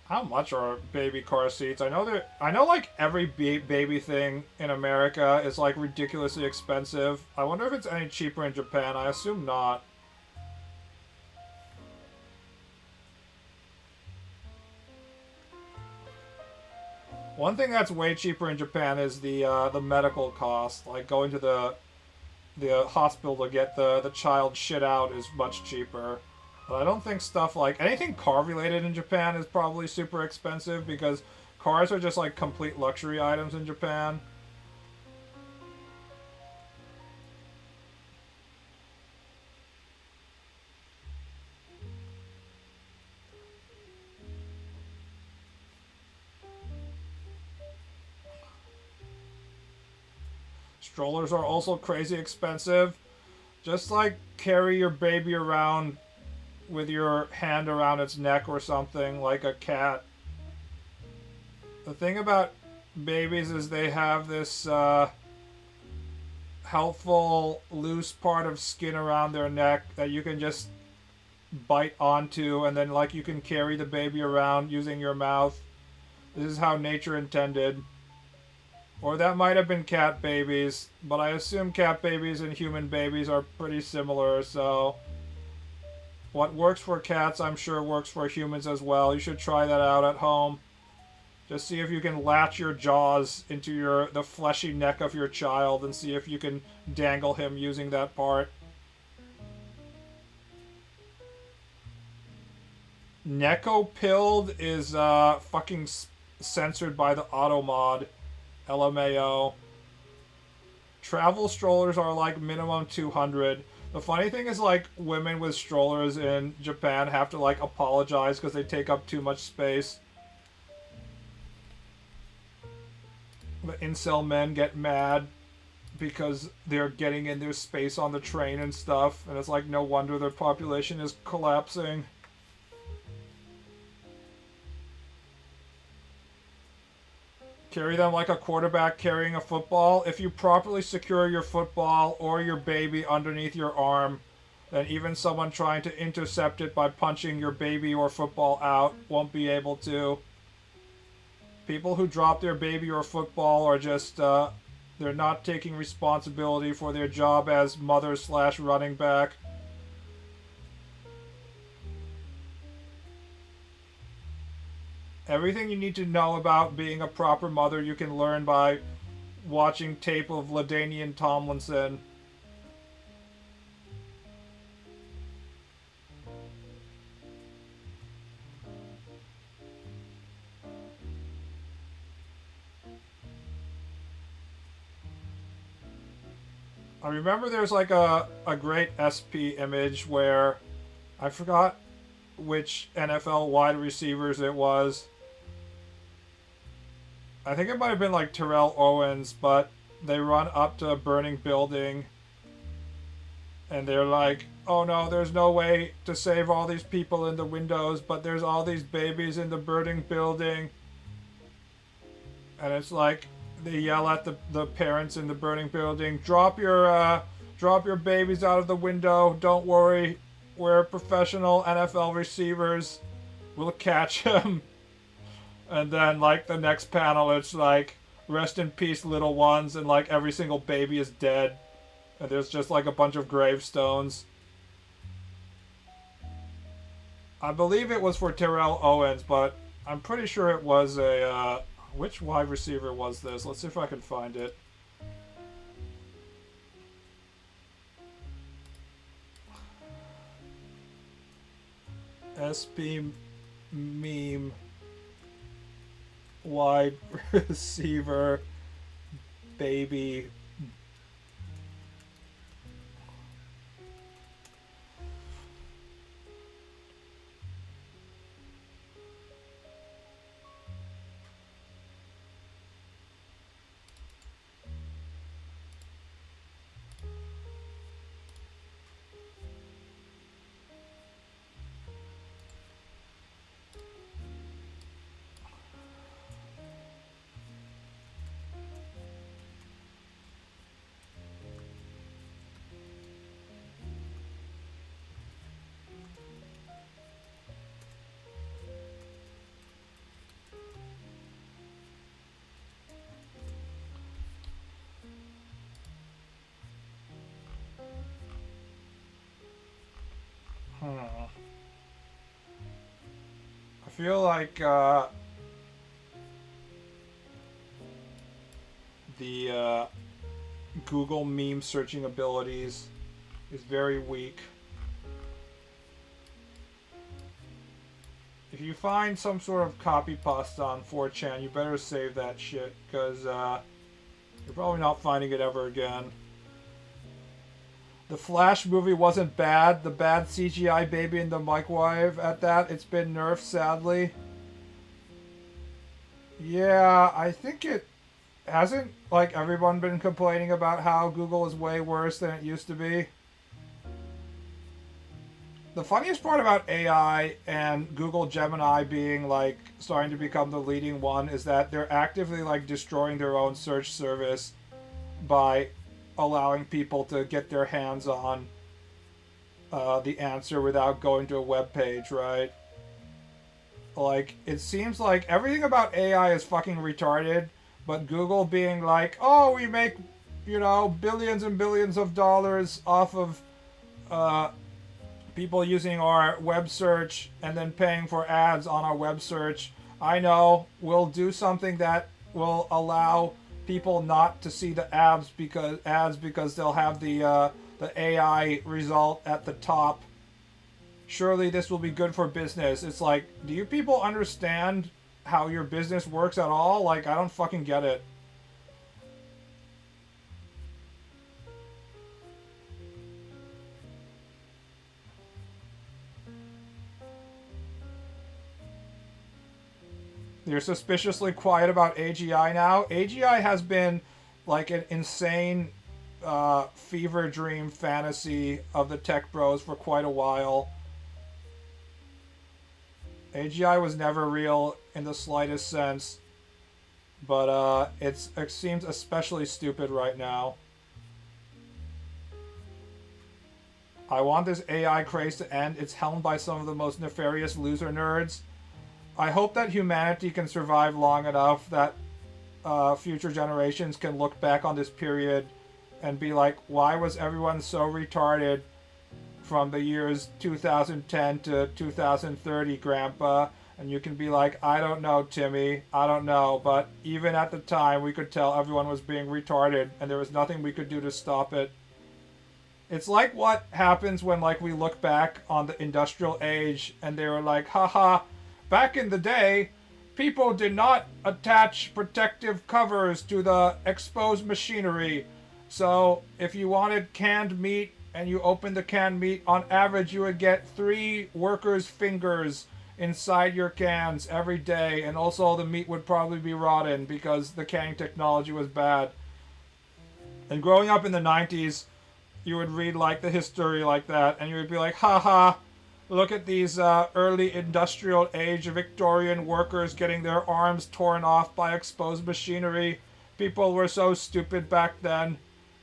How much are baby car seats? I know like every baby thing in America is like ridiculously expensive. I wonder if it's any cheaper in Japan. I assume not. One thing that's way cheaper in Japan is the medical cost. Like going to the hospital to get the child shit out is much cheaper. But I don't think stuff like anything car related in Japan is probably super expensive because cars are just like complete luxury items in Japan. Strollers are also crazy expensive. Just like carry your baby around with your hand around its neck or something like a cat. The thing about babies is they have this helpful loose part of skin around their neck that you can just bite onto, and then like you can carry the baby around using your mouth. This is how nature intended. Or that might have been cat babies, but I assume cat babies and human babies are pretty similar, so what works for cats, I'm sure works for humans as well. You should try that out at home. Just see if you can latch your jaws into the fleshy neck of your child and see if you can dangle him using that part. Neko Pilled is fucking censored by the auto mod. LMAO. Travel strollers are like minimum 200. The funny thing is, like, women with strollers in Japan have to, like, apologize because they take up too much space. The incel men get mad because they're getting in their space on the train and stuff, and it's like, no wonder their population is collapsing. Carry them like a quarterback carrying a football. If you properly secure your football or your baby underneath your arm, then even someone trying to intercept it by punching your baby or football out won't be able to. People who drop their baby or football are just, they're not taking responsibility for their job as mother slash running back. Everything you need to know about being a proper mother you can learn by watching tape of LaDainian Tomlinson. I remember there's like a great SP image where I forgot which NFL wide receivers it was. I think it might have been like Terrell Owens, but they run up to a burning building and they're like, oh no, there's no way to save all these people in the windows, but there's all these babies in the burning building. And it's like, they yell at the parents in the burning building, drop your babies out of the window, don't worry, we're professional NFL receivers, we'll catch them. And then like the next panel it's like, rest in peace little ones, and like every single baby is dead. And there's just like a bunch of gravestones. I believe it was for Terrell Owens, but I'm pretty sure it was a, which wide receiver was this? Let's see if I can find it. SP meme wide receiver baby. I feel like the Google meme searching abilities is very weak. If you find some sort of copy pasta on 4chan, you better save that shit, because you're probably not finding it ever again. The Flash movie wasn't bad. The bad CGI baby in the microwave at that, it's been nerfed, sadly. Yeah, I think it hasn't, like, everyone been complaining about how Google is way worse than it used to be. The funniest part about AI and Google Gemini being, like, starting to become the leading one is that they're actively, like, destroying their own search service by allowing people to get their hands on the answer without going to a web page, right? Like, it seems like everything about AI is fucking retarded, but Google being like, oh, we make, you know, billions and billions of dollars off of people using our web search and then paying for ads on our web search. I know, we'll do something that will allow people not to see the ads because they'll have the AI result at the top. Surely this will be good for business. It's like, do you people understand how your business works at all? Like, I don't fucking get it. You're suspiciously quiet about AGI now. AGI has been like an insane fever dream fantasy of the tech bros for quite a while. AGI was never real in the slightest sense. But it seems especially stupid right now. I want this AI craze to end. It's helmed by some of the most nefarious loser nerds. I hope that humanity can survive long enough that future generations can look back on this period and be like, why was everyone so retarded from the years 2010 to 2030, Grandpa? And you can be like, I don't know, Timmy. I don't know. But even at the time, we could tell everyone was being retarded, and there was nothing we could do to stop it. It's like what happens when like we look back on the industrial age and they were like, haha, back in the day, people did not attach protective covers to the exposed machinery. So if you wanted canned meat and you opened the canned meat, on average you would get 3 workers' fingers inside your cans every day, and also the meat would probably be rotten because the canning technology was bad. And growing up in the 90s, you would read like the history like that, and you would be like, haha, look at these early industrial age Victorian workers getting their arms torn off by exposed machinery. People were so stupid back then.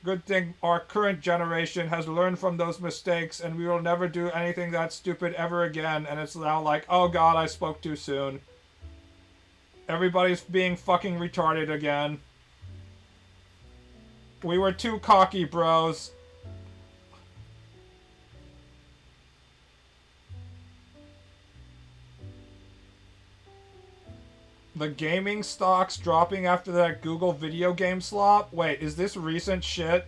Good thing our current generation has learned from those mistakes, and we will never do anything that stupid ever again. And it's now like, oh god, I spoke too soon. Everybody's being fucking retarded again. We were too cocky, bros. The gaming stocks dropping after that Google video game slop? Wait, is this recent shit?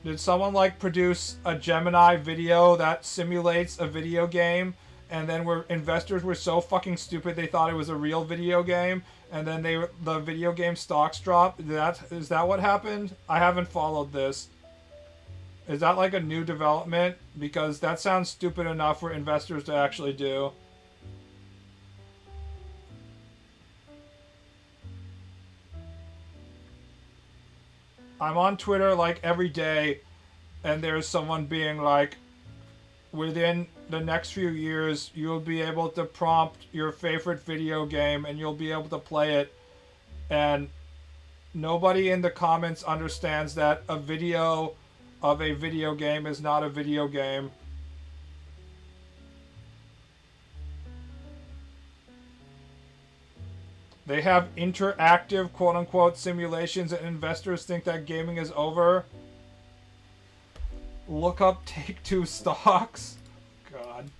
Did someone like produce a Gemini video that simulates a video game, and then investors were so fucking stupid they thought it was a real video game, and then the video game stocks dropped? Is that what happened? I haven't followed this. Is that like a new development? Because that sounds stupid enough for investors to actually do. I'm on Twitter like every day, and there's someone being like, within the next few years, you'll be able to prompt your favorite video game and you'll be able to play it. And nobody in the comments understands that a video of a video game is not a video game. They have interactive quote unquote simulations, and investors think that gaming is over. Look up Take Two stocks. God.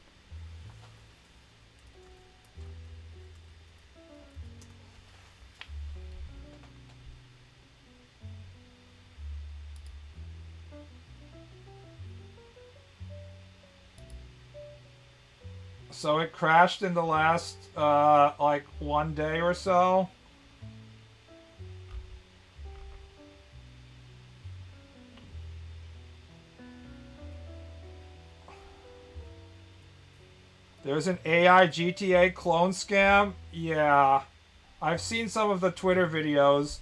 So it crashed in the last like 1 day or so. There's an AI GTA clone scam. Yeah. I've seen some of the Twitter videos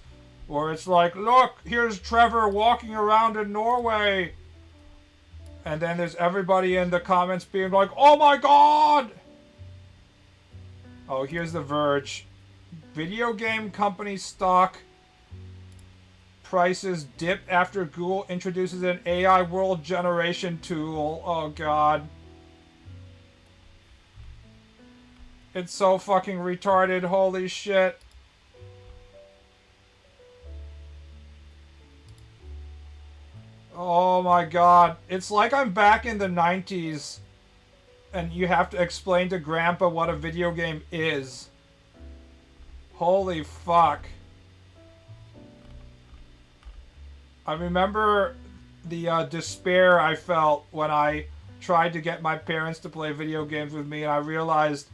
where it's like, look, here's Trevor walking around in Norway. And then there's everybody in the comments being like, oh my god! Oh, here's The Verge. Video game company stock prices dip after Google introduces an AI world generation tool. Oh god. It's so fucking retarded, holy shit. Oh my god. It's like I'm back in the 90s and you have to explain to Grandpa what a video game is. Holy fuck. I remember the despair I felt when I tried to get my parents to play video games with me, and I realized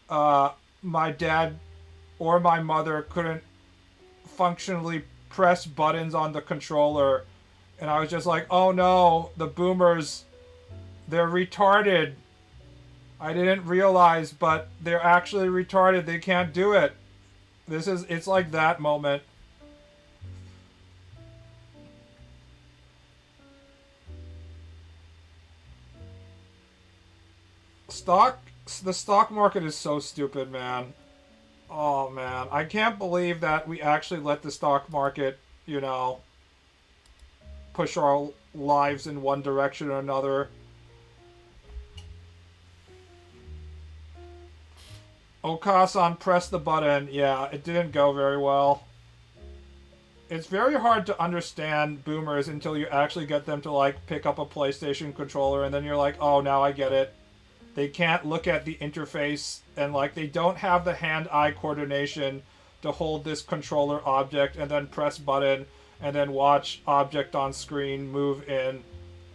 my dad or my mother couldn't functionally press buttons on the controller. And I was just like, oh no, the boomers, they're retarded. I didn't realize, but they're actually retarded. They can't do it. It's like that moment. The stock market is so stupid, man. Oh man, I can't believe that we actually let the stock market, you know, push our lives in one direction or another. Okasan pressed the button. Yeah, it didn't go very well. It's very hard to understand boomers until you actually get them to like pick up a PlayStation controller and then you're like, "Oh, now I get it." They can't look at the interface and like they don't have the hand-eye coordination to hold this controller object and then press button and then watch object on screen move in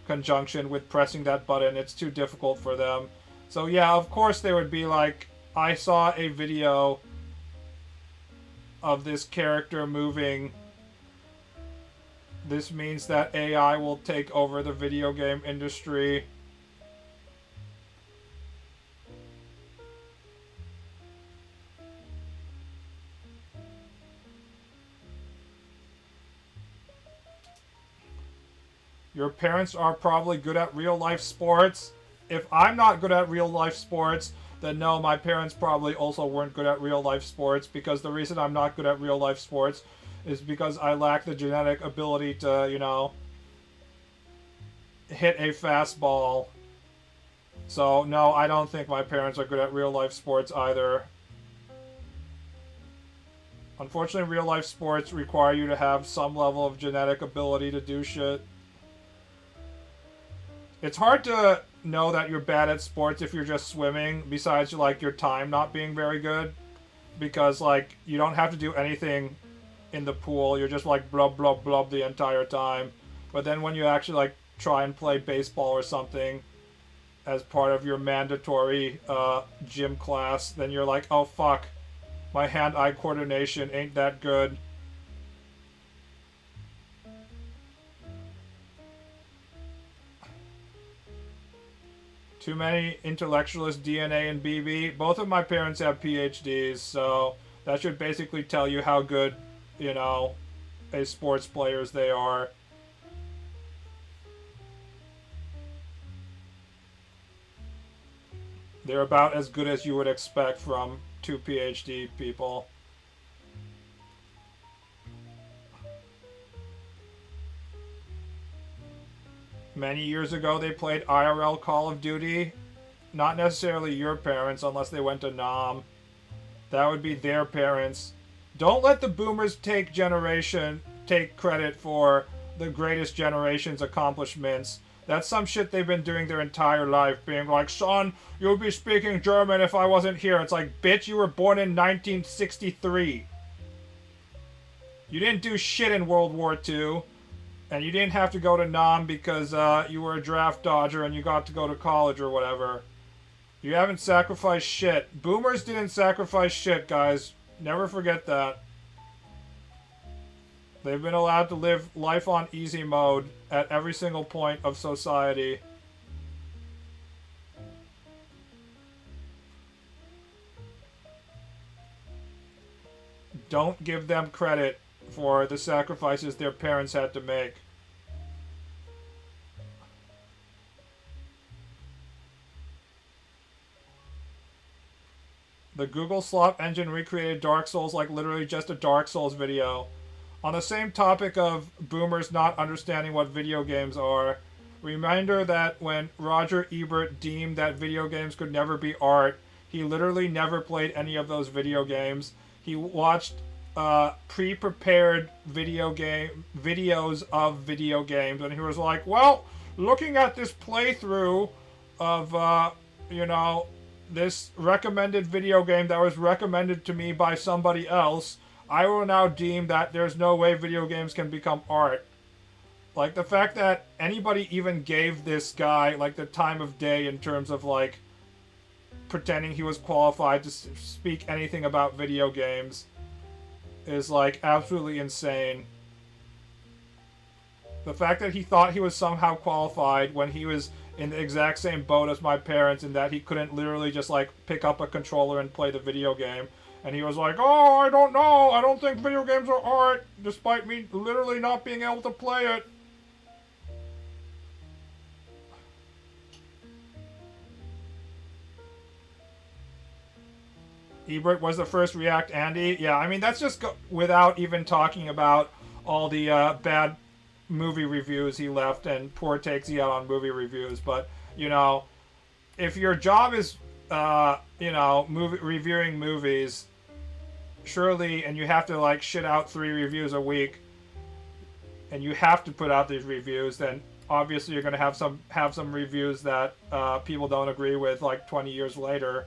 conjunction with pressing that button. It's too difficult for them. So yeah, of course they would be like, I saw a video of this character moving. This means that AI will take over the video game industry. Your parents are probably good at real life sports. If I'm not good at real life sports, then no, my parents probably also weren't good at real life sports because the reason I'm not good at real life sports is because I lack the genetic ability to, you know, hit a fastball. So, no, I don't think my parents are good at real life sports either. Unfortunately, real life sports require you to have some level of genetic ability to do shit. It's hard to know that you're bad at sports if you're just swimming, besides like your time not being very good. Because like you don't have to do anything in the pool, you're just like blub blub blub the entire time. But then when you actually like try and play baseball or something as part of your mandatory gym class, then you're like, oh fuck, my hand-eye coordination ain't that good. Too many intellectualist DNA and BB. Both of my parents have PhDs, so that should basically tell you how good, you know, a sports players they are. They're about as good as you would expect from two PhD people. Many years ago, they played IRL Call of Duty. Not necessarily your parents, unless they went to Nam. That would be their parents. Don't let the boomers take credit for the greatest generation's accomplishments. That's some shit they've been doing their entire life, being like, son, you'll be speaking German if I wasn't here. It's like, bitch, you were born in 1963. You didn't do shit in World War II, and you didn't have to go to Nam because you were a draft dodger and you got to go to college or whatever. You haven't sacrificed shit. Boomers didn't sacrifice shit, guys. Never forget that. They've been allowed to live life on easy mode at every single point of society. Don't give them credit for the sacrifices their parents had to make. The Google slot engine recreated Dark Souls like literally just a Dark Souls video. On the same topic of boomers not understanding what video games are, reminder that when Roger Ebert deemed that video games could never be art, he literally never played any of those video games. He watched pre-prepared video game videos of video games, and he was like, "Well, looking at this playthrough of you know, this recommended video game that was recommended to me by somebody else, I will now deem that there's no way video games can become art." Like the fact that anybody even gave this guy like the time of day in terms of like pretending he was qualified to speak anything about video games is like absolutely insane. The fact that he thought he was somehow qualified when he was in the exact same boat as my parents in that he couldn't literally just like pick up a controller and play the video game. And he was like, oh, I don't know. I don't think video games are art, despite me literally not being able to play it. Ebert was the first React Andy. Yeah, I mean, that's just without even talking about all the bad movie reviews he left and poor takes he had on movie reviews. But, you know, if your job is, reviewing movies, surely, and you have to, like, shit out 3 reviews a week, and you have to put out these reviews, then obviously you're going to have some reviews that people don't agree with, like, 20 years later.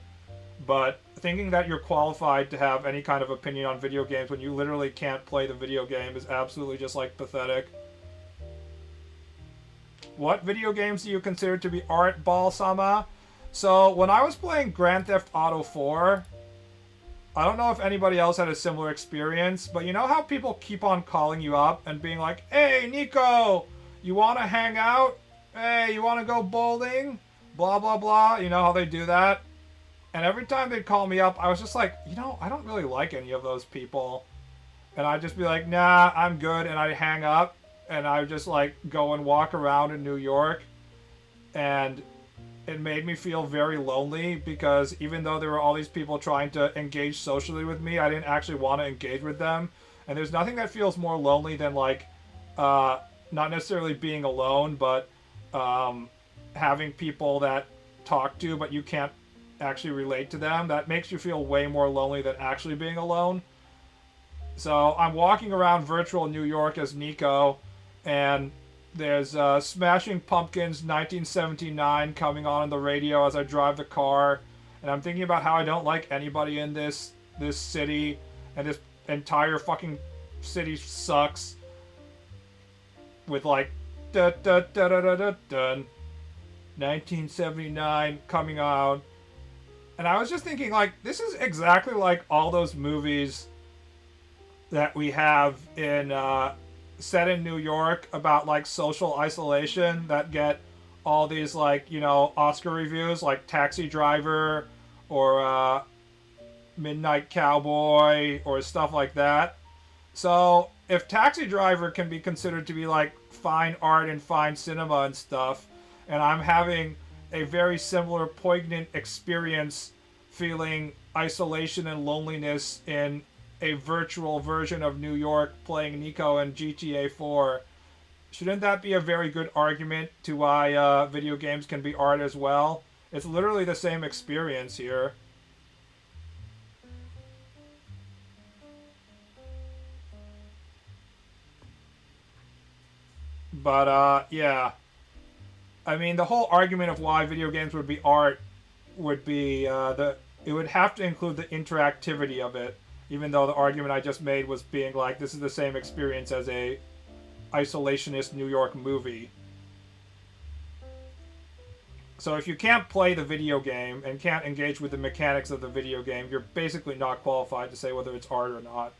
But thinking that you're qualified to have any kind of opinion on video games when you literally can't play the video game is absolutely just, like, pathetic. What video games do you consider to be art, Ball-sama? So, when I was playing Grand Theft Auto 4, I don't know if anybody else had a similar experience, but you know how people keep on calling you up and being like, "Hey, Nico, you want to hang out? Hey, you want to go bowling? Blah, blah, blah." You know how they do that? And every time they'd call me up, I was just like, I don't really like any of those people. And I'd just be like, "Nah, I'm good." And I'd hang up and I'd just like go and walk around in New York. And it made me feel very lonely because even though there were all these people trying to engage socially with me, I didn't actually want to engage with them. And there's nothing that feels more lonely than like, not necessarily being alone, but having people that talk to, but you can't actually relate to them. That makes you feel way more lonely than actually being alone. So I'm walking around virtual New York as Nico, and there's Smashing Pumpkins 1979 coming on the radio as I drive the car, and I'm thinking about how I don't like anybody in this city, and this entire fucking city sucks. With like da da da da da da dun 1979 coming out, and I was just thinking like this is exactly like all those movies that we have in set in New York about like social isolation that get all these like Oscar reviews, like Taxi Driver or Midnight Cowboy or stuff like that. So if Taxi Driver can be considered to be like fine art and fine cinema and stuff, and I'm having a very similar poignant experience feeling isolation and loneliness in a virtual version of New York playing Nico in GTA 4, shouldn't that be a very good argument to why video games can be art as well? It's literally the same experience here. But, yeah. I mean, the whole argument of why video games would be art would be it would have to include the interactivity of it, even though the argument I just made was being like, this is the same experience as a isolationist New York movie. So if you can't play the video game and can't engage with the mechanics of the video game, you're basically not qualified to say whether it's art or not.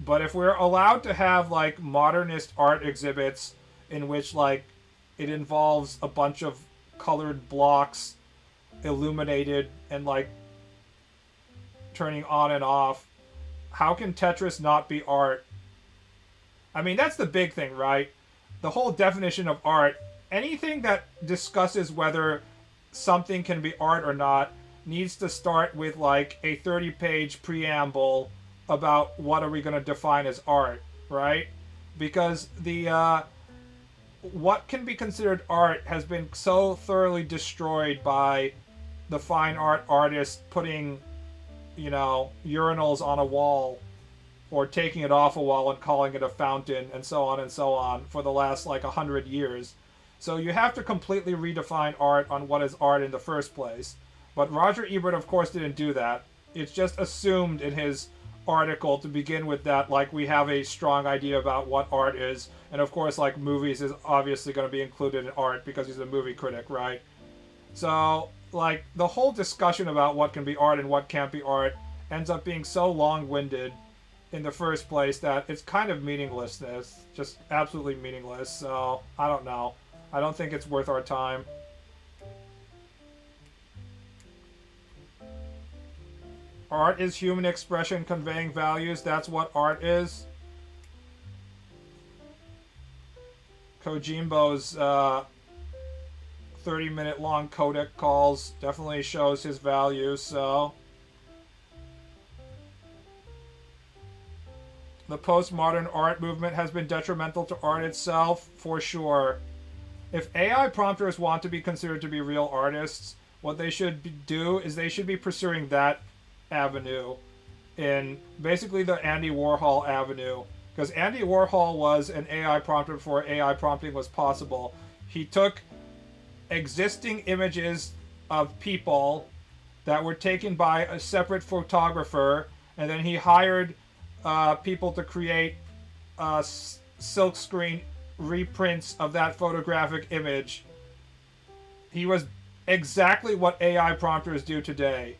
But if we're allowed to have like modernist art exhibits in which like it involves a bunch of colored blocks illuminated and like turning on and off, how can Tetris not be art? I mean, that's the big thing, right? The whole definition of art, anything that discusses whether something can be art or not needs to start with like a 30-page preamble about what are we going to define as art, right? Because the what can be considered art has been so thoroughly destroyed by the fine art artists putting, urinals on a wall or taking it off a wall and calling it a fountain and so on for the last like 100 years. So you have to completely redefine art on what is art in the first place. But Roger Ebert, of course, didn't do that. It's just assumed in his article to begin with that like we have a strong idea about what art is, and of course like movies is obviously going to be included in art because he's a movie critic, right? So like the whole discussion about what can be art and what can't be art ends up being so long-winded in the first place that it's kind of meaninglessness, just absolutely meaningless. So I don't know, I don't think it's worth our time. Art is human expression conveying values. That's what art is. Kojimbo's 30-minute long codec calls definitely shows his value, so. The postmodern art movement has been detrimental to art itself, for sure. If AI prompters want to be considered to be real artists, what they should do is they should be pursuing that avenue in basically the Andy Warhol avenue. Because Andy Warhol was an AI prompter before AI prompting was possible. He took existing images of people that were taken by a separate photographer, and then he hired people to create silkscreen reprints of that photographic image. He was exactly what AI prompters do today.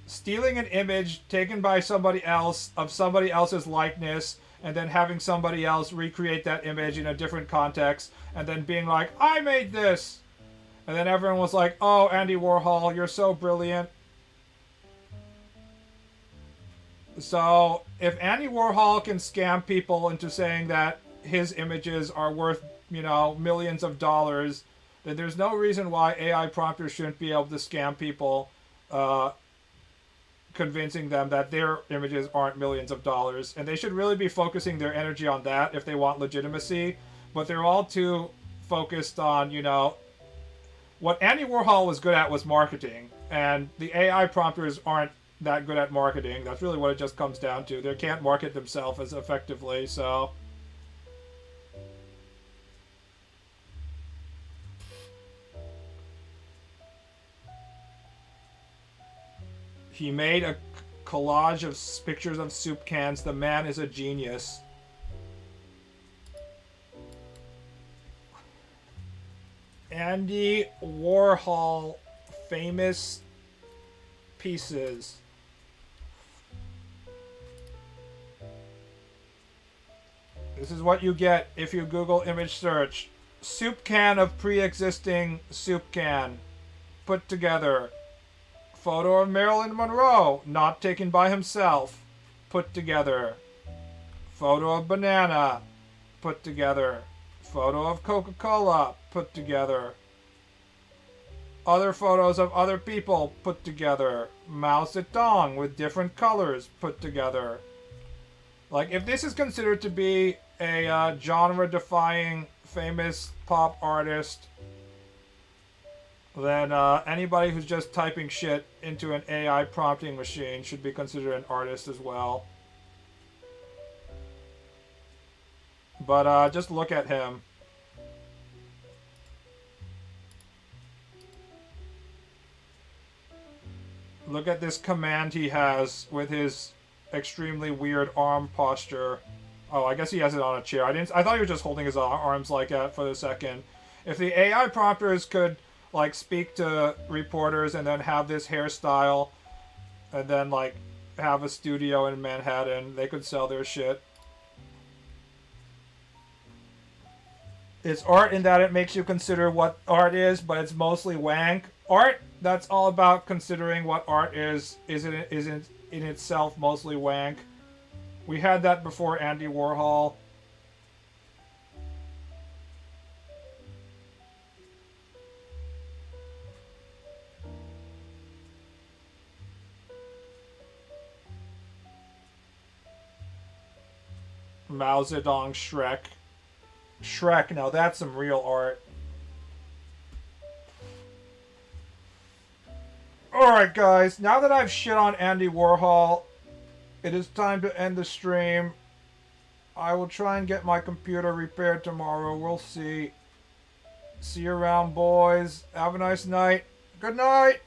Stealing an image taken by somebody else of somebody else's likeness, and then having somebody else recreate that image in a different context, and then being like, I made this! And then everyone was like, oh, Andy Warhol, you're so brilliant. So, if Andy Warhol can scam people into saying that his images are worth, millions of dollars, then there's no reason why AI prompters shouldn't be able to scam people, convincing them that their images aren't millions of dollars. And they should really be focusing their energy on that if they want legitimacy. But they're all too focused on, what Andy Warhol was good at was marketing. And the AI prompters aren't that good at marketing. That's really what it just comes down to. They can't market themselves as effectively, so. He made a collage of pictures of soup cans. The man is a genius. Andy Warhol famous pieces. This is what you get if you Google image search. Soup can of pre-existing soup can. Put together. Photo of Marilyn Monroe, not taken by himself. Put together. Photo of banana. Put together. Photo of Coca-Cola. Put together. Other photos of other people put together. Mao Zedong with different colors put together. Like, if this is considered to be a genre-defying famous pop artist, then anybody who's just typing shit into an AI prompting machine should be considered an artist as well. But just look at him. Look at this command he has with his extremely weird arm posture. Oh, I guess he has it on a chair. I thought he was just holding his arms like that for a second. If the AI prompters could like speak to reporters and then have this hairstyle and then like have a studio in Manhattan, they could sell their shit. It's art in that it makes you consider what art is, but it's mostly wank. Art that's all about considering what art is in itself mostly wank. We had that before Andy Warhol. Mao Zedong Shrek. Shrek, now that's some real art. Alright guys, now that I've shit on Andy Warhol, it is time to end the stream. I will try and get my computer repaired tomorrow. We'll see. See you around, boys. Have a nice night. Good night!